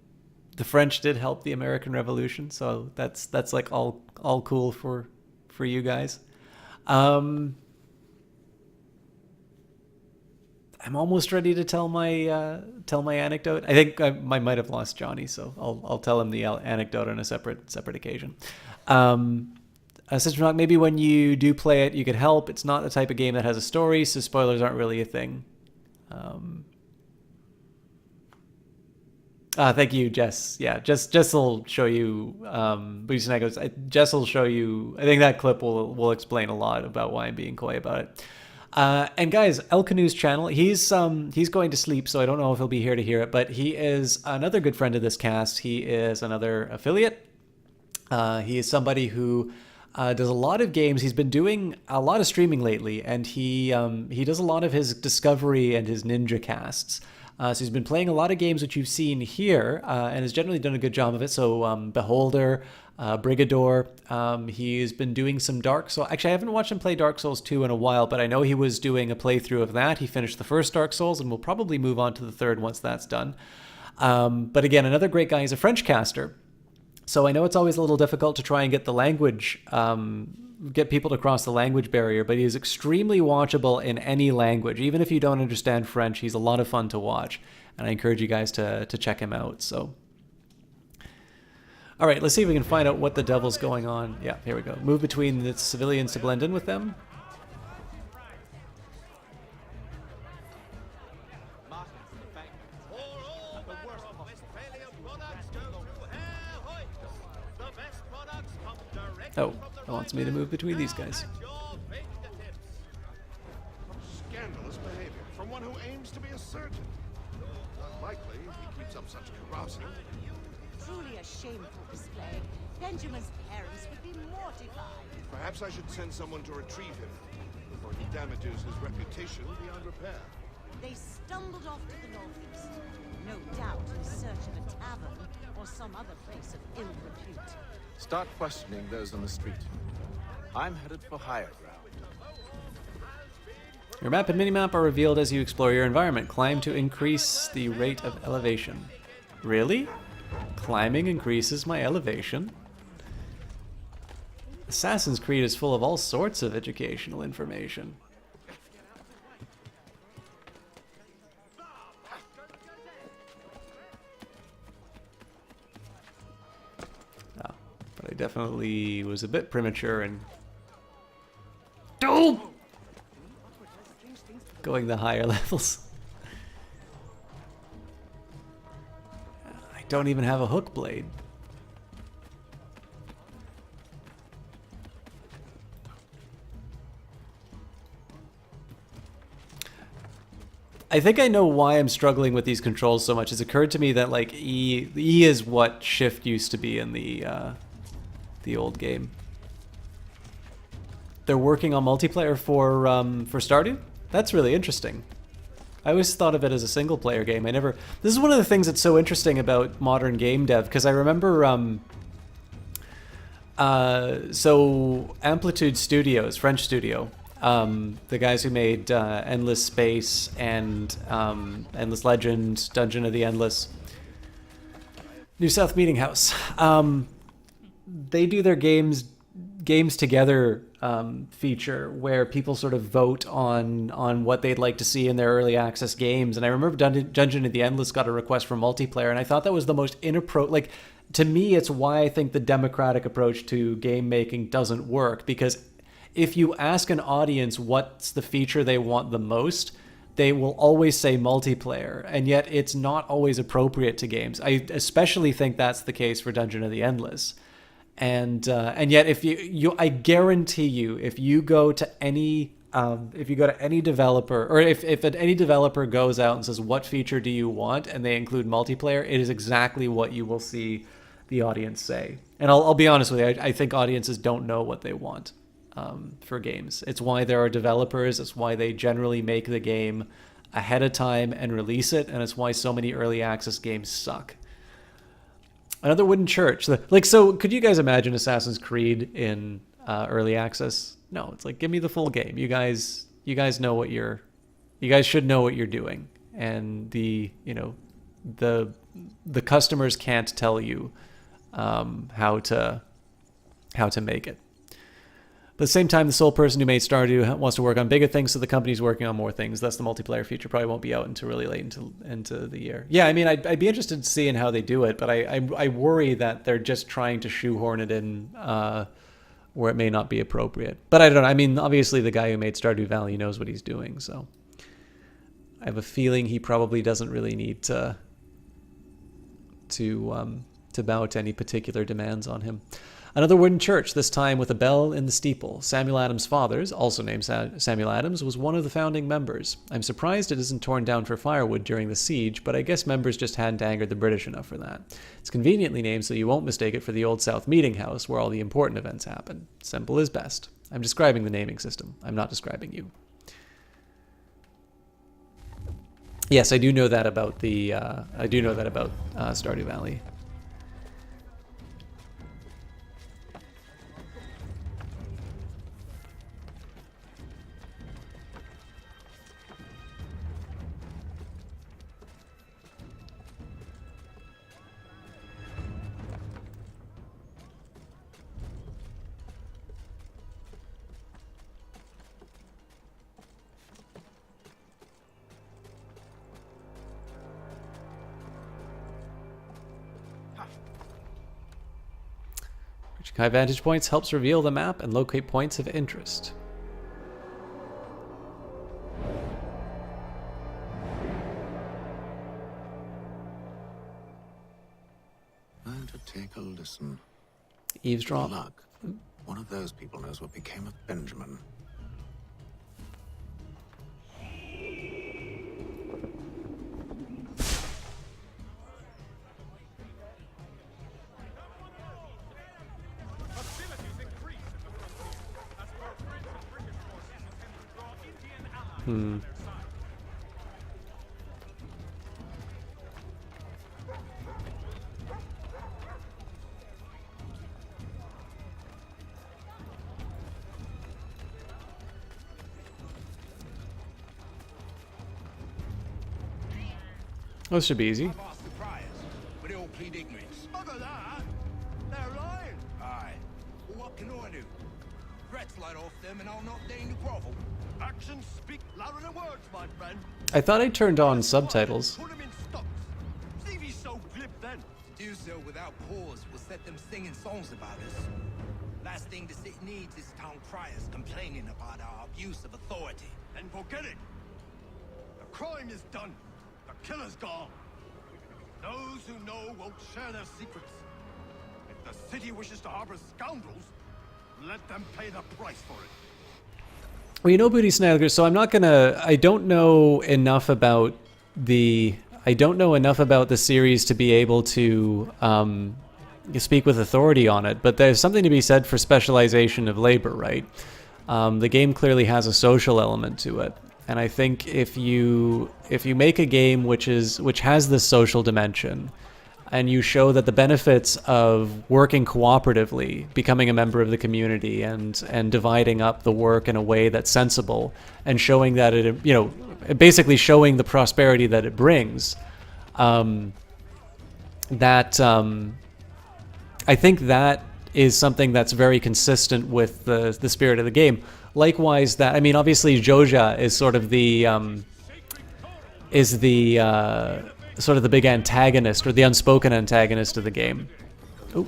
French did help the American Revolution, so that's like all cool for you guys. I'm almost ready to tell my anecdote. I think I might have lost Johnny, so I'll tell him the anecdote on a separate occasion. Sister Knock, maybe when you do play it, you could help. It's not the type of game that has a story, so spoilers aren't really a thing. Thank you, Jess. Yeah, Jess will show you. Jess will show you. I think that clip will explain a lot about why I'm being coy about it. And guys, Elkanu's channel, he's going to sleep, so I don't know if he'll be here to hear it, but he is another good friend of this cast. He is another affiliate. He is somebody who does a lot of games. He's been doing a lot of streaming lately, and he does a lot of his Discovery and his Ninja casts. So he's been playing a lot of games which you've seen here, and has generally done a good job of it. So Beholder, Brigador, he's been doing some Dark Souls. Actually, I haven't watched him play Dark Souls 2 in a while, but I know he was doing a playthrough of that. He finished the first Dark Souls, and we'll probably move on to the third once that's done. But again, another great guy. He's a French caster. So I know it's always a little difficult to try and get the language, get people to cross the language barrier, but he's extremely watchable in any language. Even if you don't understand French, he's a lot of fun to watch. And I encourage you guys to check him out. So, all right, let's see if we can find out what the devil's going on. Yeah, here we go. Move between the civilians to blend in with them. Oh, it wants me to move between these guys. Scandalous behavior from one who aims to be a surgeon. Unlikely if he keeps up such ferocity. Truly a shameful display. Benjamin's parents would be mortified. Perhaps I should send someone to retrieve him before he damages his reputation beyond repair. They stumbled off to the northeast, no doubt in search of a tavern or some other place of ill repute. Start questioning those on the street. I'm headed for higher ground. Your map and minimap are revealed as you explore your environment. Climb to increase the rate of elevation. Really? Climbing increases my elevation? Assassin's Creed is full of all sorts of educational information. But I definitely was a bit premature in going the higher levels. I don't even have a hook blade. I think I know why I'm struggling with these controls so much. It's occurred to me that like E is what shift used to be in the old game. They're working on multiplayer for Stardew? That's really interesting. I always thought of it as a single player game. This is one of the things that's so interesting about modern game dev, because I remember so Amplitude Studios, French studio, the guys who made Endless Space and Endless Legend, Dungeon of the Endless, New South Meeting House. They do their games together feature where people sort of vote on what they'd like to see in their early access games. And I remember Dungeon of the Endless got a request for multiplayer, and I thought that was the most inappropriate. Like, to me, it's why I think the democratic approach to game making doesn't work, because if you ask an audience what's the feature they want the most, they will always say multiplayer, and yet it's not always appropriate to games. I especially think that's the case for Dungeon of the Endless. And yet, if I guarantee you, if you go to any developer, or if any developer goes out and says, what feature do you want, and they include multiplayer, it is exactly what you will see the audience say. And I'll be honest with you, I think audiences don't know what they want for games. It's why there are developers. It's why they generally make the game ahead of time and release it, and it's why so many early access games suck. Another wooden church. So could you guys imagine Assassin's Creed in early access? No, it's like, give me the full game. You guys know what you guys should know what you're doing. And the customers can't tell you how to make it. But at the same time, the sole person who made Stardew wants to work on bigger things, so the company's working on more things. Thus, the multiplayer feature probably won't be out until really late into the year. Yeah, I mean, I'd be interested in seeing how they do it, but I worry that they're just trying to shoehorn it in where it may not be appropriate. But I don't know. I mean, obviously, the guy who made Stardew Valley knows what he's doing, so I have a feeling he probably doesn't really need to bow to any particular demands on him. Another wooden church, this time with a bell in the steeple. Samuel Adams' father, also named Samuel Adams, was one of the founding members. I'm surprised it isn't torn down for firewood during the siege, but I guess members just hadn't angered the British enough for that. It's conveniently named so you won't mistake it for the Old South Meeting House, where all the important events happen. Simple is best. I'm describing the naming system. I'm not describing you. Yes, I do know that about Stardew Valley. Reaching high vantage points helps reveal the map and locate points of interest. And to take a listen. Eavesdrop. Luck. One of those people knows what became of Benjamin. Hmm. This should be easy. But they all plead ignorance. Bugger that! They're lying! Aye. Well, what can I do? Threats light off them and I'll not deign to grovel. Actions speak louder than words, my friend. I thought I turned on subtitles. Put him in stocks. See if he's so glib then. To do so without pause will set them singing songs about us. Last thing the city needs is town criers complaining about our abuse of authority. Then forget it. The crime is done. The killer's gone. Those who know won't share their secrets. If the city wishes to harbor scoundrels, let them pay the price for it. Well, you know, Booty Snagger, so I'm not gonna... I don't know enough about the series to be able to speak with authority on it, but there's something to be said for specialization of labor, right? The game clearly has a social element to it, and I think if you make a game which has this social dimension, and you show that the benefits of working cooperatively, becoming a member of the community, and dividing up the work in a way that's sensible, and showing that it, you know, basically showing the prosperity that it brings, I think that is something that's very consistent with the spirit of the game. Likewise, that, I mean, obviously Joja is sort of the sort of the big antagonist, or the unspoken antagonist of the game. Ooh.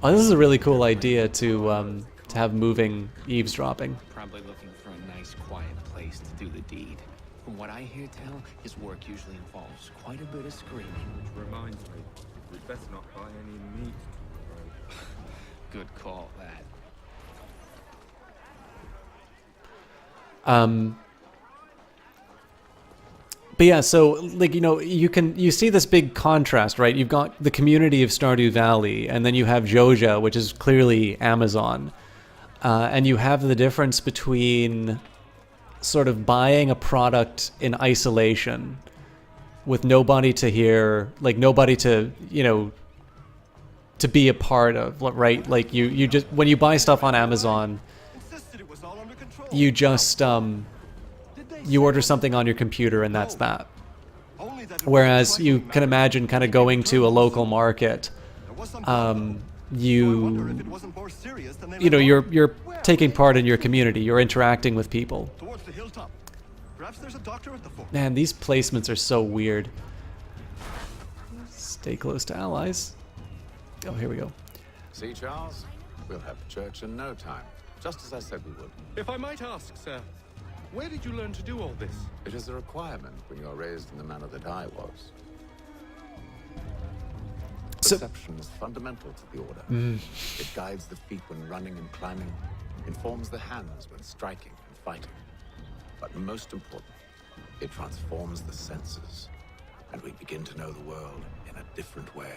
Oh, this is a really cool idea to have moving eavesdropping. Probably looking for a nice, quiet place to do the deed. From what I hear tell, his work usually involves quite a bit of screaming. Which reminds me, we'd best not buy any meat. Good call, that. But yeah, so like, you know, you see this big contrast, right? You've got the community of Stardew Valley, and then you have Joja, which is clearly Amazon, and you have the difference between sort of buying a product in isolation with nobody to hear, like nobody to, you know, to be a part of, right? Like you just, when you buy stuff on Amazon, you just you order something on your computer and that's that. Whereas you can imagine kind of going to a local market, you know, you're taking part in your community, you're interacting with people. Man, these placements are so weird. Stay close to allies. Oh, here we go. See, Charles? We'll have church in no time. Just as I said we would. If I might ask, sir, where did you learn to do all this? It is a requirement when you are raised in the manner that I was. Perception is fundamental to the order. It guides the feet when running and climbing, informs the hands when striking and fighting. But most important, it transforms the senses, and we begin to know the world in a different way.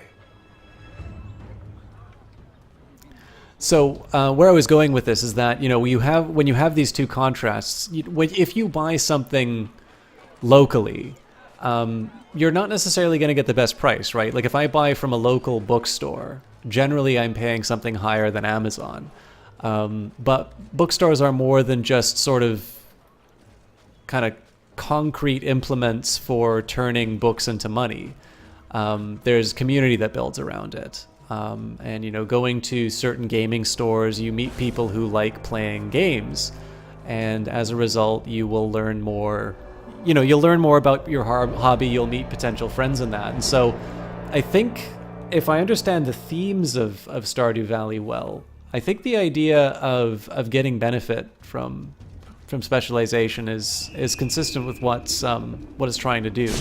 So where I was going with this is that, you know, when you have these two contrasts, if you buy something locally, you're not necessarily going to get the best price, right? Like if I buy from a local bookstore, generally I'm paying something higher than Amazon. But bookstores are more than just sort of kind of concrete implements for turning books into money. There's community that builds around it. And, you know, going to certain gaming stores, you meet people who like playing games. And as a result, you will learn more, you know, you'll learn more about your hobby, you'll meet potential friends in that. And so I think if I understand the themes of Stardew Valley well, I think the idea of getting benefit from specialization is consistent with what it's trying to do.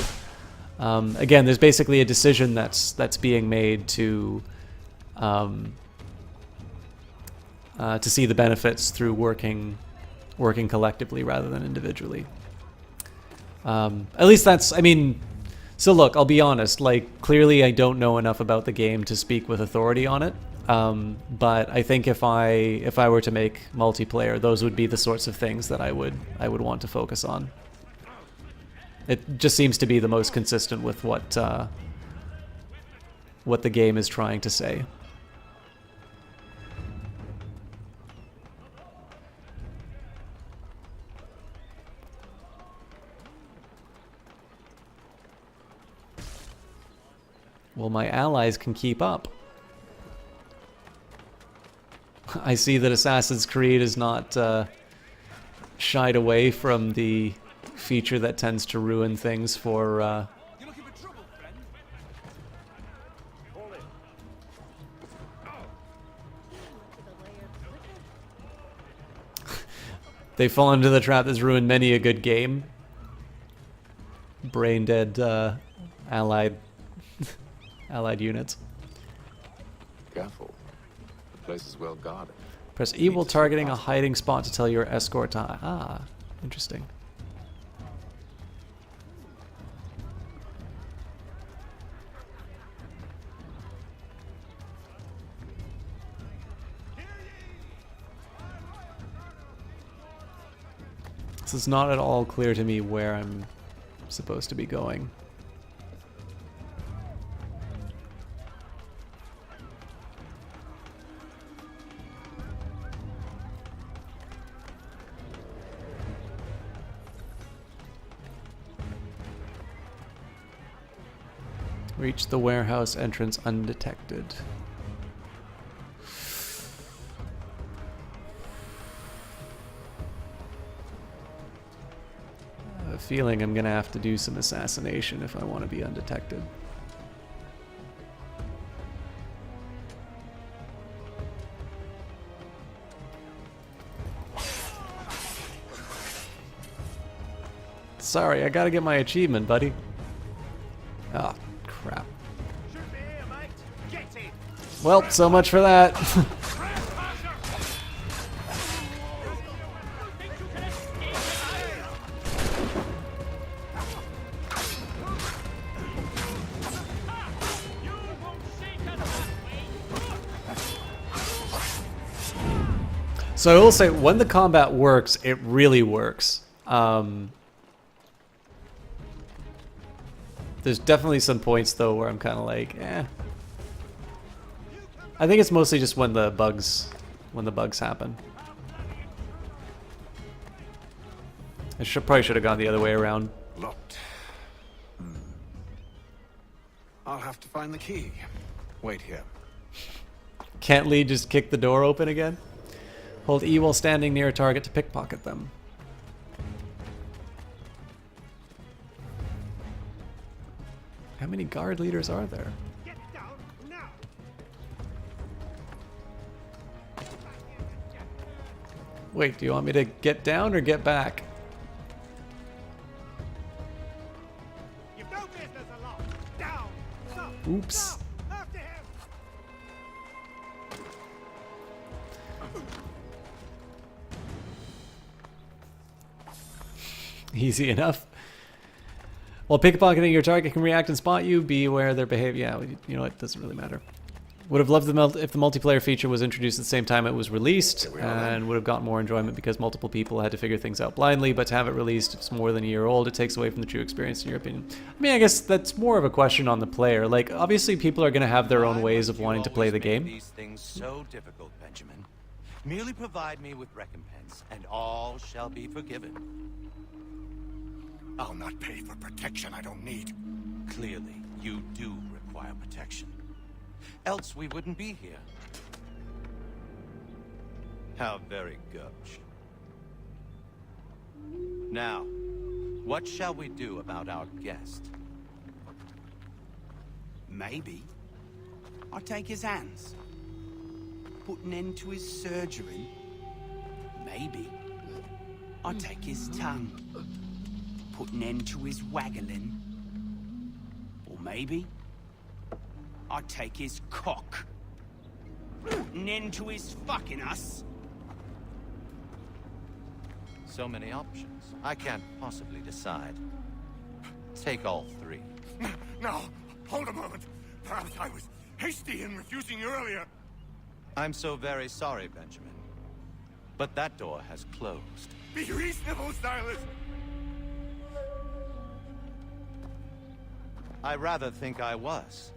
Again, there's basically a decision that's being made to see the benefits through working collectively rather than individually. At least that's, I mean, so look, I'll be honest, like, clearly I don't know enough about the game to speak with authority on it. But I think if I were to make multiplayer, those would be the sorts of things that I would want to focus on. It just seems to be the most consistent with what the game is trying to say. Well, my allies can keep up. I see that Assassin's Creed is not shied away from the feature that tends to ruin things for they fall into the trap that's ruined many a good game. Brain dead allied units. Careful. The place is well guarded. Press E while targeting a hiding spot to tell your escort to... Ah, interesting. This is not at all clear to me where I'm supposed to be going. Reach the warehouse entrance undetected. I have a feeling I'm gonna have to do some assassination if I want to be undetected. Sorry, I gotta get my achievement, buddy. Ah, crap. Well, so much for that. So I will say, when the combat works, it really works. There's definitely some points though where I'm kind of like, eh. I think it's mostly just when the bugs happen. I probably should have gone the other way around. Locked. I'll have to find the key. Wait here. Can't Lee just kick the door open again? Hold E while standing near a target to pickpocket them. How many guard leaders are there? Wait, do you want me to get down or get back? Oops. Easy enough. While pickpocketing, your target can react and spot you. Be aware of their behavior. Yeah, you know, it doesn't really matter. Would have loved if the multiplayer feature was introduced at the same time it was released, and would have gotten more enjoyment because multiple people had to figure things out blindly, but to have it released, it's more than a year old, it takes away from the true experience in your opinion. I mean, I guess that's more of a question on the player. Like, obviously people are going to have their own ways of wanting to play the game. These things so difficult, Benjamin. Merely provide me with recompense, and all shall be forgiven. I'll not pay for protection I don't need. Clearly, you do require protection. Else we wouldn't be here. How very gauche. Now, What shall we do about our guest? Maybe I take his hands, put an end to his surgery. Maybe I take his tongue, put an end to his waggling. Or maybe I take his cock, put an end to his fucking us. So many options. I can't possibly decide. Take all three. Now, hold a moment. Perhaps I was hasty in refusing you earlier. I'm so very sorry, Benjamin. But that door has closed. Be reasonable, Silas. I rather think I was.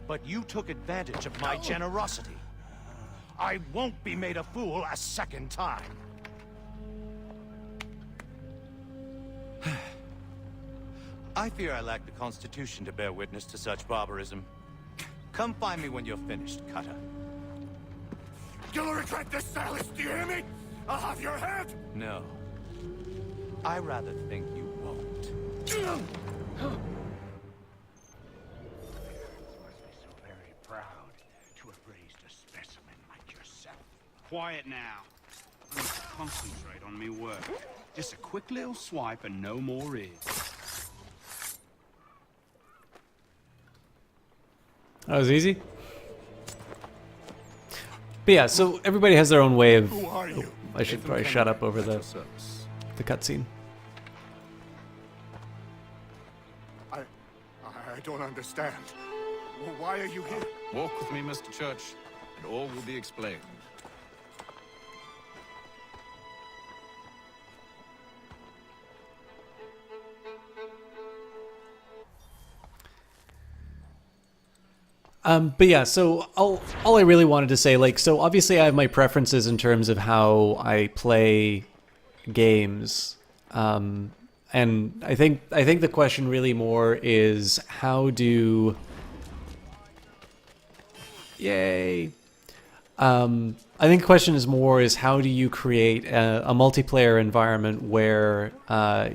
But you took advantage of my generosity. I won't be made a fool a second time. I fear I lack the constitution to bear witness to such barbarism. Come find me when you're finished, Cutter. You'll regret this, Silas, do you hear me? I'll have your head! No. I rather think you won't. Very proud to have raised a specimen like yourself. Quiet now. I need to concentrate on me work. Just a quick little swipe and no more is. That was easy. But yeah, so everybody has their own way of... Who are you? I should probably shut up over the cutscene. I don't understand. Why are you here? Walk with me, Mr. Church, and all will be explained. But yeah, so all I really wanted to say, like, so obviously I have my preferences in terms of how I play games. And I think the question really more is how do... Yay! I think the question is more is how do you create a multiplayer environment where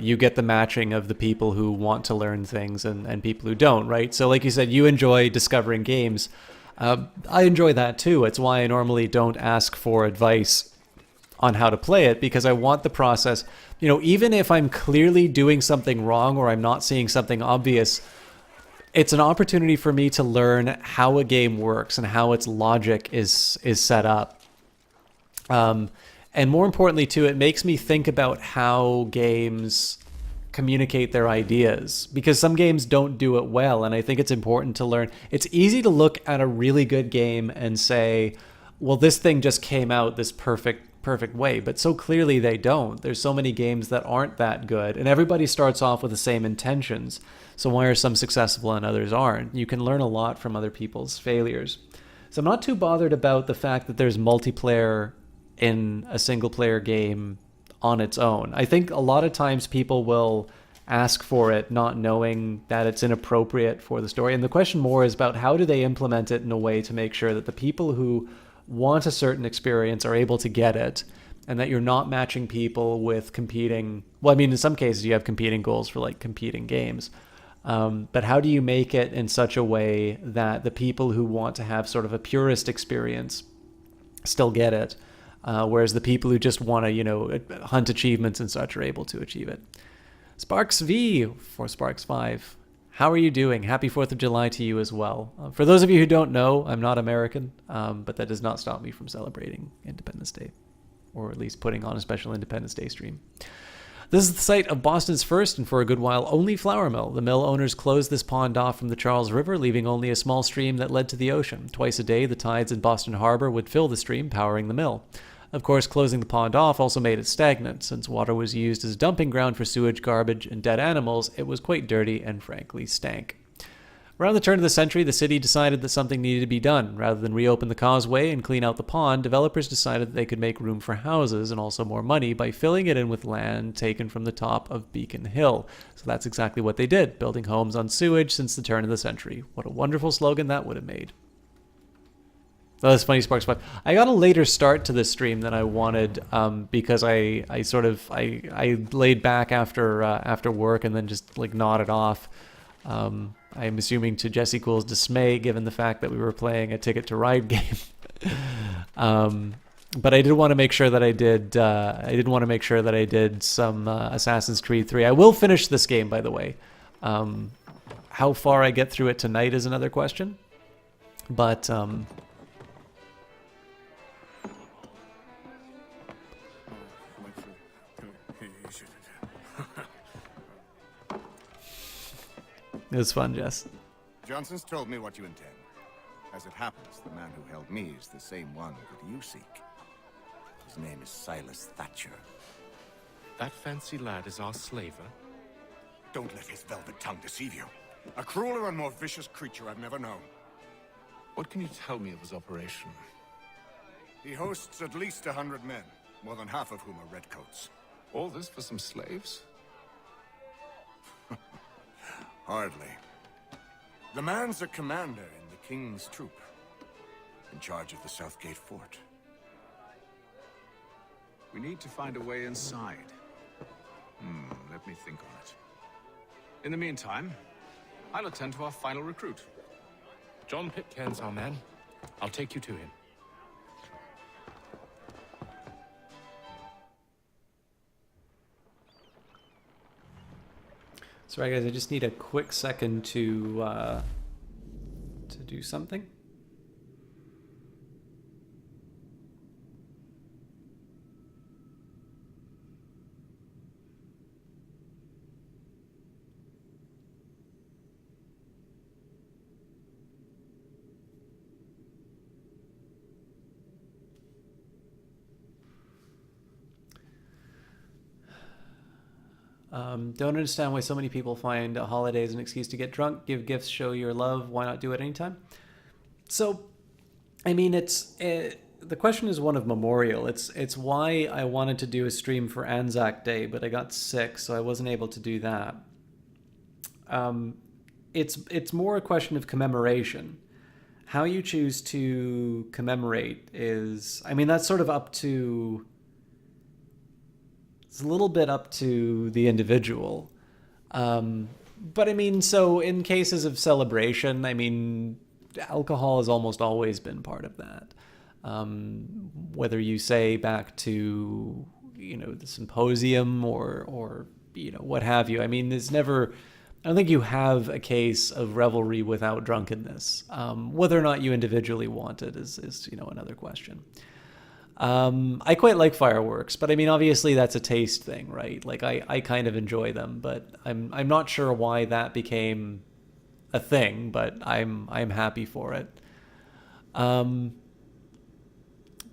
you get the matching of the people who want to learn things and people who don't, right? So like you said, you enjoy discovering games. I enjoy that too. It's why I normally don't ask for advice on how to play it, because I want the process. You know, even if I'm clearly doing something wrong or I'm not seeing something obvious, it's an opportunity for me to learn how a game works and how its logic is set up. And more importantly too, it makes me think about how games communicate their ideas, because some games don't do it well, and I think it's important to learn. It's easy to look at a really good game and say, well, this thing just came out this perfect way, but so clearly they don't. There's so many games that aren't that good, and everybody starts off with the same intentions. So why are some successful and others aren't? You can learn a lot from other people's failures. So I'm not too bothered about the fact that there's multiplayer in a single player game on its own. I think a lot of times people will ask for it not knowing that it's inappropriate for the story. And the question more is about how do they implement it in a way to make sure that the people who want a certain experience are able to get it, and that you're not matching people with competing... Well, I mean, in some cases you have competing goals for like competing games. But how do you make it in such a way that the people who want to have sort of a purist experience still get it, whereas the people who just want to, you know, hunt achievements and such are able to achieve it? Sparks V for Sparks 5. How are you doing? Happy 4th of July to you as well. For those of you who don't know, I'm not American, but that does not stop me from celebrating Independence Day, or at least putting on a special Independence Day stream. This is the site of Boston's first and for a good while only flour mill. The mill owners closed this pond off from the Charles River, leaving only a small stream that led to the ocean. Twice a day, the tides in Boston Harbor would fill the stream, powering the mill. Of course, closing the pond off also made it stagnant. Since water was used as a dumping ground for sewage, garbage, and dead animals, it was quite dirty and frankly stank. Around the turn of the century, the city decided that something needed to be done. Rather than reopen the causeway and clean out the pond, developers decided that they could make room for houses and also more money by filling it in with land taken from the top of Beacon Hill. So that's exactly what they did, building homes on sewage since the turn of the century. What a wonderful slogan that would have made. Oh, that's funny, Sparks 5. I got a later start to this stream than I wanted because I laid back after work and then just like nodded off. I'm assuming to Jesse Cool's dismay, given the fact that we were playing a Ticket to Ride game. But I did want to make sure that I did. I did want to make sure that I did some Assassin's Creed 3. I will finish this game, by the way. How far I get through it tonight is another question. But it was fun, Jess. Johnson's told me what you intend. As it happens, the man who held me is the same one that you seek. His name is Silas Thatcher. That fancy lad is our slaver? Don't let his velvet tongue deceive you. A crueler and more vicious creature I've never known. What can you tell me of his operation? He hosts at least 100 men, more than half of whom are redcoats. All this for some slaves? Hardly. The man's a commander in the King's troop, in charge of the Southgate Fort. We need to find a way inside. Let me think on it. In the meantime, I'll attend to our final recruit. John Pitcairn's our man. I'll take you to him. Sorry, guys. I just need a quick second to do something. Don't understand why so many people find a holiday as an excuse to get drunk, give gifts, show your love. Why not do it anytime? So, I mean, the question is one of memorial. It's why I wanted to do a stream for Anzac Day, but I got sick, so I wasn't able to do that. It's more a question of commemoration. How you choose to commemorate is, I mean, that's sort of up to... It's a little bit up to the individual. But I mean, so in cases of celebration, I mean, alcohol has almost always been part of that. Whether you say back to, the symposium or what have you. I mean, I don't think you have a case of revelry without drunkenness. Whether or not you individually want it is another question. I quite like fireworks, but I mean, obviously that's a taste thing, right? Like I kind of enjoy them, but I'm not sure why that became a thing, but I'm happy for it. But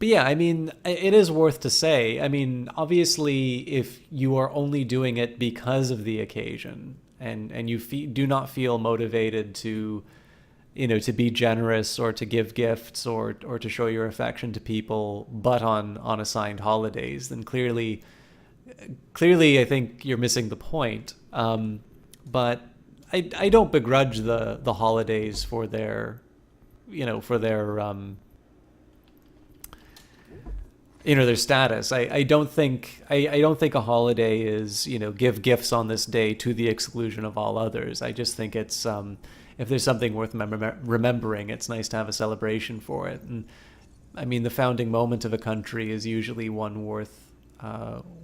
yeah, I mean, it is worth to say. I mean, obviously, if you are only doing it because of the occasion and you do not feel motivated to to be generous or to give gifts or to show your affection to people, but on assigned holidays, then clearly I think you're missing the point. But I don't begrudge the holidays for their, their status. I don't think a holiday is, give gifts on this day to the exclusion of all others. I just think it's, if there's something worth remembering, it's nice to have a celebration for it. And I mean, the founding moment of a country is usually one worth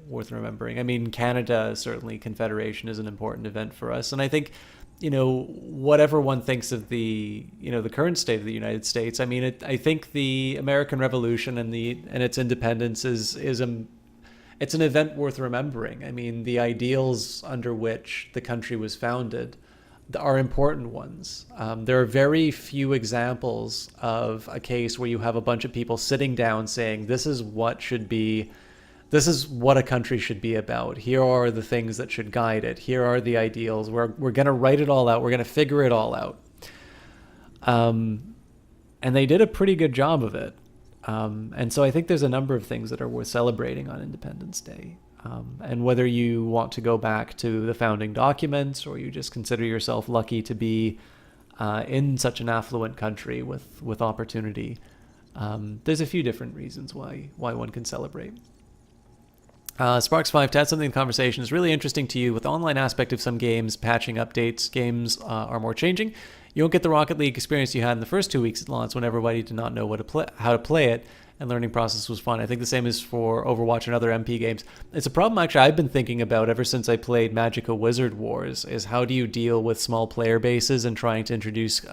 remembering. I mean, Canada, certainly Confederation is an important event for us. And I think, whatever one thinks of the current state of the United States, I mean, I think the American Revolution and its independence it's an event worth remembering. I mean, the ideals under which the country was founded are important ones. There are very few examples of a case where you have a bunch of people sitting down saying, this is what a country should be about. Here are the things that should guide it. Here are the ideals. We're going to write it all out. We're going to figure it all out. And they did a pretty good job of it. And so I think there's a number of things that are worth celebrating on Independence Day. And whether you want to go back to the founding documents or you just consider yourself lucky to be in such an affluent country with opportunity, There's a few different reasons why one can celebrate. Sparks5, to add something to the conversation, is really interesting to you. With the online aspect of some games, patching updates, games are more changing. You won't get the Rocket League experience you had in the first 2 weeks at launch when everybody did not know how to play it, and learning process was fun. I think the same is for Overwatch and other MP games. It's a problem actually I've been thinking about ever since I played Magicka Wizard Wars, is how do you deal with small player bases and trying to introduce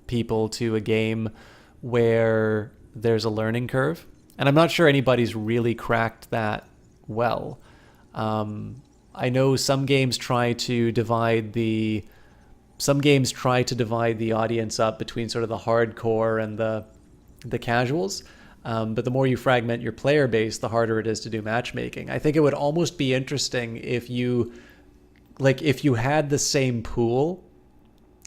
people to a game where there's a learning curve. And I'm not sure anybody's really cracked that well. I know some games try to divide the audience up between sort of the hardcore and the casuals. But the more you fragment your player base, the harder it is to do matchmaking. I think it would almost be interesting if you had the same pool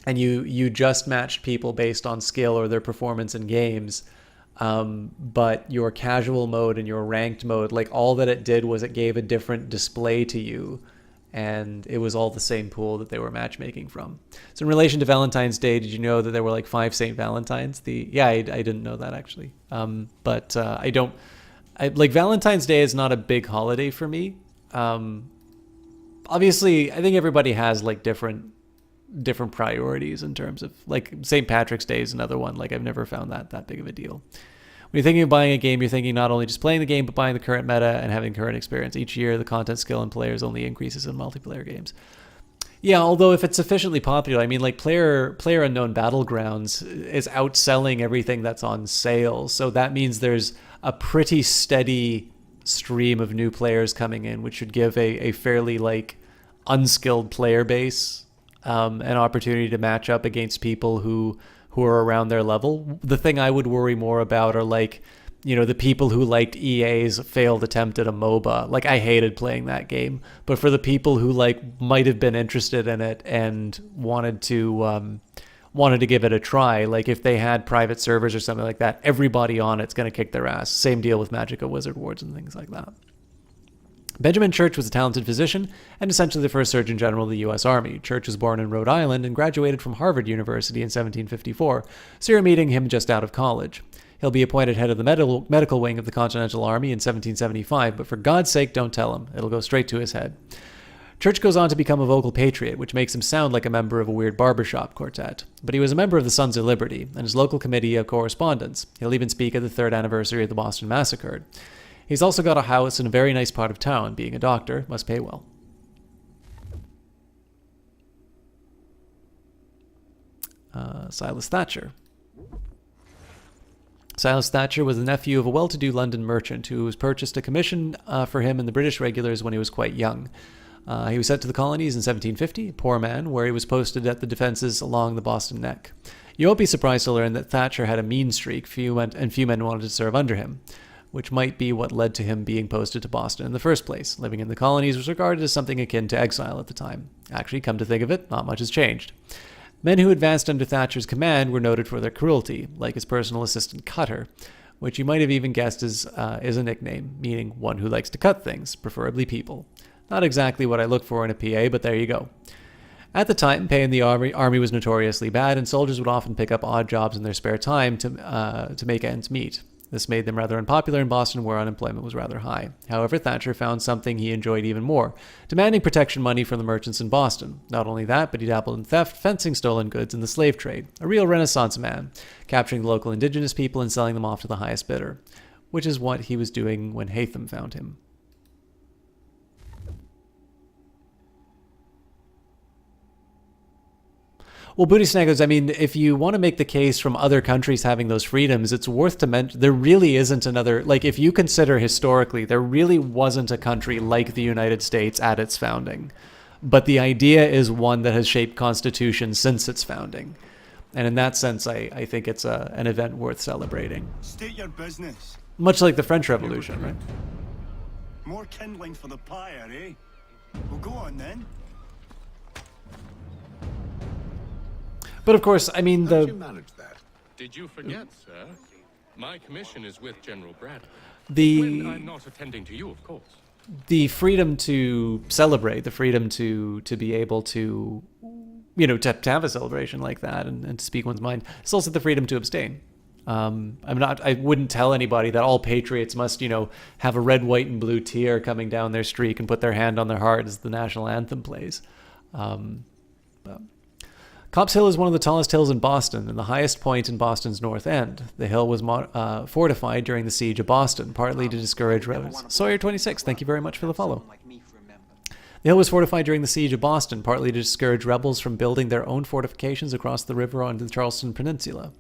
and you just matched people based on skill or their performance in games. But your casual mode and your ranked mode, like all that it did was it gave a different display to you, and it was all the same pool that they were matchmaking from. So in relation to Valentine's Day, did you know that there were like 5 St. Valentines? I didn't know that actually. But Valentine's Day is not a big holiday for me. Obviously, I think everybody has like different priorities in terms of, like, St. Patrick's Day is another one. Like, I've never found that big of a deal. When you're thinking of buying a game, you're thinking not only just playing the game, but buying the current meta and having current experience. Each year, the content, skill, and players only increases in multiplayer games. Yeah, although if it's sufficiently popular, I mean, like PlayerUnknown Battlegrounds is outselling everything that's on sale. So that means there's a pretty steady stream of new players coming in, which should give a fairly like unskilled player base an opportunity to match up against people who are around their level. The thing I would worry more about are like, you know, the people who liked EA's failed attempt at a MOBA. Like, I hated playing that game, but for the people who like might have been interested in it and wanted to give it a try, like if they had private servers or something like that, everybody on it's going to kick their ass. Same deal with Magicka Wizard Wars and things like that. Benjamin Church was a talented physician and essentially the first Surgeon General of the U.S. Army. Church was born in Rhode Island and graduated from Harvard University in 1754, so you're meeting him just out of college. He'll be appointed head of the medical wing of the Continental Army in 1775, but for God's sake, don't tell him. It'll go straight to his head. Church goes on to become a vocal patriot, which makes him sound like a member of a weird barbershop quartet. But he was a member of the Sons of Liberty and his local committee of correspondence. He'll even speak at the 3rd anniversary of the Boston Massacre. He's also got a house in a very nice part of town. Being a doctor must pay well. Silas Thatcher. Silas Thatcher was the nephew of a well-to-do London merchant who was purchased a commission for him in the British regulars when he was quite young. He was sent to the colonies in 1750, a poor man, where he was posted at the defences along the Boston Neck. You won't be surprised to learn that Thatcher had a mean streak, few men wanted to serve under him, which might be what led to him being posted to Boston in the first place. Living in the colonies was regarded as something akin to exile at the time. Actually, come to think of it, not much has changed. Men who advanced under Thatcher's command were noted for their cruelty, like his personal assistant Cutter, which you might have even guessed is a nickname, meaning one who likes to cut things, preferably people. Not exactly what I look for in a PA, but there you go. At the time, pay in the army was notoriously bad, and soldiers would often pick up odd jobs in their spare time to make ends meet. This made them rather unpopular in Boston, where unemployment was rather high. However, Thatcher found something he enjoyed even more, demanding protection money from the merchants in Boston. Not only that, but he dabbled in theft, fencing stolen goods, and the slave trade. A real Renaissance man, capturing the local indigenous people and selling them off to the highest bidder, which is what he was doing when Haytham found him. Well, Booty Snaggers, I mean, if you want to make the case from other countries having those freedoms, it's worth to mention there really isn't another, like if you consider historically, there really wasn't a country like the United States at its founding. But the idea is one that has shaped constitutions since its founding. And in that sense, I think it's an event worth celebrating. State your business. Much like the French Revolution, right? More kindling for the pyre, eh? Well, go on then. But of course, I mean, How did you manage that? Did you forget, sir? My commission is with General Brad. The- When I'm not attending to you, of course. The freedom to celebrate, the freedom to be able to, you know, to have a celebration like that and to speak one's mind. It's also the freedom to abstain. I wouldn't tell anybody that all patriots must, have a red, white, and blue tear coming down their streak and put their hand on their heart as the national anthem plays. But Copp's Hill is one of the tallest hills in Boston and the highest point in Boston's North End. The hill was fortified during the siege of Boston, partly to discourage rebels. Sawyer26, thank you very much for the follow. The hill was fortified during the siege of Boston, partly to discourage rebels from building their own fortifications across the river onto the Charleston Peninsula.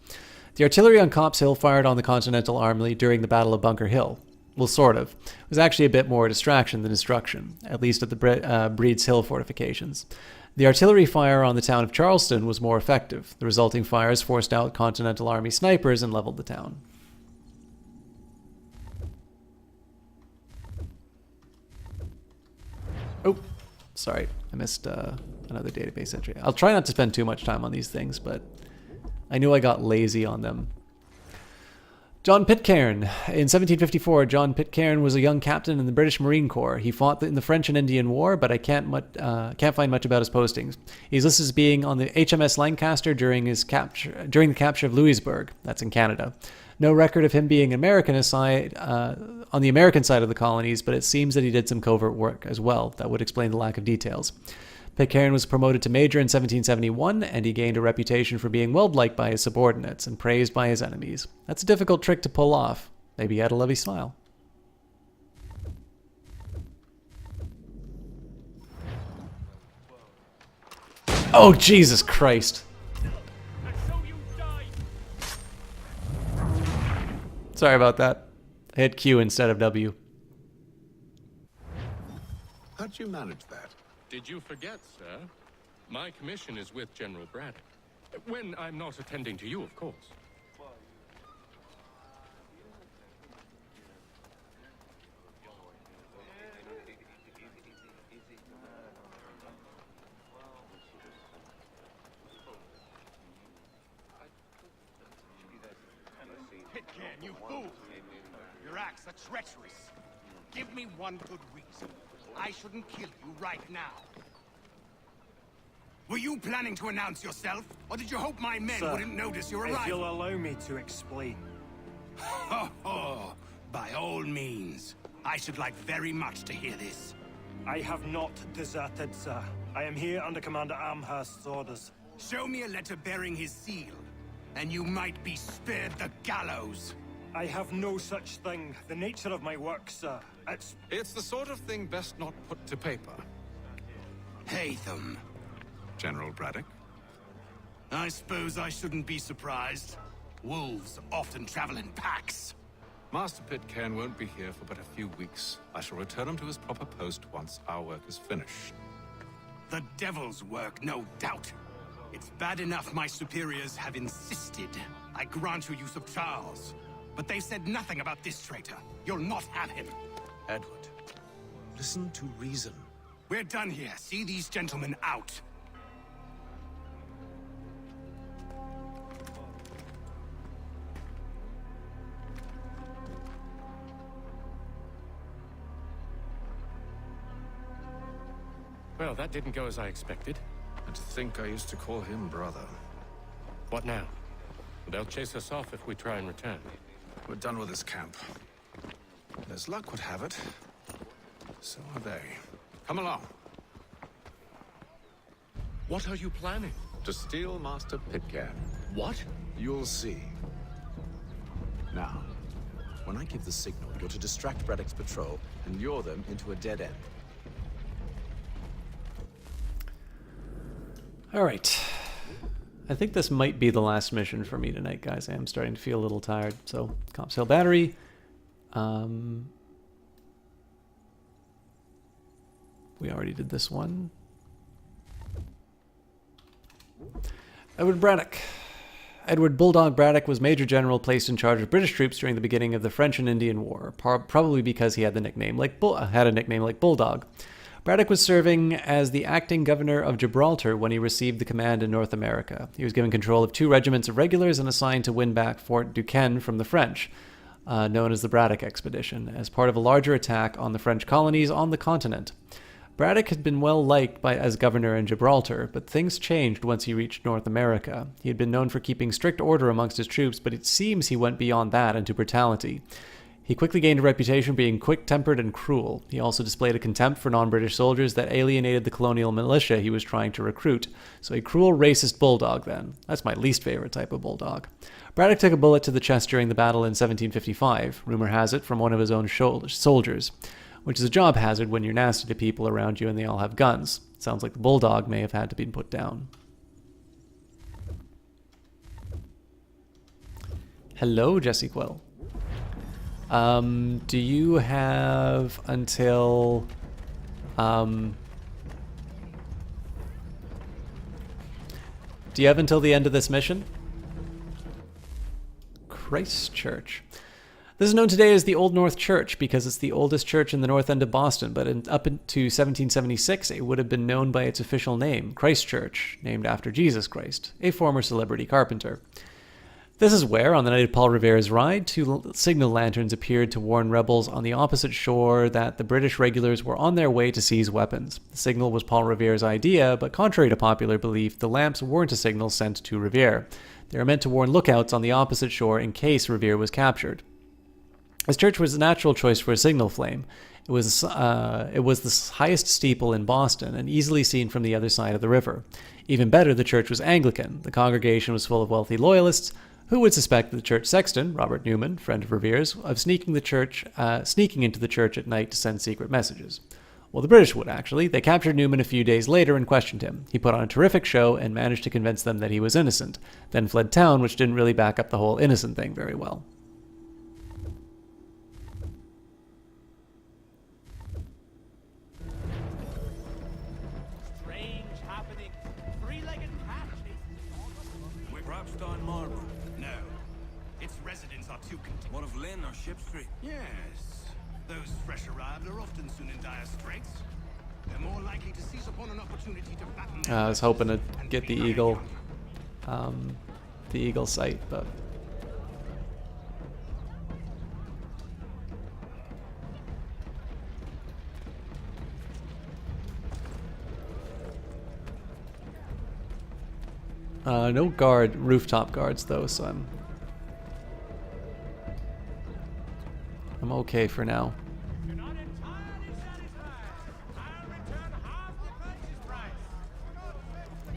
The artillery on Copp's Hill fired on the Continental Army during the Battle of Bunker Hill. Well, sort of. It was actually a bit more distraction than destruction, at least at the Breed's Hill fortifications. The artillery fire on the town of Charleston was more effective. The resulting fires forced out Continental Army snipers and leveled the town. Oh, sorry. I missed another database entry. I'll try not to spend too much time on these things, but I knew I got lazy on them. John Pitcairn. In 1754, John Pitcairn was a young captain in the British Marine Corps. He fought in the French and Indian War, but I can't find much about his postings. He's listed as being on the HMS Lancaster during the capture of Louisbourg. That's in Canada. No record of him being on the American side of the colonies, but it seems that he did some covert work as well. That would explain the lack of details. Pitcairn was promoted to major in 1771, and he gained a reputation for being well-liked by his subordinates and praised by his enemies. That's a difficult trick to pull off. Maybe he had a lovely smile. Oh, Jesus Christ. Sorry about that. I hit Q instead of W. How'd you manage that? Did you forget, sir? My commission is with General Braddock. When I'm not attending to you, of course. Pitcairn, you fool! Your acts are treacherous. Give me one good reason I shouldn't kill you right now. Were you planning to announce yourself, or did you hope my men wouldn't notice your arrival? If you'll allow me to explain. Oh, by all means. I should like very much to hear this. I have not deserted, sir. I am here under Commander Amherst's orders. Show me a letter bearing his seal, and you might be spared the gallows. I have no such thing. The nature of my work, sir. It's the sort of thing best not put to paper. Haytham. General Braddock? I suppose I shouldn't be surprised. Wolves often travel in packs. Master Pitcairn won't be here for but a few weeks. I shall return him to his proper post once our work is finished. The devil's work, no doubt. It's bad enough my superiors have insisted I grant you use of Charles. But they said nothing about this traitor. You'll not have him. Edward, listen to reason. We're done here. See these gentlemen out. Well, that didn't go as I expected. And to think I used to call him brother. What now? They'll chase us off if we try and return. We're done with this camp. As luck would have it, so are they. Come along. What are you planning? To steal Master Pitcairn. What? You'll see. Now, when I give the signal, you're to distract Braddock's patrol and lure them into a dead end. All right. I think this might be the last mission for me tonight, guys. I am starting to feel a little tired. So, Copp's Hill Battery. We already did this one. Edward Braddock. Edward Bulldog Braddock was Major General placed in charge of British troops during the beginning of the French and Indian War, probably because he had a nickname like Bulldog. Braddock was serving as the acting governor of Gibraltar when he received the command in North America. He was given control of 2 regiments of regulars and assigned to win back Fort Duquesne from the French, known as the Braddock Expedition, as part of a larger attack on the French colonies on the continent. Braddock had been well liked as governor in Gibraltar, but things changed once he reached North America. He had been known for keeping strict order amongst his troops, but it seems he went beyond that into brutality. He quickly gained a reputation for being quick-tempered and cruel. He also displayed a contempt for non-British soldiers that alienated the colonial militia he was trying to recruit. So a cruel, racist bulldog, then. That's my least favorite type of bulldog. Braddock took a bullet to the chest during the battle in 1755, rumor has it, from one of his own soldiers, which is a job hazard when you're nasty to people around you and they all have guns. Sounds like the bulldog may have had to be put down. Hello, Jesse Quill. Do you have until... do you have until the end of this mission? Christchurch. This is known today as the Old North Church because it's the oldest church in the north end of Boston, but up into 1776 it would have been known by its official name, Christchurch, named after Jesus Christ, a former celebrity carpenter. This is where, on the night of Paul Revere's ride, 2 signal lanterns appeared to warn rebels on the opposite shore that the British regulars were on their way to seize weapons. The signal was Paul Revere's idea, but contrary to popular belief, the lamps weren't a signal sent to Revere. They were meant to warn lookouts on the opposite shore in case Revere was captured. This church was a natural choice for a signal flame. It was the highest steeple in Boston and easily seen from the other side of the river. Even better, the church was Anglican. The congregation was full of wealthy loyalists. Who would suspect the church sexton, Robert Newman, friend of Revere's, of sneaking into the church at night to send secret messages? Well, the British would, actually. They captured Newman a few days later and questioned him. He put on a terrific show and managed to convince them that he was innocent, then fled town, which didn't really back up the whole innocent thing very well. Strange happening. Three-legged cat chasing. We're perhaps on Marlborough. No. Its residents are too content. One of Lynn or Ship Street? Yes. Those fresh arrived are often soon in dire straits. They're more likely to seize upon an opportunity to fatten their I was hoping to get the eagle sight, but... no rooftop guards though, so I'm okay for now.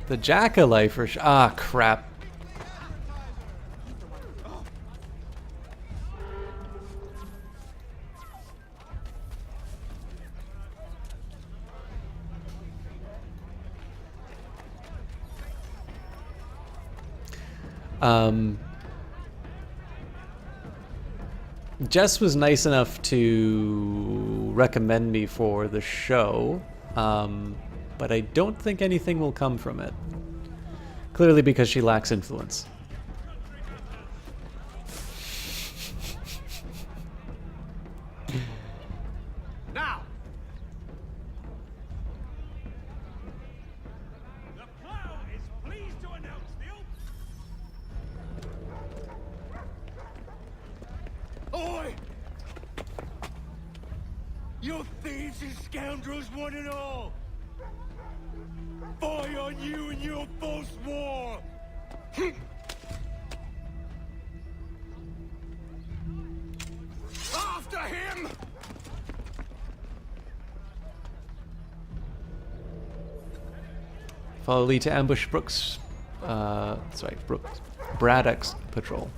The jack-o'-lifer crap. Jess was nice enough to recommend me for the show, but I don't think anything will come from it. Clearly because she lacks influence. Now! Oi! You thieves and scoundrels, one and all! Fire on you and your false war! After him! Follow Lee to ambush Braddock's patrol.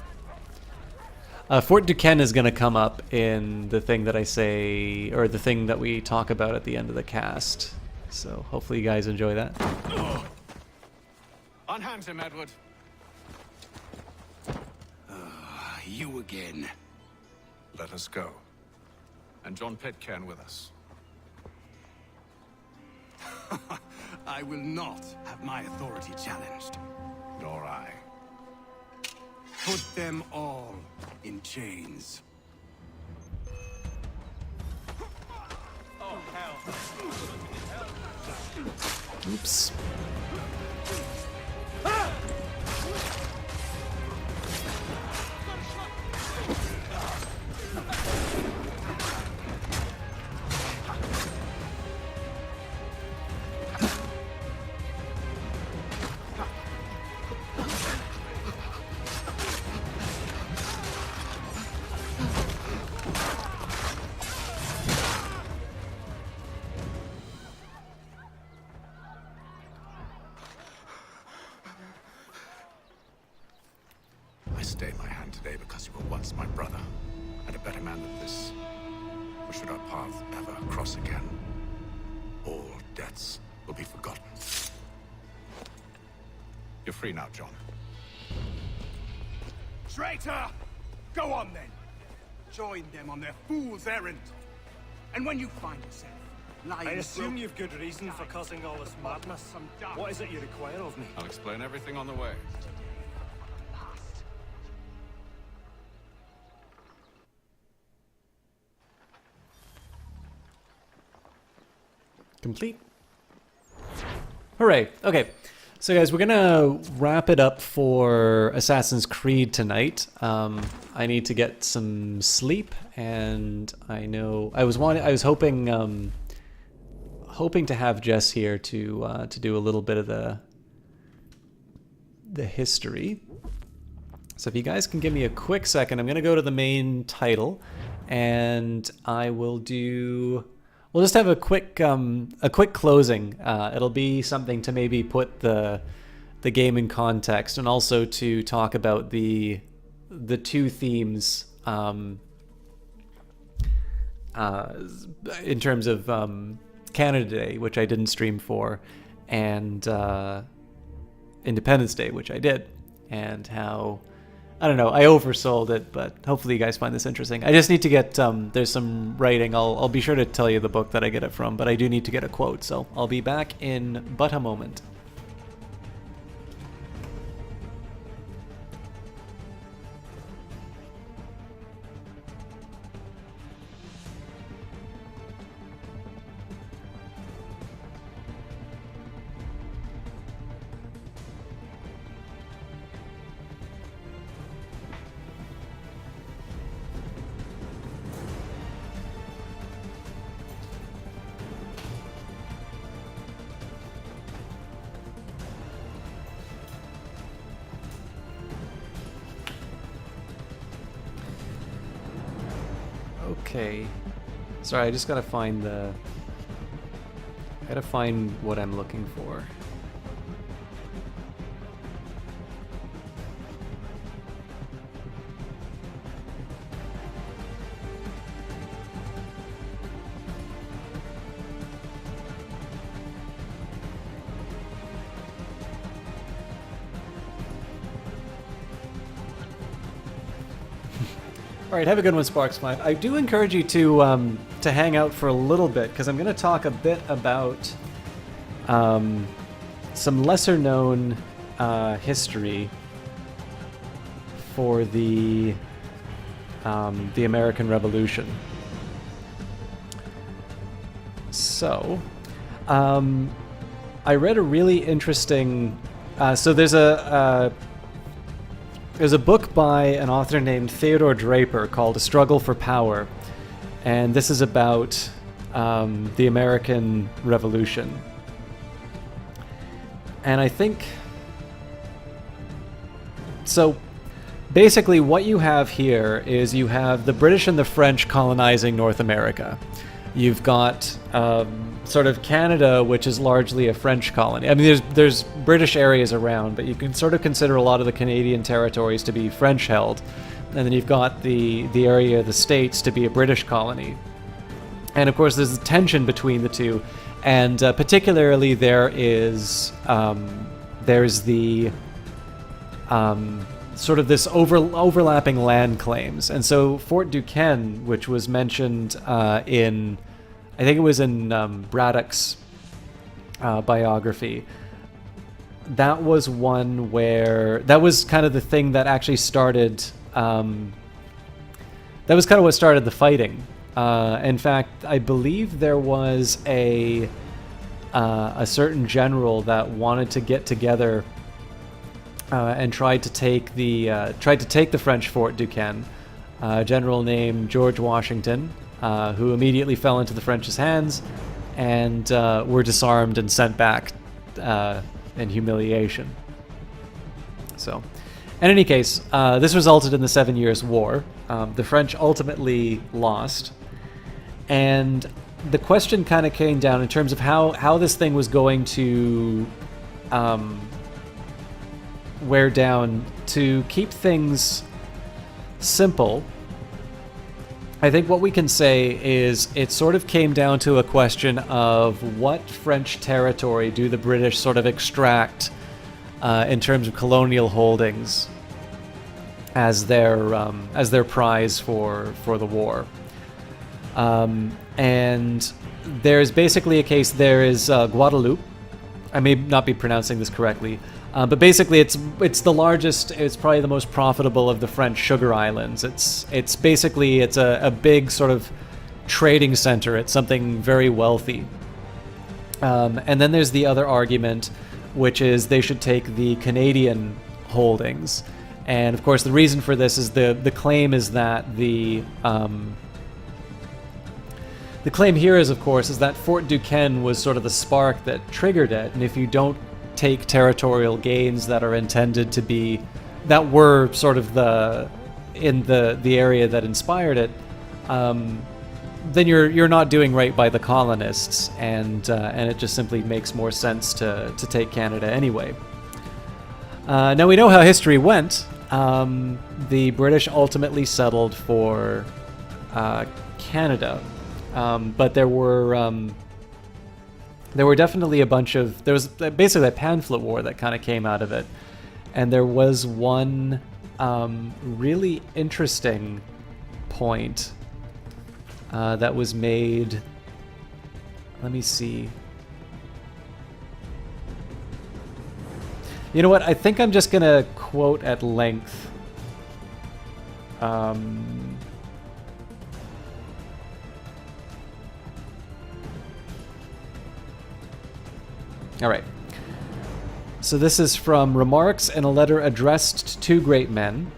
Fort Duquesne is going to come up in the thing that I say, or the thing that we talk about at the end of the cast. So hopefully you guys enjoy that. Unhand him, Edward. You again. Let us go. And John Pitcairn with us. I will not have my authority challenged. Nor I. Put them all in chains. Oh, hell. Oops. stay my hand today because you were once my brother, and a better man than this. Or should our paths ever cross again, all debts will be forgotten. You're free now, John. Traitor! Go on then. Join them on their fool's errand. And when you find yourself lying... I assume you've good reason for causing all this madness. What is it you require of me? I'll explain everything on the way. Complete. Hooray. Okay. So guys, we're gonna wrap it up for Assassin's Creed tonight. I need to get some sleep, and I know I was hoping hoping to have Jess here to do a little bit of the history. So if you guys can give me a quick second, I'm gonna go to the main title, and I will do. We'll just have a quick closing. It'll be something to maybe put the game in context, and also to talk about the two themes in terms of Canada Day, which I didn't stream for, and Independence Day, which I did, and how. I don't know, I oversold it, but hopefully you guys find this interesting. I just need to get, there's some writing. I'll be sure to tell you the book that I get it from, but I do need to get a quote, so I'll be back in but a moment. Okay. Sorry, I just gotta find what I'm looking for. All right, have a good one, Sparks5. I do encourage you to hang out for a little bit, because I'm going to talk a bit about some lesser-known history for the American Revolution. So, I read a really interesting. So there's a book by an author named Theodore Draper called A Struggle for Power, and this is about the American Revolution. And I think... So, basically what you have here is you have the British and the French colonizing North America. You've got sort of Canada, which is largely a French colony. I mean, there's British areas around, but you can sort of consider a lot of the Canadian territories to be French held. And then you've got the area of the States to be a British colony. And of course, there's a tension between the two. And particularly there's the sort of this overlapping land claims. And so Fort Duquesne, which was mentioned in, I think it was in Braddock's biography, that was one where, that was kind of the thing that actually started, that was kind of what started the fighting. In fact, I believe there was a certain general that wanted to get together and tried to take the French Fort Duquesne, a general named George Washington, who immediately fell into the French's hands and were disarmed and sent back in humiliation. So, in any case, this resulted in the 7 Years' War. The French ultimately lost, and the question kind of came down in terms of how this thing was going to wear down, to keep things simple, I think what we can say is it sort of came down to a question of what French territory do the British sort of extract in terms of colonial holdings as their prize for the war. And there's basically a case. There is Guadeloupe. I may not be pronouncing this correctly, but basically it's the largest. It's probably the most profitable of the French sugar islands. It's basically a big sort of trading center. It's something very wealthy. And then there's the other argument, which is they should take the Canadian holdings. And of course, the reason for this is the claim is that the claim here is, of course, is that Fort Duquesne was sort of the spark that triggered it, and if you don't take territorial gains that are intended to be, that were sort of in the area that inspired it, then you're not doing right by the colonists, and it just simply makes more sense to take Canada anyway. Now we know how history went. The British ultimately settled for Canada. But there were definitely a bunch of, there was basically a pamphlet war that kind of came out of it, and there was one really interesting point that was made. Let me see. You know what? I think I'm just gonna quote at length. All right. So this is from Remarks in a Letter Addressed to Two Great Men,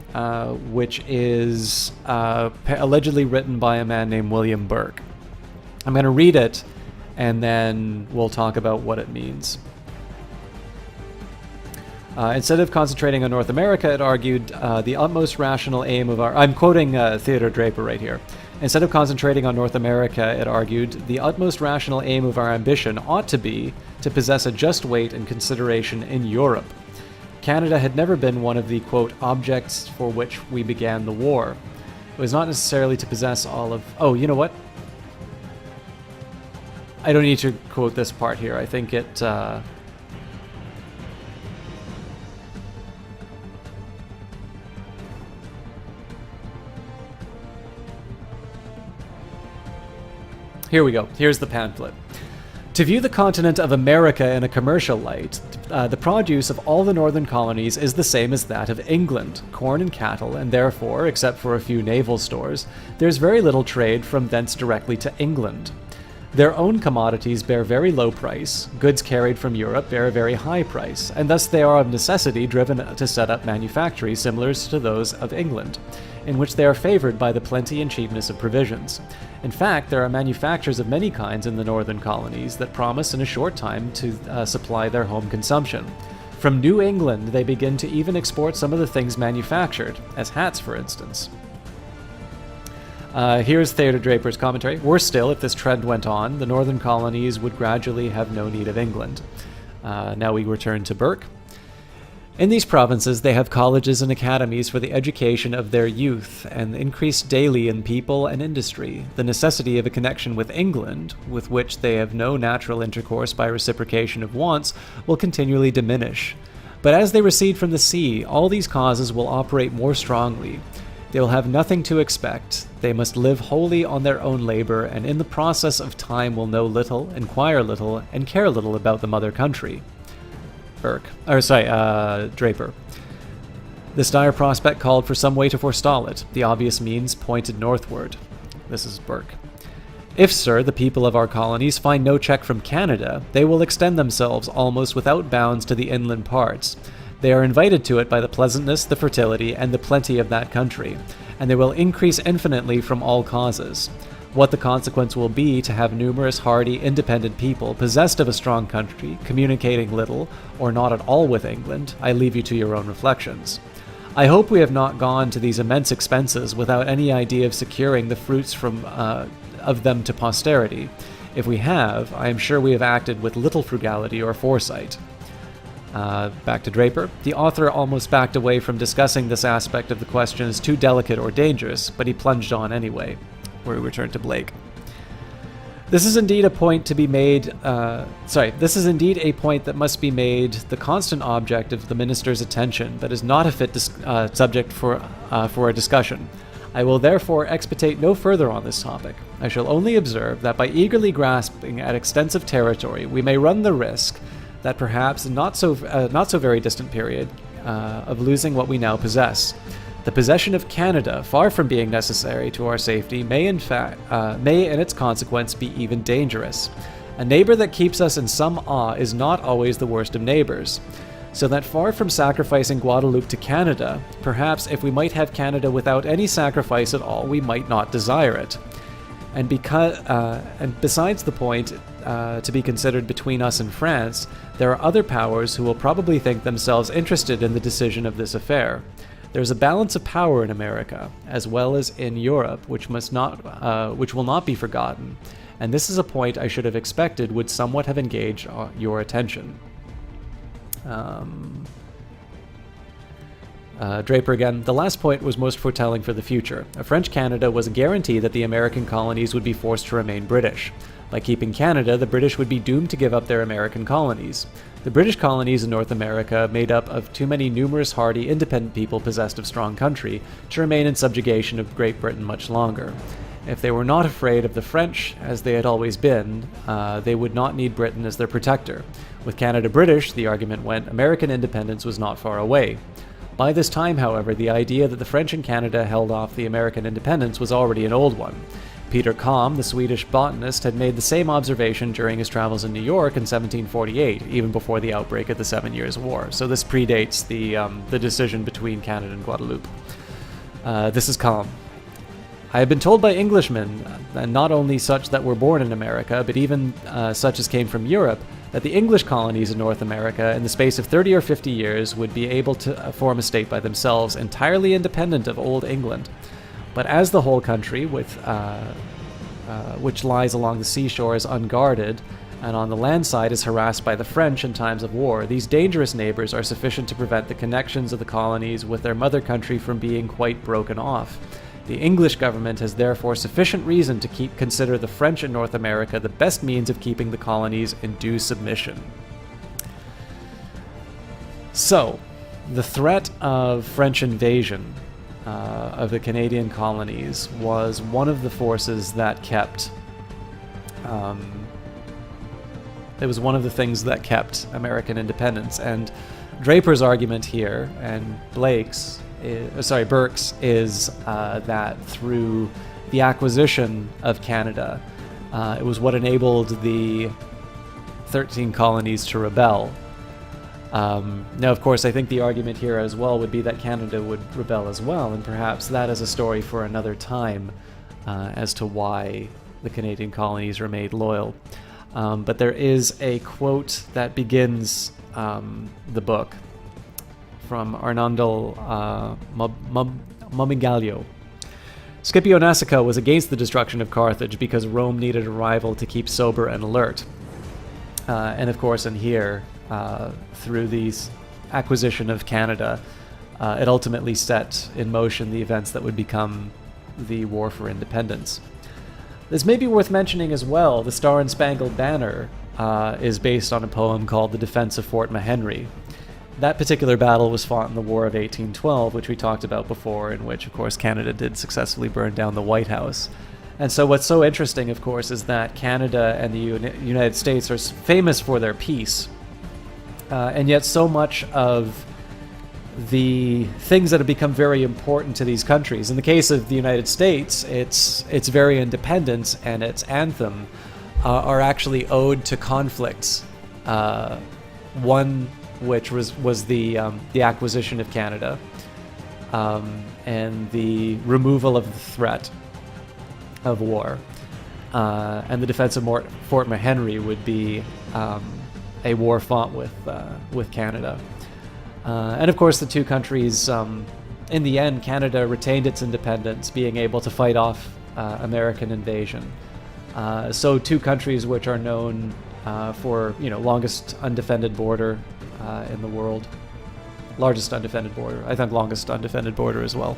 which is allegedly written by a man named William Burke. I'm going to read it, and then we'll talk about what it means. Instead of concentrating on North America, it argued, the utmost rational aim of our... I'm quoting Theodore Draper right here. Instead of concentrating on North America, it argued, the utmost rational aim of our ambition ought to be to possess a just weight and consideration in Europe. Canada had never been one of the, quote, objects for which we began the war. It was not necessarily to possess all of... Oh, you know what? I don't need to quote this part here. I think it... Here we go. Here's the pamphlet. To view the continent of America in a commercial light, the produce of all the northern colonies is the same as that of England, corn and cattle, and therefore, except for a few naval stores, there's very little trade from thence directly to England. Their own commodities bear very low price, goods carried from Europe bear a very high price, and thus they are of necessity driven to set up manufactories similar to those of England, in which they are favored by the plenty and cheapness of provisions. In fact, there are manufactures of many kinds in the northern colonies that promise in a short time to supply their home consumption. From New England, they begin to even export some of the things manufactured, as hats, for instance. Here's Theodore Draper's commentary. Worse still, if this trend went on, the northern colonies would gradually have no need of England. Now we return to Burke. In these provinces, they have colleges and academies for the education of their youth, and increase daily in people and industry. The necessity of a connection with England, with which they have no natural intercourse by reciprocation of wants, will continually diminish. But as they recede from the sea, all these causes will operate more strongly. They will have nothing to expect. They must live wholly on their own labor, and in the process of time will know little, inquire little, and care little about the mother country. Draper. This dire prospect called for some way to forestall it. The obvious means pointed northward. This is Burke. If, sir, the people of our colonies find no check from Canada, they will extend themselves almost without bounds to the inland parts. They are invited to it by the pleasantness, the fertility, and the plenty of that country, and they will increase infinitely from all causes. What the consequence will be to have numerous, hardy, independent people possessed of a strong country, communicating little or not at all with England, I leave you to your own reflections. I hope we have not gone to these immense expenses without any idea of securing the fruits of them to posterity. If we have, I am sure we have acted with little frugality or foresight. Back to Draper. The author almost backed away from discussing this aspect of the question as too delicate or dangerous, but he plunged on anyway, where we return to Blake. This is indeed a point to be made. This is indeed a point that must be made the constant object of the minister's attention, but is not a fit subject for a discussion. I will therefore expatiate no further on this topic. I shall only observe that by eagerly grasping at extensive territory, we may run the risk that perhaps in not so very distant period of losing what we now possess. The possession of Canada, far from being necessary to our safety, may in its consequence be even dangerous. A neighbor that keeps us in some awe is not always the worst of neighbors. So that far from sacrificing Guadeloupe to Canada, perhaps if we might have Canada without any sacrifice at all, we might not desire it. And besides the point to be considered between us and France, there are other powers who will probably think themselves interested in the decision of this affair. There's a balance of power in America, as well as in Europe, which will not be forgotten, and this is a point I should have expected would somewhat have engaged your attention. Draper again. The last point was most foretelling for the future. A French Canada was a guarantee that the American colonies would be forced to remain British. By keeping Canada, the British would be doomed to give up their American colonies. The British colonies in North America, made up of too many numerous, hardy, independent people possessed of strong country, to remain in subjugation of Great Britain much longer. If they were not afraid of the French, as they had always been, they would not need Britain as their protector. With Canada British, the argument went, American independence was not far away. By this time, however, the idea that the French in Canada held off the American independence was already an old one. Peter Kalm, the Swedish botanist, had made the same observation during his travels in New York in 1748, even before the outbreak of the 7 Years' War. So this predates the decision between Canada and Guadeloupe. This is Kalm. I have been told by Englishmen, and not only such that were born in America, but even such as came from Europe, that the English colonies in North America, in the space of 30 or 50 years, would be able to form a state by themselves, entirely independent of Old England. But as the whole country, which lies along the seashore, is unguarded, and on the land side is harassed by the French in times of war, these dangerous neighbors are sufficient to prevent the connections of the colonies with their mother country from being quite broken off. The English government has therefore sufficient reason to consider the French in North America the best means of keeping the colonies in due submission. So, the threat of French invasion of the Canadian colonies was one of the forces that kept... it was one of the things that kept American independence. And Draper's argument here, and Burke's, is that through the acquisition of Canada, it was what enabled the 13 colonies to rebel. Now, of course, I think the argument here as well would be that Canada would rebel as well, and perhaps that is a story for another time as to why the Canadian colonies remained loyal. But there is a quote that begins the book from Arnaldo Momigalio. Scipio Nasica was against the destruction of Carthage because Rome needed a rival to keep sober and alert. And of course, in here, through the acquisition of Canada, it ultimately set in motion the events that would become the War for Independence. This may be worth mentioning as well. The Star and Spangled Banner is based on a poem called The Defense of Fort McHenry. That particular battle was fought in the War of 1812, which we talked about before, in which, of course, Canada did successfully burn down the White House. And so what's so interesting, of course, is that Canada and the United States are famous for their peace. And yet so much of the things that have become very important to these countries, in the case of the United States, its very independence and its anthem are actually owed to conflicts. One which was the acquisition of Canada and the removal of the threat of war. And the defense of Fort McHenry would be a war fought with Canada. And of course, the two countries, in the end, Canada retained its independence, being able to fight off American invasion. So two countries which are known for, longest undefended border in the world. Largest undefended border. I think longest undefended border as well.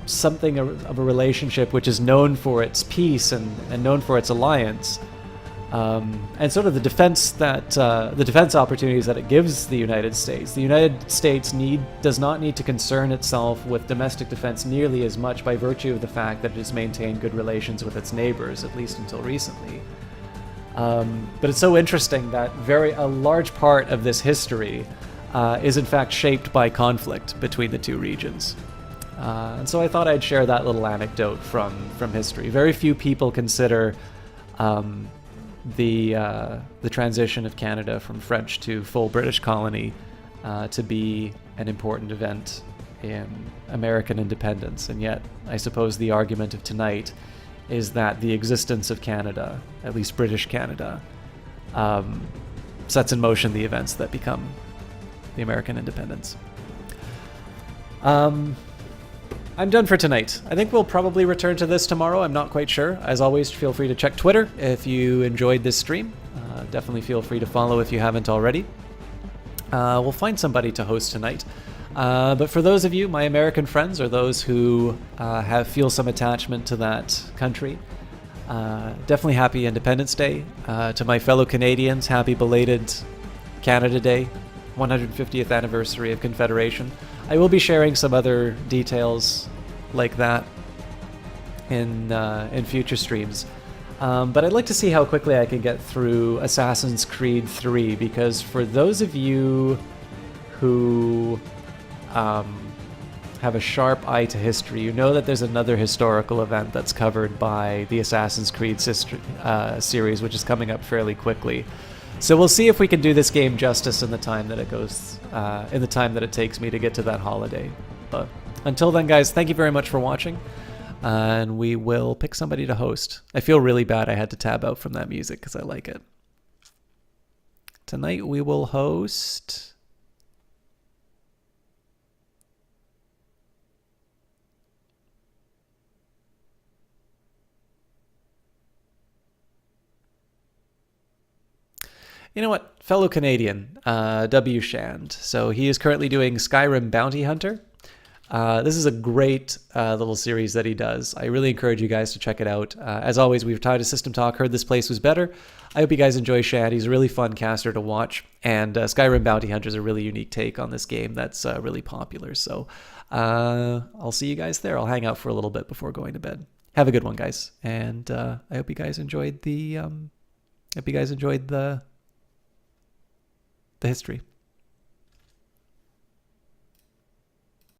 Something of a relationship which is known for its peace and known for its alliance. And sort of the defense opportunities that it gives the United States. The United States does not need to concern itself with domestic defense nearly as much by virtue of the fact that it has maintained good relations with its neighbors, at least until recently. But it's so interesting that a large part of this history is in fact shaped by conflict between the two regions. And so I thought I'd share that little anecdote from history. Very few people consider the transition of Canada from French to full British colony to be an important event in American independence. And yet, I suppose the argument of tonight is that the existence of Canada, at least British Canada, sets in motion the events that become the American independence. I'm done for tonight. I think we'll probably return to this tomorrow. I'm not quite sure. As always, feel free to check Twitter if you enjoyed this stream. Definitely feel free to follow if you haven't already. We'll find somebody to host tonight. But for those of you, my American friends, or those who feel some attachment to that country, definitely happy Independence Day. To my fellow Canadians, happy belated Canada Day, 150th anniversary of Confederation. I will be sharing some other details like that in future streams. But I'd like to see how quickly I can get through Assassin's Creed 3, because for those of you who have a sharp eye to history, you know that there's another historical event that's covered by the Assassin's Creed series, which is coming up fairly quickly. So we'll see if we can do this game justice in the time that it takes me to get to that holiday. But until then, guys, thank you very much for watching, and we will pick somebody to host. I feel really bad I had to tab out from that music because I like it. Tonight we will host... You know what? Fellow Canadian, W. Shand. So he is currently doing Skyrim Bounty Hunter. This is a great little series that he does. I really encourage you guys to check it out. As always, we've tied to System Talk, heard this place was better. I hope you guys enjoy Shand. He's a really fun caster to watch. And Skyrim Bounty Hunter is a really unique take on this game that's really popular. So I'll see you guys there. I'll hang out for a little bit before going to bed. Have a good one, guys. And I hope you guys enjoyed the history.